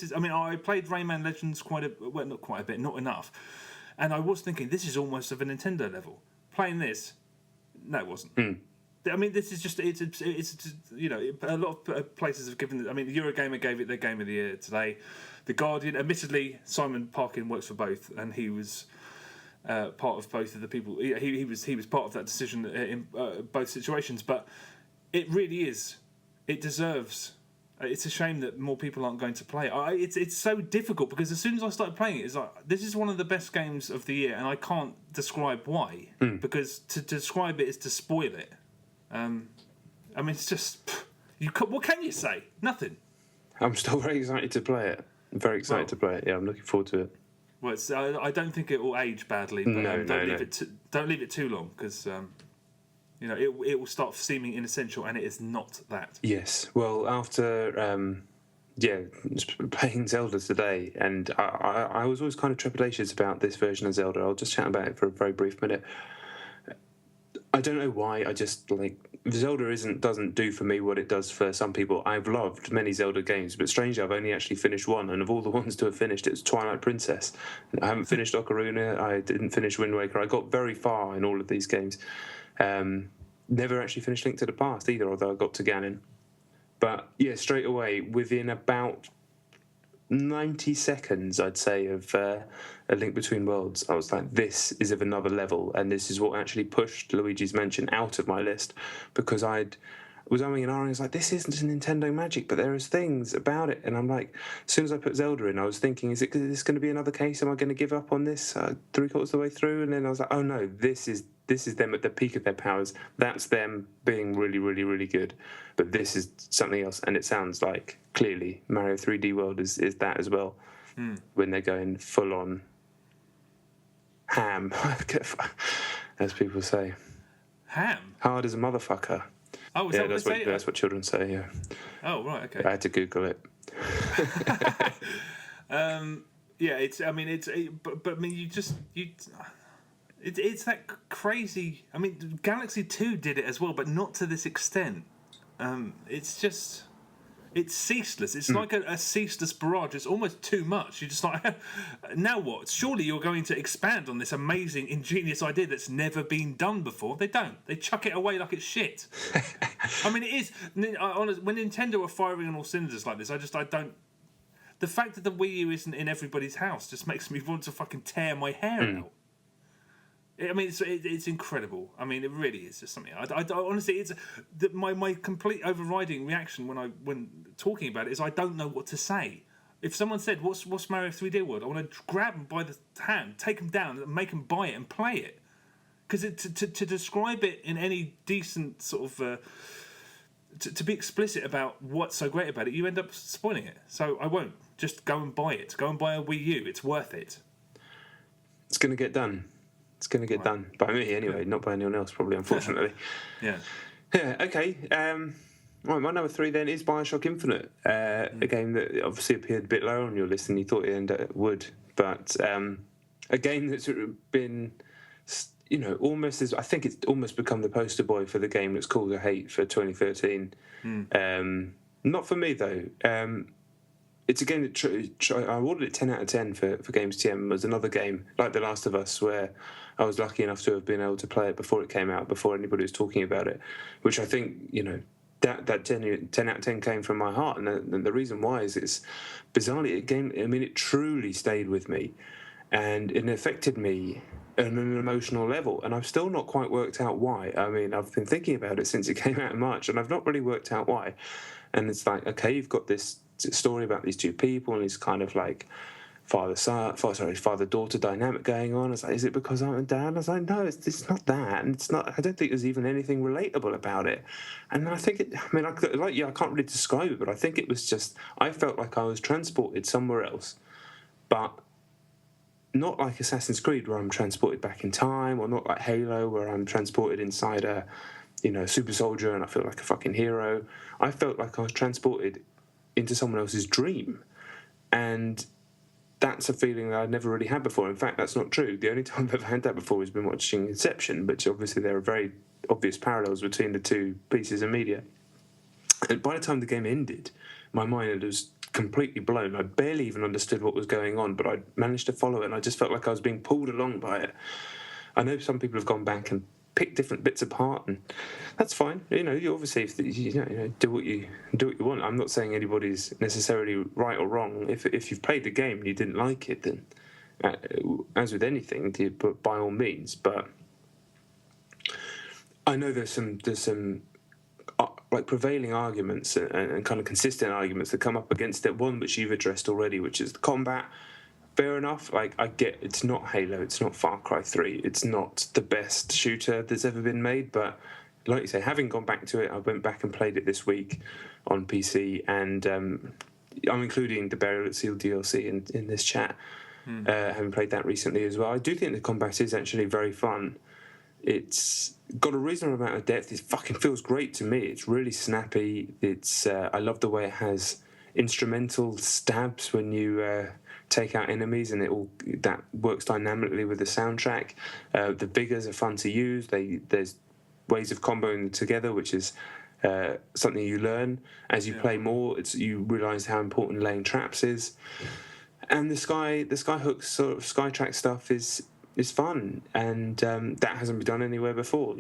is. I mean, I played Rayman Legends not quite a bit, not enough, and I was thinking this is almost of a Nintendo level. Playing this, no, it wasn't. I mean, this is just it's a lot of places have given. I mean, Eurogamer gave it their Game of the Year today. The Guardian, admittedly, Simon Parkin works for both, and he was part of both of the people. He was part of that decision in both situations. But it really is. It deserves. It's a shame that more people aren't going to play it. It's so difficult because as soon as I started playing it, it's like this is one of the best games of the year, and I can't describe why because to describe it is to spoil it. I mean, it's just what can you say? Nothing. I'm still very excited to play it. I'm very excited to play it. Yeah, I'm looking forward to it. Well, I don't think it will age badly, but don't leave it too long because it will start seeming inessential, and it is not that. Yes. Well, after playing Zelda today, and I was always kind of trepidatious about this version of Zelda. I'll just chat about it for a very brief minute. I don't know why. I just Zelda doesn't do for me what it does for some people. I've loved many Zelda games, but strangely, I've only actually finished one, and of all the ones to have finished, it's Twilight Princess. I haven't finished Ocarina. I didn't finish Wind Waker. I got very far in all of these games. Never actually finished Link to the Past either, although I got to Ganon. But yeah, straight away, within about 90 seconds, I'd say, of A Link Between Worlds, I was like, this is of another level, and this is what actually pushed Luigi's Mansion out of my list, because I was umming and ahhing. I was like, this isn't Nintendo Magic, but there is things about it. And I'm like, as soon as I put Zelda in, I was thinking, is this going to be another case? Am I going to give up on this 3/4 of the way through? And then I was like, oh no, this is them at the peak of their powers. That's them being really, really, really good. But this is something else, and it sounds like clearly Mario 3D World is that as well. When they're going full on ham, as people say. Ham? Hard as a motherfucker. Oh, is that's what children say. Yeah. Oh, right. Okay. I had to Google it. Yeah, it's. I mean, but I mean, it's that crazy. I mean, Galaxy 2 did it as well, but not to this extent. It's just. It's ceaseless. It's like a ceaseless barrage. It's almost too much. You're just like, now what? Surely you're going to expand on this amazing, ingenious idea that's never been done before. They don't. They chuck it away like it's shit. I mean, it is. When Nintendo are firing on all cylinders like this, I don't. The fact that the Wii U isn't in everybody's house just makes me want to fucking tear my hair out. I mean, it's incredible. I mean, it really is just something. I honestly, it's my complete overriding reaction when talking about it is I don't know what to say. If someone said, "What's Mario 3D World?" I want to grab them by the hand, take them down, and make them buy it and play it. Because to describe it in any decent sort of to be explicit about what's so great about it, you end up spoiling it. So I won't. Just go and buy it. Go and buy a Wii U. It's worth it. It's going to get done. It's going to get done by me anyway, not by anyone else, probably, unfortunately. Yeah, okay. Right, my number 3 then is Bioshock Infinite, a game that obviously appeared a bit lower on your list than you thought it would, but a game that's been, almost as I think it's almost become the poster boy for the game that's called a hate for 2013. Not for me though. It's a game that I awarded it 10 out of 10 for Games TM. It was another game like The Last of Us where I was lucky enough to have been able to play it before it came out, before anybody was talking about it, which I think, that 10 out of 10 came from my heart. And the reason why is it's bizarrely a game, I mean, it truly stayed with me and it affected me on an emotional level. And I've still not quite worked out why. I mean, I've been thinking about it since it came out in March and I've not really worked out why. And it's like, okay, you've got this story about these two people and it's kind of like father-daughter dynamic going on. I was like, is it because I'm a dad? I was like, no, it's not that, and it's not. I don't think there's even anything relatable about it. And I think it. I mean, I can't really describe it, but I think it was just. I felt like I was transported somewhere else, but not like Assassin's Creed where I'm transported back in time, or not like Halo where I'm transported inside a, super soldier and I feel like a fucking hero. I felt like I was transported into someone else's dream, and that's a feeling that I'd never really had before. In fact, that's not true. The only time I've ever had that before has been watching Inception, but obviously there are very obvious parallels between the two pieces of media. And by the time the game ended, my mind was completely blown. I barely even understood what was going on, but I managed to follow it, and I just felt like I was being pulled along by it. I know some people have gone back and pick different bits apart, and that's fine. You obviously do what you want. I'm not saying anybody's necessarily right or wrong. If you've played the game and you didn't like it, then as with anything, by all means. But I know there's some like prevailing arguments and kind of consistent arguments that come up against it. One which you've addressed already, which is the combat. Fair enough. Like, I get it's not Halo, it's not Far Cry 3, it's not the best shooter that's ever been made, but like you say, having gone back to it, I went back and played it this week on PC, and I'm including the Burial at Sea DLC in this chat. Having played that recently as well, I do think the combat is actually very fun. It's got a reasonable amount of depth. It fucking feels great to me. It's really snappy. It's I love the way it has instrumental stabs when you take out enemies, and that works dynamically with the soundtrack. The vigors are fun to use. There's ways of comboing together, which is something you learn as you play more. You realise how important laying traps is, and the skyhook sort of Skytrack stuff is fun, and that hasn't been done anywhere before.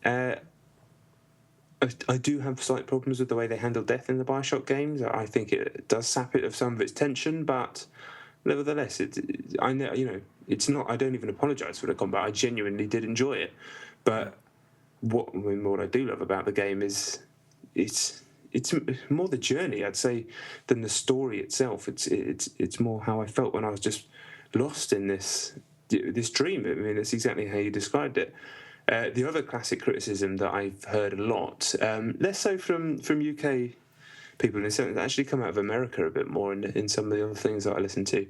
I do have slight problems with the way they handle death in the Bioshock games. I think it does sap it of some of its tension, but nevertheless, I know it's not. I don't even apologise for the combat. I genuinely did enjoy it, but what I do love about the game is it's more the journey, I'd say, than the story itself. It's more how I felt when I was just lost in this dream. I mean, that's exactly how you described it. The other classic criticism that I've heard a lot, less so from UK people, and something that actually come out of America a bit more in some of the other things that I listen to,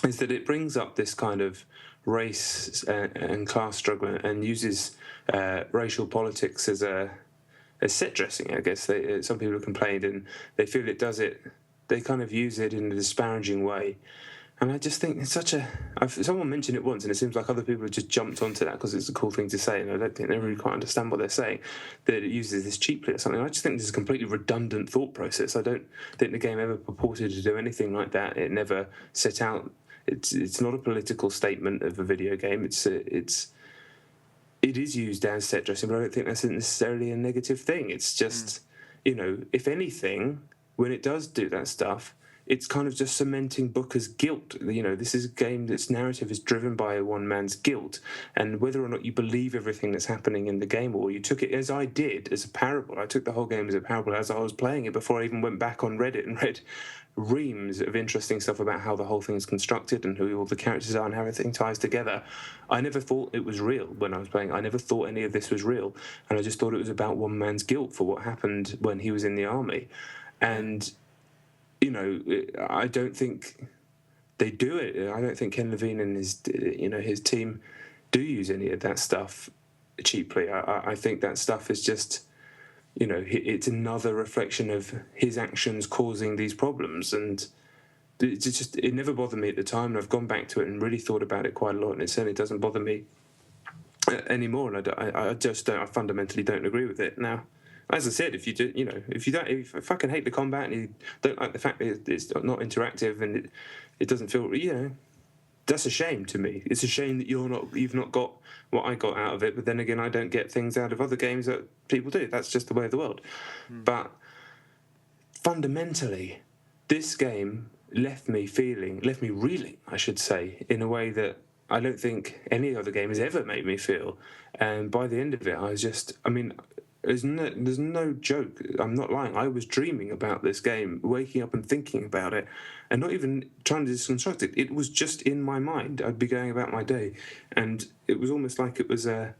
is that it brings up this kind of race and class struggle and uses racial politics as set dressing. I guess some people have complained, and they feel it does it. They kind of use it in a disparaging way. And I just think it's someone mentioned it once, and it seems like other people have just jumped onto that because it's a cool thing to say, and I don't think they really quite understand what they're saying, that it uses this cheaply or something. I just think this is a completely redundant thought process. I don't think the game ever purported to do anything like that. It never set out. It's not a political statement of a video game. It is used as set dressing, but I don't think that's necessarily a negative thing. It's just, if anything, when it does do that stuff, it's kind of just cementing Booker's guilt. This is a game that's narrative is driven by one man's guilt, and whether or not you believe everything that's happening in the game, or you took it, as I did, as a parable. I took the whole game as a parable as I was playing it before I even went back on Reddit and read reams of interesting stuff about how the whole thing's constructed and who all the characters are and how everything ties together. I never thought it was real when I was playing. I never thought any of this was real, and I just thought it was about one man's guilt for what happened when he was in the army. And I don't think they do it. I don't think Ken Levine and his team do use any of that stuff cheaply. I think that stuff is just, it's another reflection of his actions causing these problems. And it never bothered me at the time. And I've gone back to it and really thought about it quite a lot. And it certainly doesn't bother me anymore. And I fundamentally don't agree with it now. As I said, if you fucking hate the combat and you don't like the fact that it's not interactive and it doesn't feel, that's a shame to me. It's a shame that you've not got what I got out of it. But then again, I don't get things out of other games that people do. That's just the way of the world. But fundamentally, this game left me reeling, I should say, in a way that I don't think any other game has ever made me feel. And by the end of it, I was just, there's no joke. I'm not lying. I was dreaming about this game, waking up and thinking about it, and not even trying to deconstruct it. It was just in my mind. I'd be going about my day, and it was almost like it was a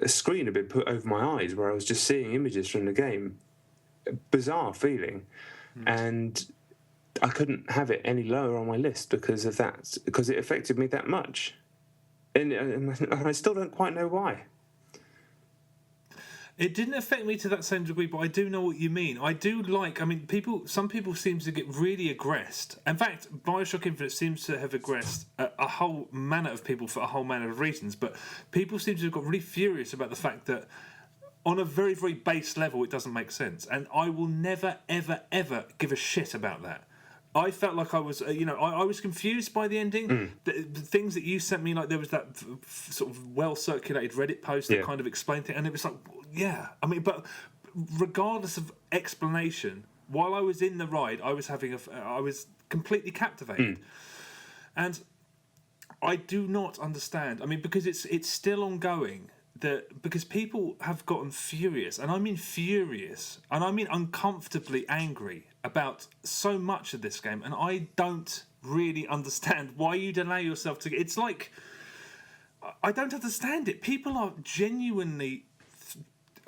screen had been put over my eyes, where I was just seeing images from the game. A bizarre feeling, and I couldn't have it any lower on my list because of that. Because it affected me that much, and I still don't quite know why. It didn't affect me to that same degree, but I do know what you mean. Some people seem to get really aggressed. In fact, Bioshock Infinite seems to have aggressed a whole manner of people for a whole manner of reasons, but people seem to have got really furious about the fact that on a very, very base level, it doesn't make sense. And I will never, ever, ever give a shit about that. I felt like I was, I was confused by the ending. The things that you sent me, like there was that sort of well-circulated Reddit post that kind of explained it, and it was like, but regardless of explanation, while I was in the ride, I was completely captivated, and I do not understand. Because it's still ongoing. Because people have gotten furious, and I mean furious, and I mean uncomfortably angry about so much of this game, and I don't really understand why you'd allow yourself to. It's like I don't understand it. People are genuinely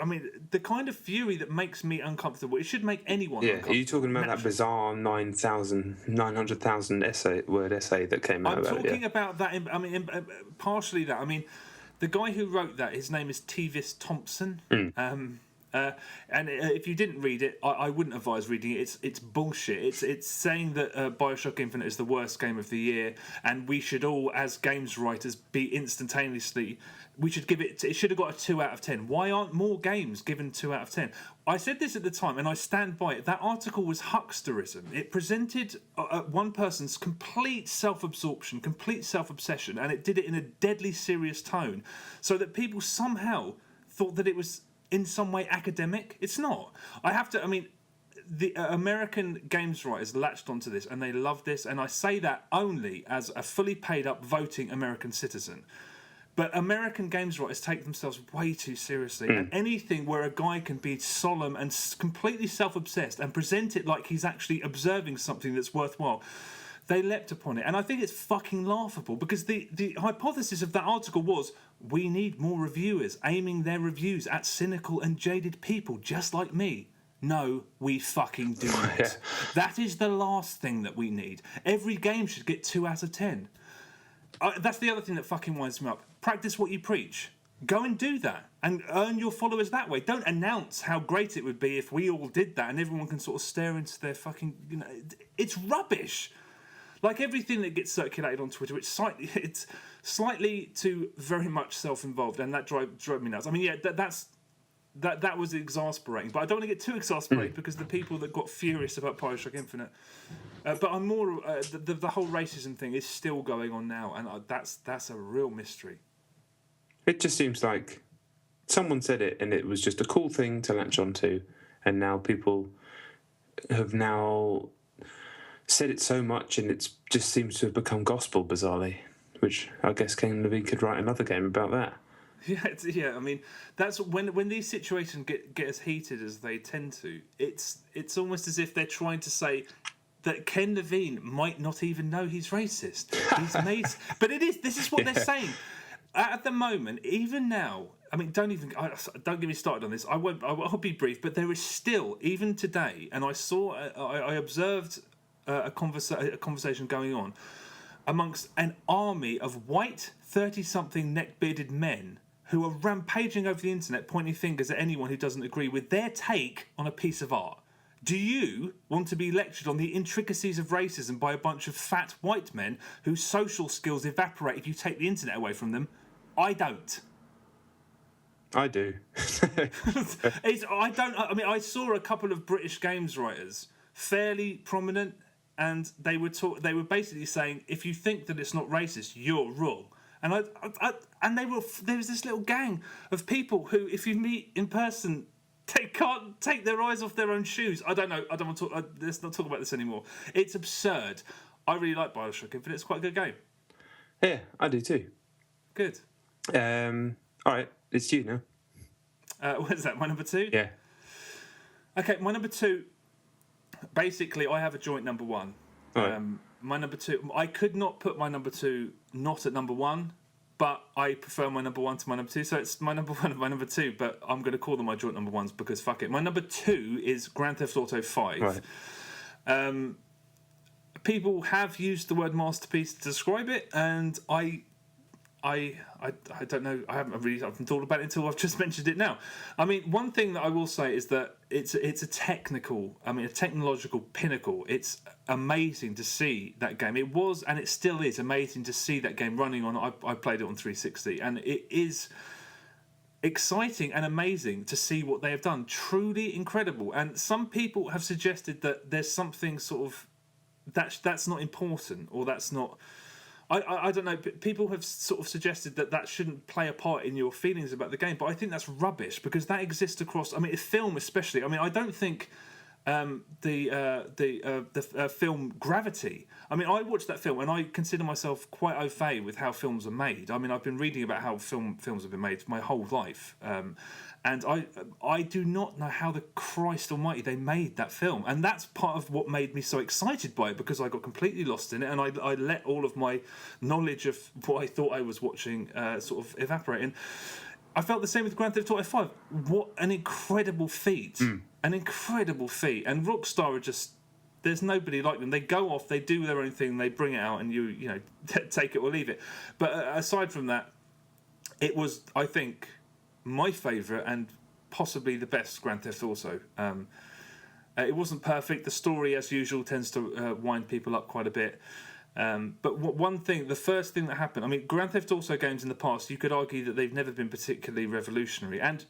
I mean, the kind of fury that makes me uncomfortable. It should make anyone uncomfortable. Are you talking about that bizarre 900,000 word essay that came out? I'm talking about that. Partially that. I mean, the guy who wrote that, his name is Tevis Thompson. And if you didn't read it, I wouldn't advise reading it. It's bullshit. It's saying that Bioshock Infinite is the worst game of the year, and we should all, as games writers, be instantaneously. We should give it. It should have got a 2 out of 10. Why aren't more games given 2 out of 10? I said this at the time, and I stand by it. That article was hucksterism. It presented one person's complete self-absorption, complete self-obsession, and it did it in a deadly serious tone, so that people somehow thought that it was in some way academic. It's not. The American games writers latched onto this and they love this, and I say that only as a fully paid up voting American citizen. But American games writers take themselves way too seriously, and anything where a guy can be solemn and completely self-obsessed and present it like he's actually observing something that's worthwhile, they leapt upon it. And I think it's fucking laughable, because the hypothesis of that article was, we need more reviewers aiming their reviews at cynical and jaded people just like me. No, we fucking do not. Yeah. That is the last thing that we need. Every game should get 2 out of 10. That's the other thing that fucking winds me up. Practice what you preach. Go and do that and earn your followers that way. Don't announce how great it would be if we all did that and everyone can sort of stare into their fucking... it's rubbish. Like everything that gets circulated on Twitter, it's slightly too very much self-involved, and that drove me nuts. I mean, yeah, that was exasperating, but I don't want to get too exasperated because the people that got furious about Bioshock Infinite. But I'm more the whole racism thing is still going on now, and that's a real mystery. It just seems like someone said it, and it was just a cool thing to latch onto, and now people have now said it so much, and it just seems to have become gospel, bizarrely. Which I guess Ken Levine could write another game about that. Yeah. I mean, that's when these situations get as heated as they tend to. It's almost as if they're trying to say that Ken Levine might not even know he's racist. He's made, but this is what they're saying at the moment. Even now, I mean, don't get me started on this. I'll be brief, but there is still, even today, and I observed a conversation going on amongst an army of white 30-something neck-bearded men who are rampaging over the internet, pointing fingers at anyone who doesn't agree with their take on a piece of art. Do you want to be lectured on the intricacies of racism by a bunch of fat white men whose social skills evaporate if you take the internet away from them? I don't. I do. I saw a couple of British games writers, fairly prominent, and they were basically saying, if you think that it's not racist, you're wrong. And there was this little gang of people who, if you meet in person, they can't take their eyes off their own shoes. I don't know. I don't want to talk. Let's not talk about this anymore. It's absurd. I really like Bioshock Infinite. It's quite a good game. Yeah, I do too. Good. All right, it's you now. What is that? My number 2? Yeah. Okay, my number 2. Basically, I have a joint number 1. Right. My number 2. I could not put my number 2 not at number 1, but I prefer my number 1 to my number 2. So it's my number 1 and my number 2, but I'm going to call them my joint number 1s because fuck it. My number 2 is Grand Theft Auto 5. Right. People have used the word masterpiece to describe it, and I don't know. I haven't thought about it until I've just mentioned it now. I mean, one thing that I will say is that it's a technological pinnacle. It's amazing to see that game. It was, and it still is, amazing to see that game running on. I played it on 360, and it is exciting and amazing to see what they have done. Truly incredible. And some people have suggested that there's something sort of that's not important, or that's not. I don't know. People have sort of suggested that shouldn't play a part in your feelings about the game, but I think that's rubbish because that exists across. I mean, film especially. I mean, I don't think the film Gravity. I mean, I watched that film and I consider myself quite au fait with how films are made. I mean, I've been reading about how films have been made my whole life. And I do not know how the Christ almighty they made that film. And that's part of what made me so excited by it, because I got completely lost in it and I let all of my knowledge of what I thought I was watching sort of evaporate. And I felt the same with Grand Theft Auto 5. What an incredible feat. An incredible feat. And Rockstar are just... There's nobody like them. They go off, they do their own thing, they bring it out, and you know, take it or leave it. But aside from that, it was, I think, my favourite and possibly the best Grand Theft Auto. It wasn't perfect. The story, as usual, tends to wind people up quite a bit. But one thing, the first thing that happened, I mean, Grand Theft Auto games in the past, you could argue that they've never been particularly revolutionary. And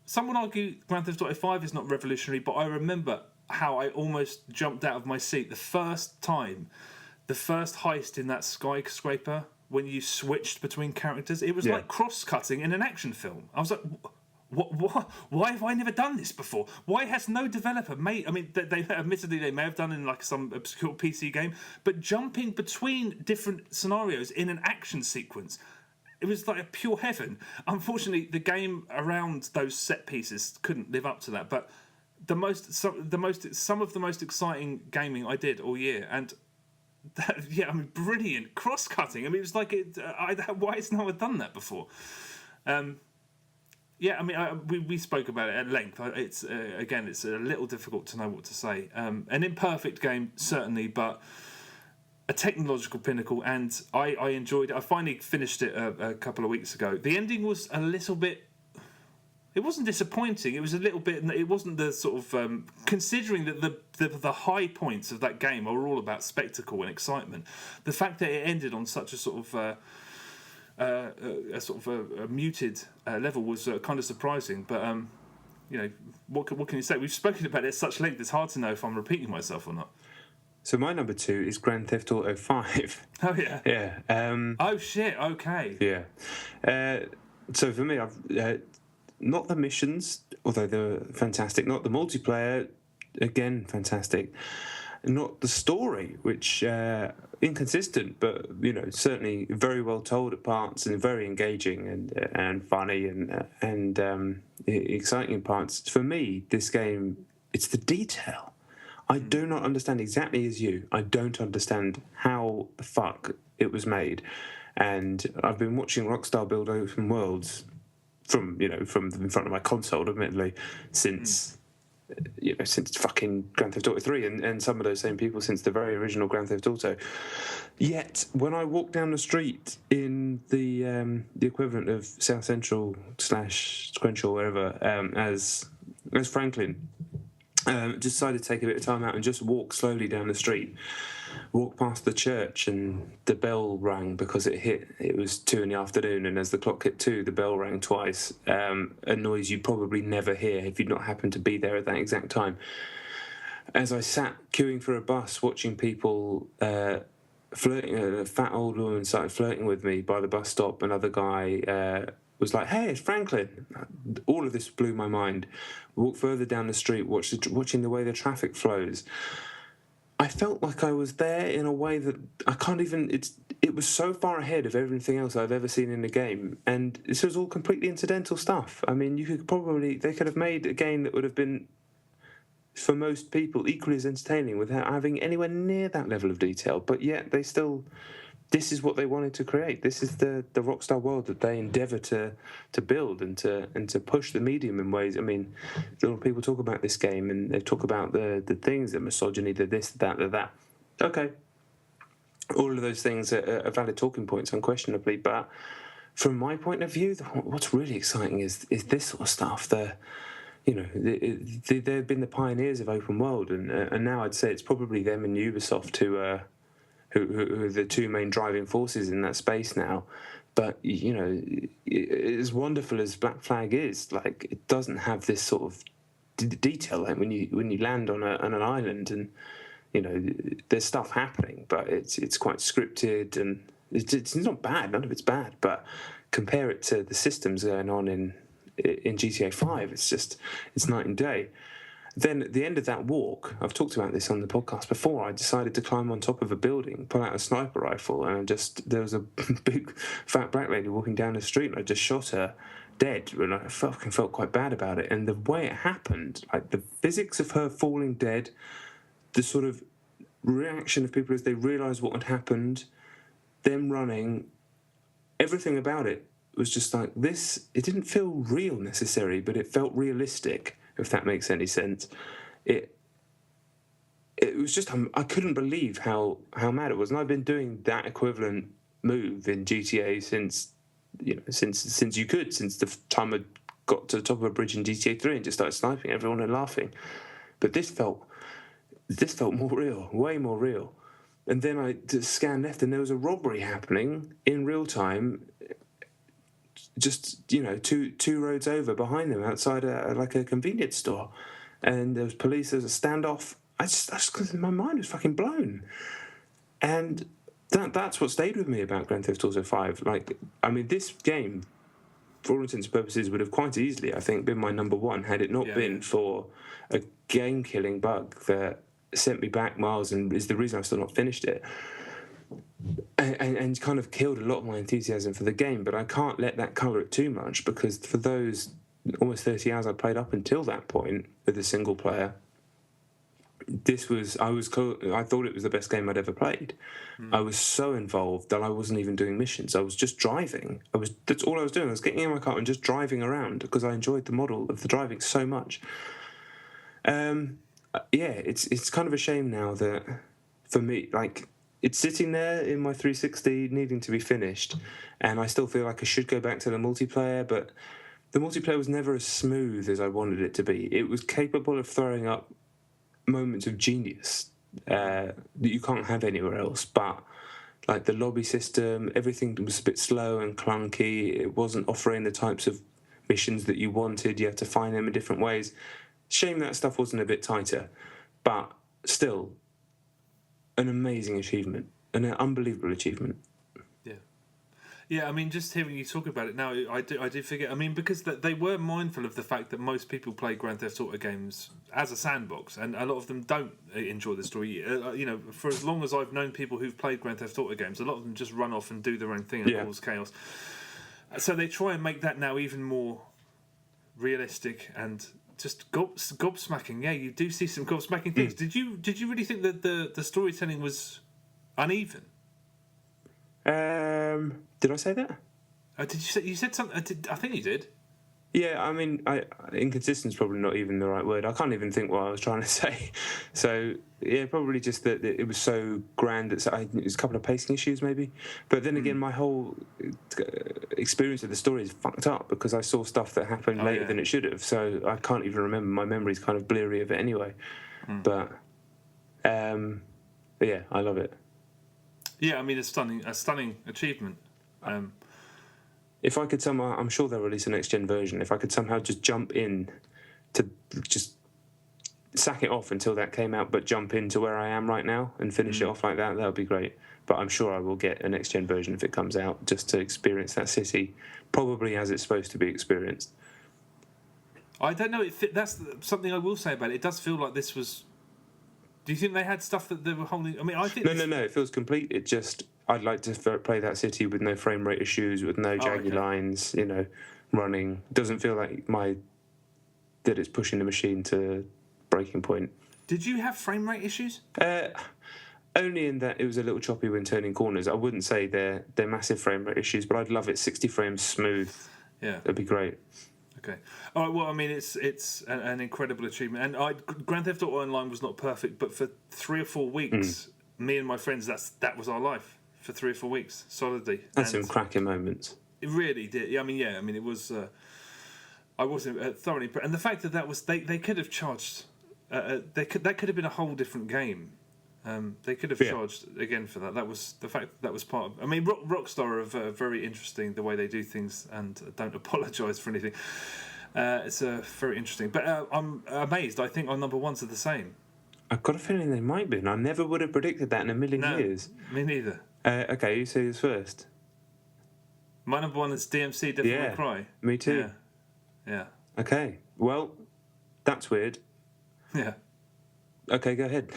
some would argue Grand Theft Auto 5 is not revolutionary, but I remember how I almost jumped out of my seat the first heist in that skyscraper when you switched between characters. It was like cross-cutting in an action film. I was like, what? Why have I never done this before? Why has no developer made... I mean, they admittedly, they may have done it in like some obscure PC game, but jumping between different scenarios in an action sequence... It was like a pure heaven. Unfortunately, the game around those set pieces couldn't live up to that. But some of the most exciting gaming I did all year, and brilliant cross-cutting. I mean, it was like why has no one done that before? We spoke about it at length. It's it's a little difficult to know what to say. An imperfect game, certainly, but a technological pinnacle, and I enjoyed it. I finally finished it a couple of weeks ago. The ending was a little bit... It wasn't disappointing. It was a little bit... It wasn't the sort of... considering that the high points of that game are all about spectacle and excitement, the fact that it ended on such a sort of... a muted level was kind of surprising. But, what can you say? We've spoken about it at such length, it's hard to know if I'm repeating myself or not. So my number 2 is Grand Theft Auto 5. Oh, yeah. Yeah. Oh, shit, okay. Yeah. So for me, I've not the missions, although they're fantastic. Not the multiplayer, again, fantastic. Not the story, which inconsistent, but certainly very well told at parts and very engaging and funny and exciting in parts. For me, this game, it's the detail. I do not understand exactly as you. I don't understand how the fuck it was made, and I've been watching Rockstar build open worlds from in front of my console, admittedly, since fucking Grand Theft Auto 3, and some of those same people since the very original Grand Theft Auto. Yet when I walk down the street in the equivalent of South Central / Sequential, wherever, as Franklin. Decided to take a bit of time out and just walk slowly down the street. Walk past the church and the bell rang because it was 2 PM, and as the clock hit 2, the bell rang twice. A noise you probably never hear if you'd not happened to be there at that exact time. As I sat queuing for a bus watching people flirting, a fat old woman started flirting with me by the bus stop. Another guy was like, "Hey, it's Franklin." All of this blew my mind. Walk further down the street, watching the way the traffic flows. I felt like I was there in a way that I can't even... It was so far ahead of everything else I've ever seen in a game, and this was all completely incidental stuff. I mean, they could have made a game that would have been, for most people, equally as entertaining without having anywhere near that level of detail, but yet they still... This is what they wanted to create. This is the Rockstar world that they endeavour to build and to push the medium in ways. I mean, a lot of people talk about this game and they talk about the things, the misogyny, the this, that, the that. Okay, all of those things are valid talking points, unquestionably. But from my point of view, what's really exciting is this sort of stuff. They've been the pioneers of open world, and now I'd say it's probably them and Ubisoft who are the two main driving forces in that space now. But as wonderful as Black Flag is, like, it doesn't have this sort of detail. Like when you land on an island and there's stuff happening, but it's quite scripted and it's not bad. None of it's bad. But compare it to the systems going on in GTA 5, it's night and day. Then at the end of that walk, I've talked about this on the podcast before, I decided to climb on top of a building, pull out a sniper rifle, and there was a big fat black lady walking down the street, and I just shot her dead, and I fucking felt quite bad about it. And the way it happened, like the physics of her falling dead, the sort of reaction of people as they realised what had happened, them running, everything about it was just like this. It didn't feel real necessarily, but it felt realistic, if that makes any sense. It was just, I couldn't believe how mad it was, and I've been doing that equivalent move in GTA since the time I got to the top of a bridge in GTA 3 and just started sniping everyone and laughing. But this felt more real, way more real. And then I just scanned left, and there was a robbery happening in real time, just two roads over behind them, outside a convenience store, and there was police. There was a standoff. I just my mind was fucking blown, and that's what stayed with me about Grand Theft Auto 5. Like, I mean, this game, for all intents and purposes, would have quite easily, I think, been my number one had it not been for a game-killing bug that sent me back miles and is the reason I've still not finished it, and kind of killed a lot of my enthusiasm for the game. But I can't let that colour it too much, because for those almost 30 hours I played up until that point with a single player, I thought it was the best game I'd ever played. I was so involved that I wasn't even doing missions. I was just driving. That's all I was doing. I was getting in my car and just driving around because I enjoyed the model of the driving so much. It's kind of a shame now that, for me, like, it's sitting there in my 360 needing to be finished, and I still feel like I should go back to the multiplayer, but the multiplayer was never as smooth as I wanted it to be. It was capable of throwing up moments of genius that you can't have anywhere else, but like the lobby system, everything was a bit slow and clunky. It wasn't offering the types of missions that you wanted. You had to find them in different ways. Shame that stuff wasn't a bit tighter, but still an amazing achievement, an unbelievable achievement. Yeah, I mean, just hearing you talk about it now, I did forget. I mean, because they were mindful of the fact that most people play Grand Theft Auto games as a sandbox, and a lot of them don't enjoy the story. For as long as I've known people who've played Grand Theft Auto games, a lot of them just run off and do their own thing and cause chaos. So they try and make that now even more realistic and just gobsmacking. Yeah, you do see some gobsmacking things. Did you really think that the storytelling was uneven? Did I say that? Did you said something? I think you did. Yeah, I mean, inconsistent is probably not even the right word. I can't even think what I was trying to say. So yeah, probably just that it was so grand that it was a couple of pacing issues maybe. But then again, my whole experience of the story is fucked up because I saw stuff that happened later than it should have. So I can't even remember. My memory's kind of bleary of it anyway. But yeah, I love it. Yeah, I mean, a stunning achievement. If I could somehow, I'm sure they'll release a next-gen version. If I could somehow just jump in to just sack it off until that came out, but jump into where I am right now and finish it off like that would be great. But I'm sure I will get a next-gen version if it comes out, just to experience that city, probably as it's supposed to be experienced. I don't know. That's something I will say about it. It does feel like this was... Do you think they had stuff that they were holding... I mean, I think... No, it feels complete. It just... I'd like to play that city with no frame rate issues, with no jaggy lines, running. Doesn't feel like that it's pushing the machine to breaking point. Did you have frame rate issues? Only in that it was a little choppy when turning corners. I wouldn't say they're massive frame rate issues, but I'd love it 60 frames smooth. Yeah. That'd be great. Okay. All right. Well, I mean, it's an incredible achievement. And Grand Theft Auto Online was not perfect, but for 3 or 4 weeks, me and my friends, that was our life. For 3 or 4 weeks, solidly. That's some cracking moments. It really did. Yeah, I mean, it was. I wasn't thoroughly, and the fact that was they could have charged. That could have been a whole different game. They could have charged again for that. That was the fact that was part of. I mean, Rockstar are very interesting the way they do things and don't apologise for anything. It's very interesting, but I'm amazed. I think our number ones are the same. I've got a feeling they might be, and I never would have predicted that in a million years. Me neither. Okay, you say this first. My number one is DMC, Devil May Cry. Me too. Yeah. Okay, well, that's weird. Yeah. Okay, go ahead.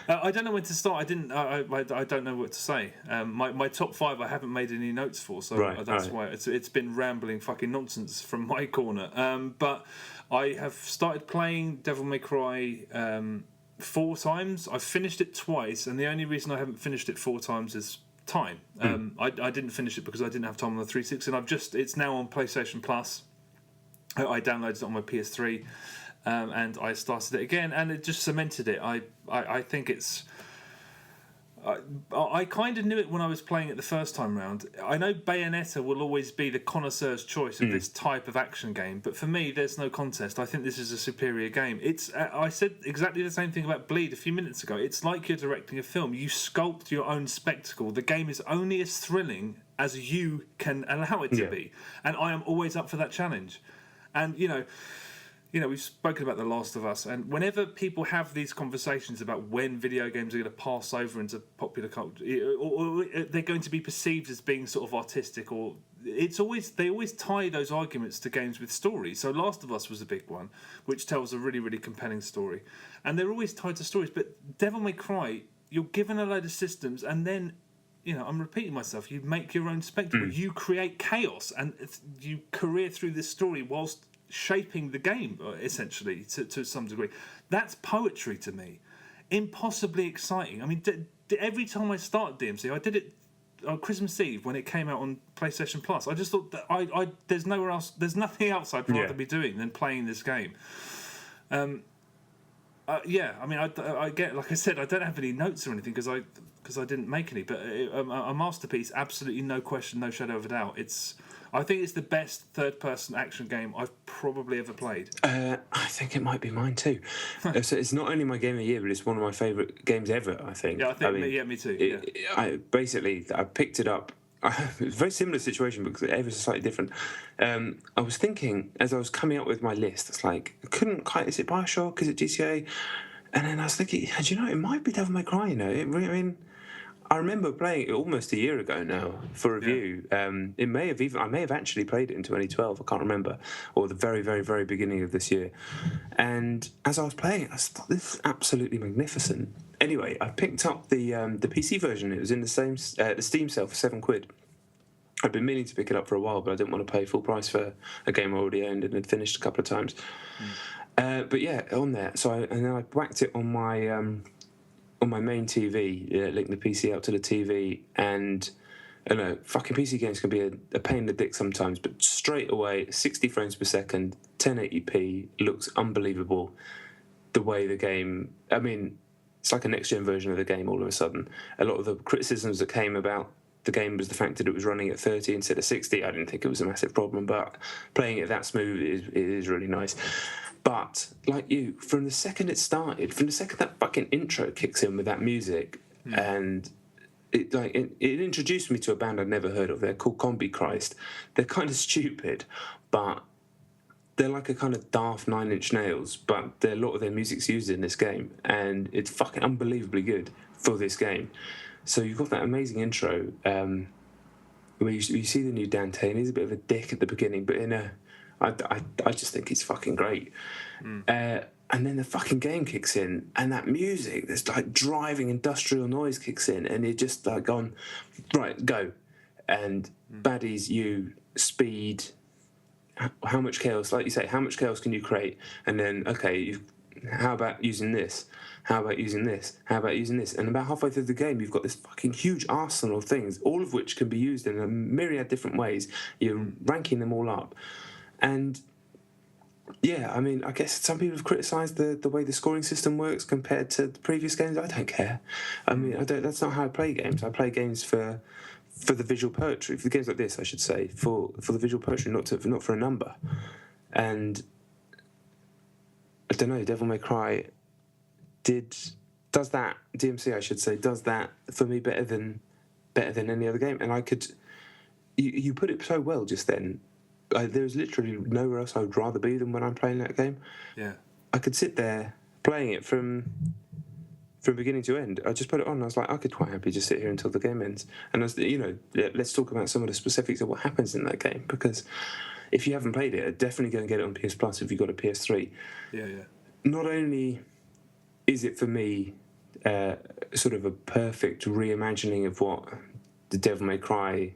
I don't know when to start. I don't know what to say. My top 5 I haven't made any notes for, so that's why it's been rambling fucking nonsense from my corner. But I have started playing Devil May Cry 4 times. I've finished it twice, and the only reason I haven't finished it 4 times is time. I didn't finish it because I didn't have time on the 360, and it's now on PlayStation Plus. I downloaded it on my PS3, and I started it again, and it just cemented it. I think it's. I kind of knew it when I was playing it the first time round. I know Bayonetta will always be the connoisseur's choice of this type of action game, but for me, there's no contest. I think this is a superior game. It's. I said exactly the same thing about Bleed a few minutes ago. It's like you're directing a film. You sculpt your own spectacle. The game is only as thrilling as you can allow it to be, and I am always up for that challenge. And we've spoken about The Last of Us, and whenever people have these conversations about when video games are going to pass over into popular culture, or they're going to be perceived as being sort of artistic, or they always tie those arguments to games with stories. So Last of Us was a big one, which tells a really, really compelling story, and they're always tied to stories. But Devil May Cry, you're given a load of systems, and then I'm repeating myself. You make your own spectacle. You create chaos, and you career through this story whilst shaping the game, essentially, to some degree. That's poetry to me. Impossibly exciting. I mean, every time I start DMC, I did it on Christmas Eve when it came out on PlayStation Plus. I just thought that there's nowhere else, there's nothing else I'd rather be doing than playing this game. I mean, I get, like I said, I don't have any notes or anything because I didn't make any, but a masterpiece, absolutely no question, no shadow of a doubt. I think it's the best third-person action game I've probably ever played. I think it might be mine too. So it's not only my game of the year, but it's one of my favourite games ever, I think. Yeah, me too. I picked it up. It was a very similar situation, because ever so slightly different. I was thinking, as I was coming up with my list, it's like, I couldn't quite, is it Bioshock, is it GTA? And then I was thinking, do you know, it might be Devil May Cry, I remember playing it almost a year ago now for review. I may have actually played it in 2012. I can't remember, or the very, very, very beginning of this year. And as I was playing it, I thought, this is absolutely magnificent. Anyway, I picked up the PC version. It was in the Steam sale for £7. I'd been meaning to pick it up for a while, but I didn't want to pay full price for a game I already owned and had finished a couple of times. But yeah, on there. And then I whacked it on my main TV, linked the PC out to the TV, and I don't know, fucking PC games can be a pain in the dick sometimes, but straight away, 60 frames per second, 1080p, looks unbelievable. The way the game, I mean, it's like a next-gen version of the game all of a sudden. A lot of the criticisms that came about the game was the fact that it was running at 30 instead of 60. I didn't think it was a massive problem, but playing it that smooth is really nice. But, like you, from the second it started, from the second that fucking intro kicks in with that music, and it introduced me to a band I'd never heard of. They're called Combi Christ. They're kind of stupid, but they're like a kind of daft Nine Inch Nails, but a lot of their music's used in this game, and it's fucking unbelievably good for this game. So you've got that amazing intro, where you see the new Dante, and he's a bit of a dick at the beginning, but I just think he's fucking great. And then the fucking game kicks in, and that music, this like driving industrial noise kicks in, and you're just like gone, right, go. And baddies, you, speed, how much chaos, like you say, how much chaos can you create? And then, okay, how about using this? How about using this? How about using this? And about halfway through the game, you've got this fucking huge arsenal of things, all of which can be used in a myriad different ways. You're ranking them all up. And yeah, I mean, I guess some people have criticised the way the scoring system works compared to the previous games. I don't care. I mean, that's not how I play games. I play games for the visual poetry. For games like this, I should say, for the visual poetry, not for a number. And I don't know, Devil May Cry does that, DMC I should say, does that for me better than any other game. And I could, you put it so well just then. There's literally nowhere else I would rather be than when I'm playing that game. Yeah, I could sit there playing it from beginning to end. I just put it on and I was like, I could quite happily just sit here until the game ends. And let's talk about some of the specifics of what happens in that game, because if you haven't played it, definitely go and get it on PS Plus if you've got a PS3. Yeah. Not only is it for me sort of a perfect reimagining of what the Devil May Cry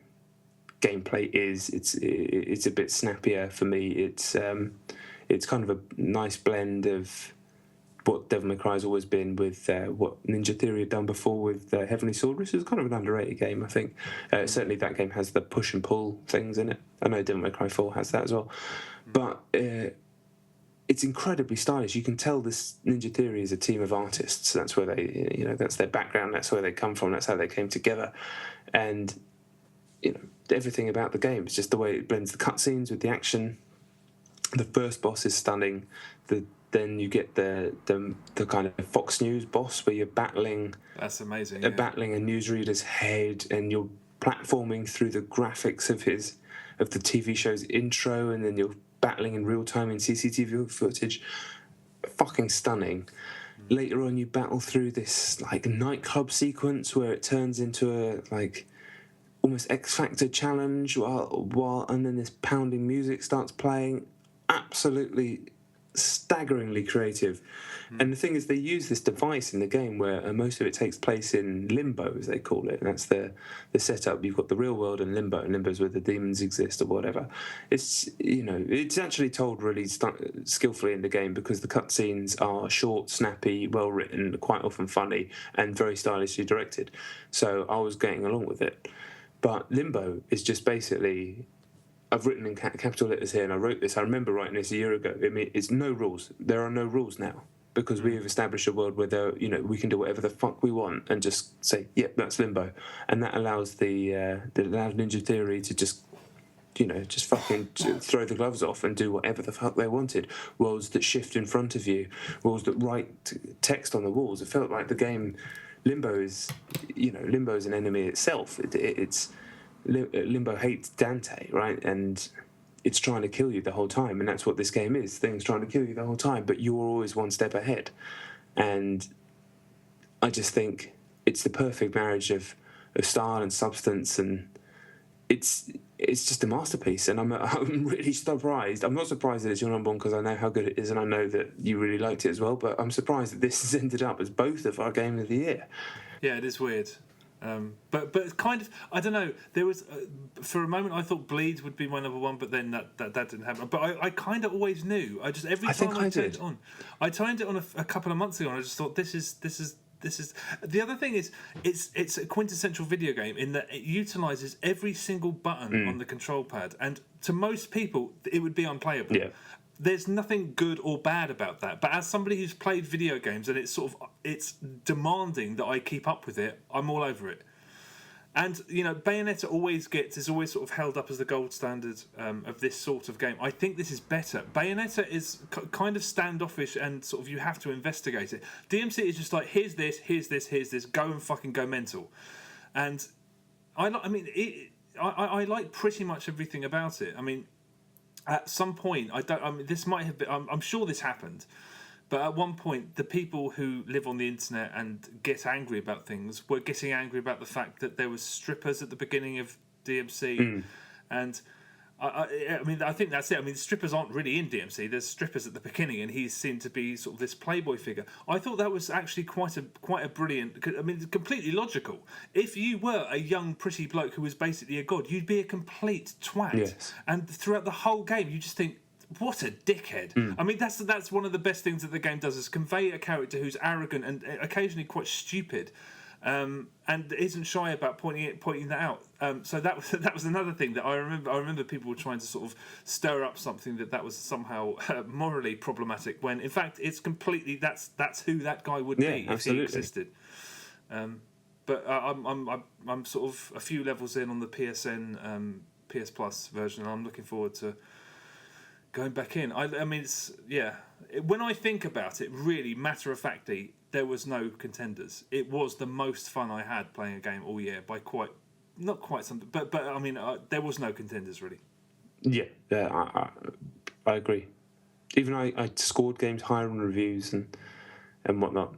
gameplay is, it's a bit snappier for me. It's kind of a nice blend of what Devil May Cry has always been with what Ninja Theory had done before with Heavenly Sword, which is kind of an underrated game, I think. Certainly that game has the push and pull things in it. I know Devil May Cry 4 has that as well. But it's incredibly stylish. You can tell this Ninja Theory is a team of artists. That's where they, that's their background. That's where they come from. That's how they came together. And, everything about the game is just the way it blends the cutscenes with the action. The first boss is stunning. Then you get the kind of Fox News boss where you're battling. That's amazing. Battling a newsreader's head, and you're platforming through the graphics of the TV show's intro, and then you're battling in real time in CCTV footage. Fucking stunning. Later on, you battle through this like nightclub sequence where it turns into a almost X Factor challenge, while and then this pounding music starts playing. Absolutely staggeringly creative. And the thing is, they use this device in the game where most of it takes place in limbo, as they call it, and that's the setup. You've got the real world and limbo, and limbo is where the demons exist or whatever. It's it's actually told really skillfully in the game, because the cutscenes are short, snappy, well written, quite often funny, and very stylishly directed. So I was getting along with it. But limbo is just basically, I've written in capital letters here, and I wrote this. I remember writing this a year ago. I mean, it's no rules. There are no rules now, because we have established a world where we can do whatever the fuck we want and just say, "Yep, that's limbo," and that allows that allows Ninja Theory to just fucking throw the gloves off and do whatever the fuck they wanted. Worlds that shift in front of you, worlds that write text on the walls. It felt like the game Limbo is an enemy itself. It's Limbo hates Dante, right? And it's trying to kill you the whole time, and that's what this game is. Things trying to kill you the whole time, but you're always one step ahead. And I just think it's the perfect marriage of style and substance, and it's just a masterpiece. And I'm really surprised. I'm not surprised that it's your number one, because I know how good it is, and I know that you really liked it as well. But I'm surprised that this has ended up as both of our game of the year. Yeah, it is weird. But kind of, I don't know. There was for a moment I thought Bleed would be my number one, but then that didn't happen. But I kind of always knew. I just every time I turned it on, I turned it on a couple of months ago, and I just thought this is. The other thing is, it's a quintessential video game in that it utilises every single button on the control pad, and to most people it would be unplayable. Yeah. There's nothing good or bad about that, but as somebody who's played video games and it's demanding that I keep up with it, I'm all over it. And Bayonetta is always sort of held up as the gold standard of this sort of game. I think this is better. Bayonetta is kind of standoffish, and sort of you have to investigate it. DMC is just like, here's this, go and fucking go mental. And I like pretty much everything about it. I mean, at some point, this might have been. I'm sure this happened, but at one point, the people who live on the internet and get angry about things were getting angry about the fact that there was strippers at the beginning of DMC, and I think that's it. I mean, strippers aren't really in DMC. There's strippers at the beginning, and he seemed to be sort of this playboy figure. I thought that was actually quite a brilliant. I mean, completely logical. If you were a young, pretty bloke who was basically a god, you'd be a complete twat. Yes. And throughout the whole game, you just think, what a dickhead. I mean, that's one of the best things that the game does, is convey a character who's arrogant and occasionally quite stupid. And isn't shy about pointing that out. So that was another thing that I remember people were trying to sort of stir up something that was somehow morally problematic, when in fact it's completely that's who that guy would be if he existed. But I'm sort of a few levels in on the PSN PS Plus version, and I'm looking forward to going back in. I mean, when I think about it, really matter of factly, there was no contenders. It was the most fun I had playing a game all year by not quite something, but I mean, there was no contenders really. Yeah, I agree. Even I scored games higher on reviews and whatnot.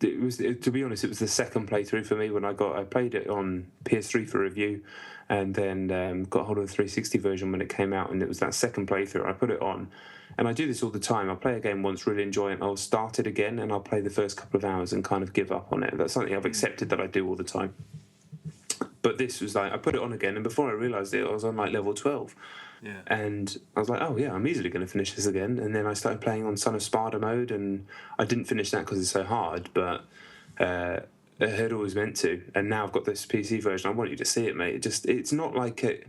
To be honest, it was the second playthrough for me when I played it on PS3 for review, and then got hold of the 360 version when it came out, and it was that second playthrough. I put it on, and I do this all the time. I'll play a game once, really enjoy it, and I'll start it again, and I'll play the first couple of hours and kind of give up on it. That's something I've accepted that I do all the time. But this was like, I put it on again, and before I realised it, I was on like level 12. Yeah. And I was like, oh yeah, I'm easily going to finish this again. And then I started playing on Son of Sparta mode, and I didn't finish that because it's so hard, but I had always meant to. And now I've got this PC version. I want you to see it, mate. It's not like it.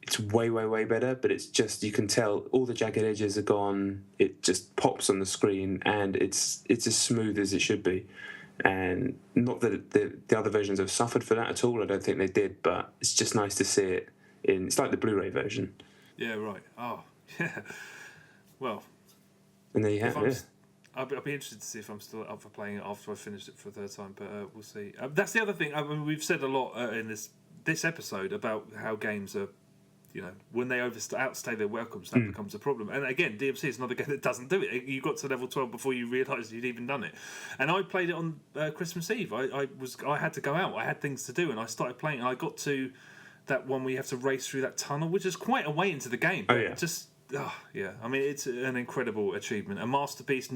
It's way, way, way better, but it's just, you can tell all the jagged edges are gone. It just pops on the screen, and it's as smooth as it should be. And not that the other versions have suffered for that at all. I don't think they did, but it's just nice to see it. It's like the Blu-ray version. Yeah, right. Oh, yeah. Well, and there you have it. I'll be interested to see if I'm still up for playing it after I finish it for the third time, but we'll see. That's the other thing. I mean, we've said a lot in this episode about how games are, when they outstay their welcomes, that becomes a problem. And again, DMC is another game that doesn't do it. You got to level 12 before you realised you'd even done it. And I played it on Christmas Eve. I had to go out. I had things to do, and I started playing. And I got to that one where you have to race through that tunnel, which is quite a way into the game. Oh, yeah. I mean, it's an incredible achievement, a masterpiece.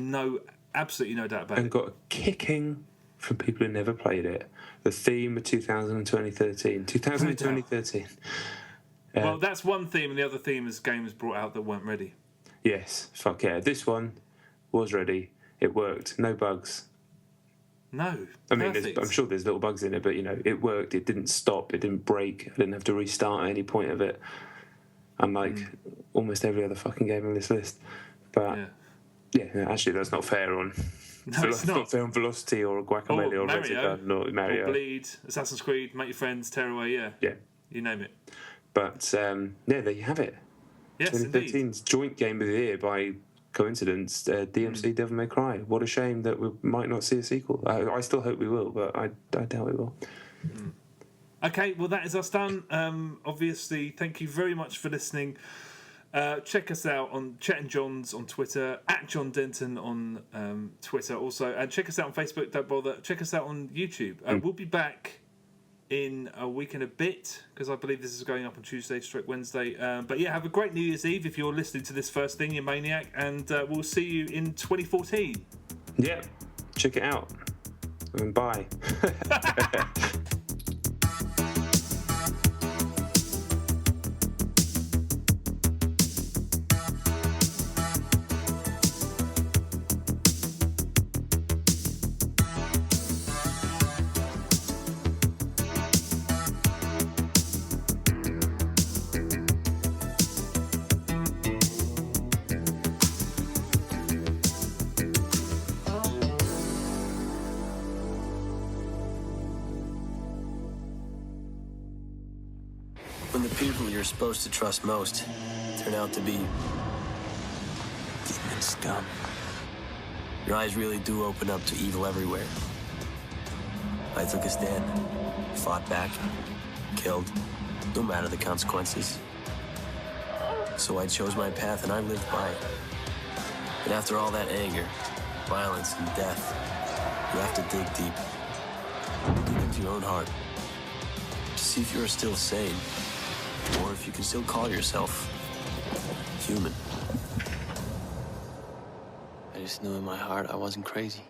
Absolutely no doubt about it. And got a kicking from people who never played it. The theme of 2013. Well, that's one theme, and the other theme is games brought out that weren't ready. Yes, fuck yeah. This one was ready. It worked. No bugs. No. I mean, I'm sure there's little bugs in it, but, it worked. It didn't stop. It didn't break. I didn't have to restart at any point of it. Unlike almost every other fucking game on this list. But, actually, that's not fair on... No, it's not fair on Velocity or Guacamole or Mario, Mario. Or Bleed, Assassin's Creed, Make Your Friends, Tearaway, yeah. You name it. But, there you have it. Yes, 2013's joint game of the year by coincidence, DMC Devil May Cry. What a shame that we might not see a sequel. I still hope we will, but I doubt we will. Okay, well, that is us done. Obviously, thank you very much for listening. Check us out on Chet and Jon's on Twitter, at John Denton on Twitter also, and check us out on Facebook. Don't bother. Check us out on YouTube. We'll be back in a week and a bit, because I believe this is going up on Tuesday/Wednesday. But yeah, have a great New Year's Eve if you're listening to this first thing, you maniac, and we'll see you in 2014. Yeah, check it out. And bye. When the people you're supposed to trust most turn out to be demon scum, your eyes really do open up to evil everywhere. I took a stand, fought back, killed, no matter the consequences. So I chose my path and I lived by it. And after all that anger, violence, and death, you have to dig deep. Dig into your own heart to see if you're still sane, or if you can still call yourself human. I just knew in my heart I wasn't crazy.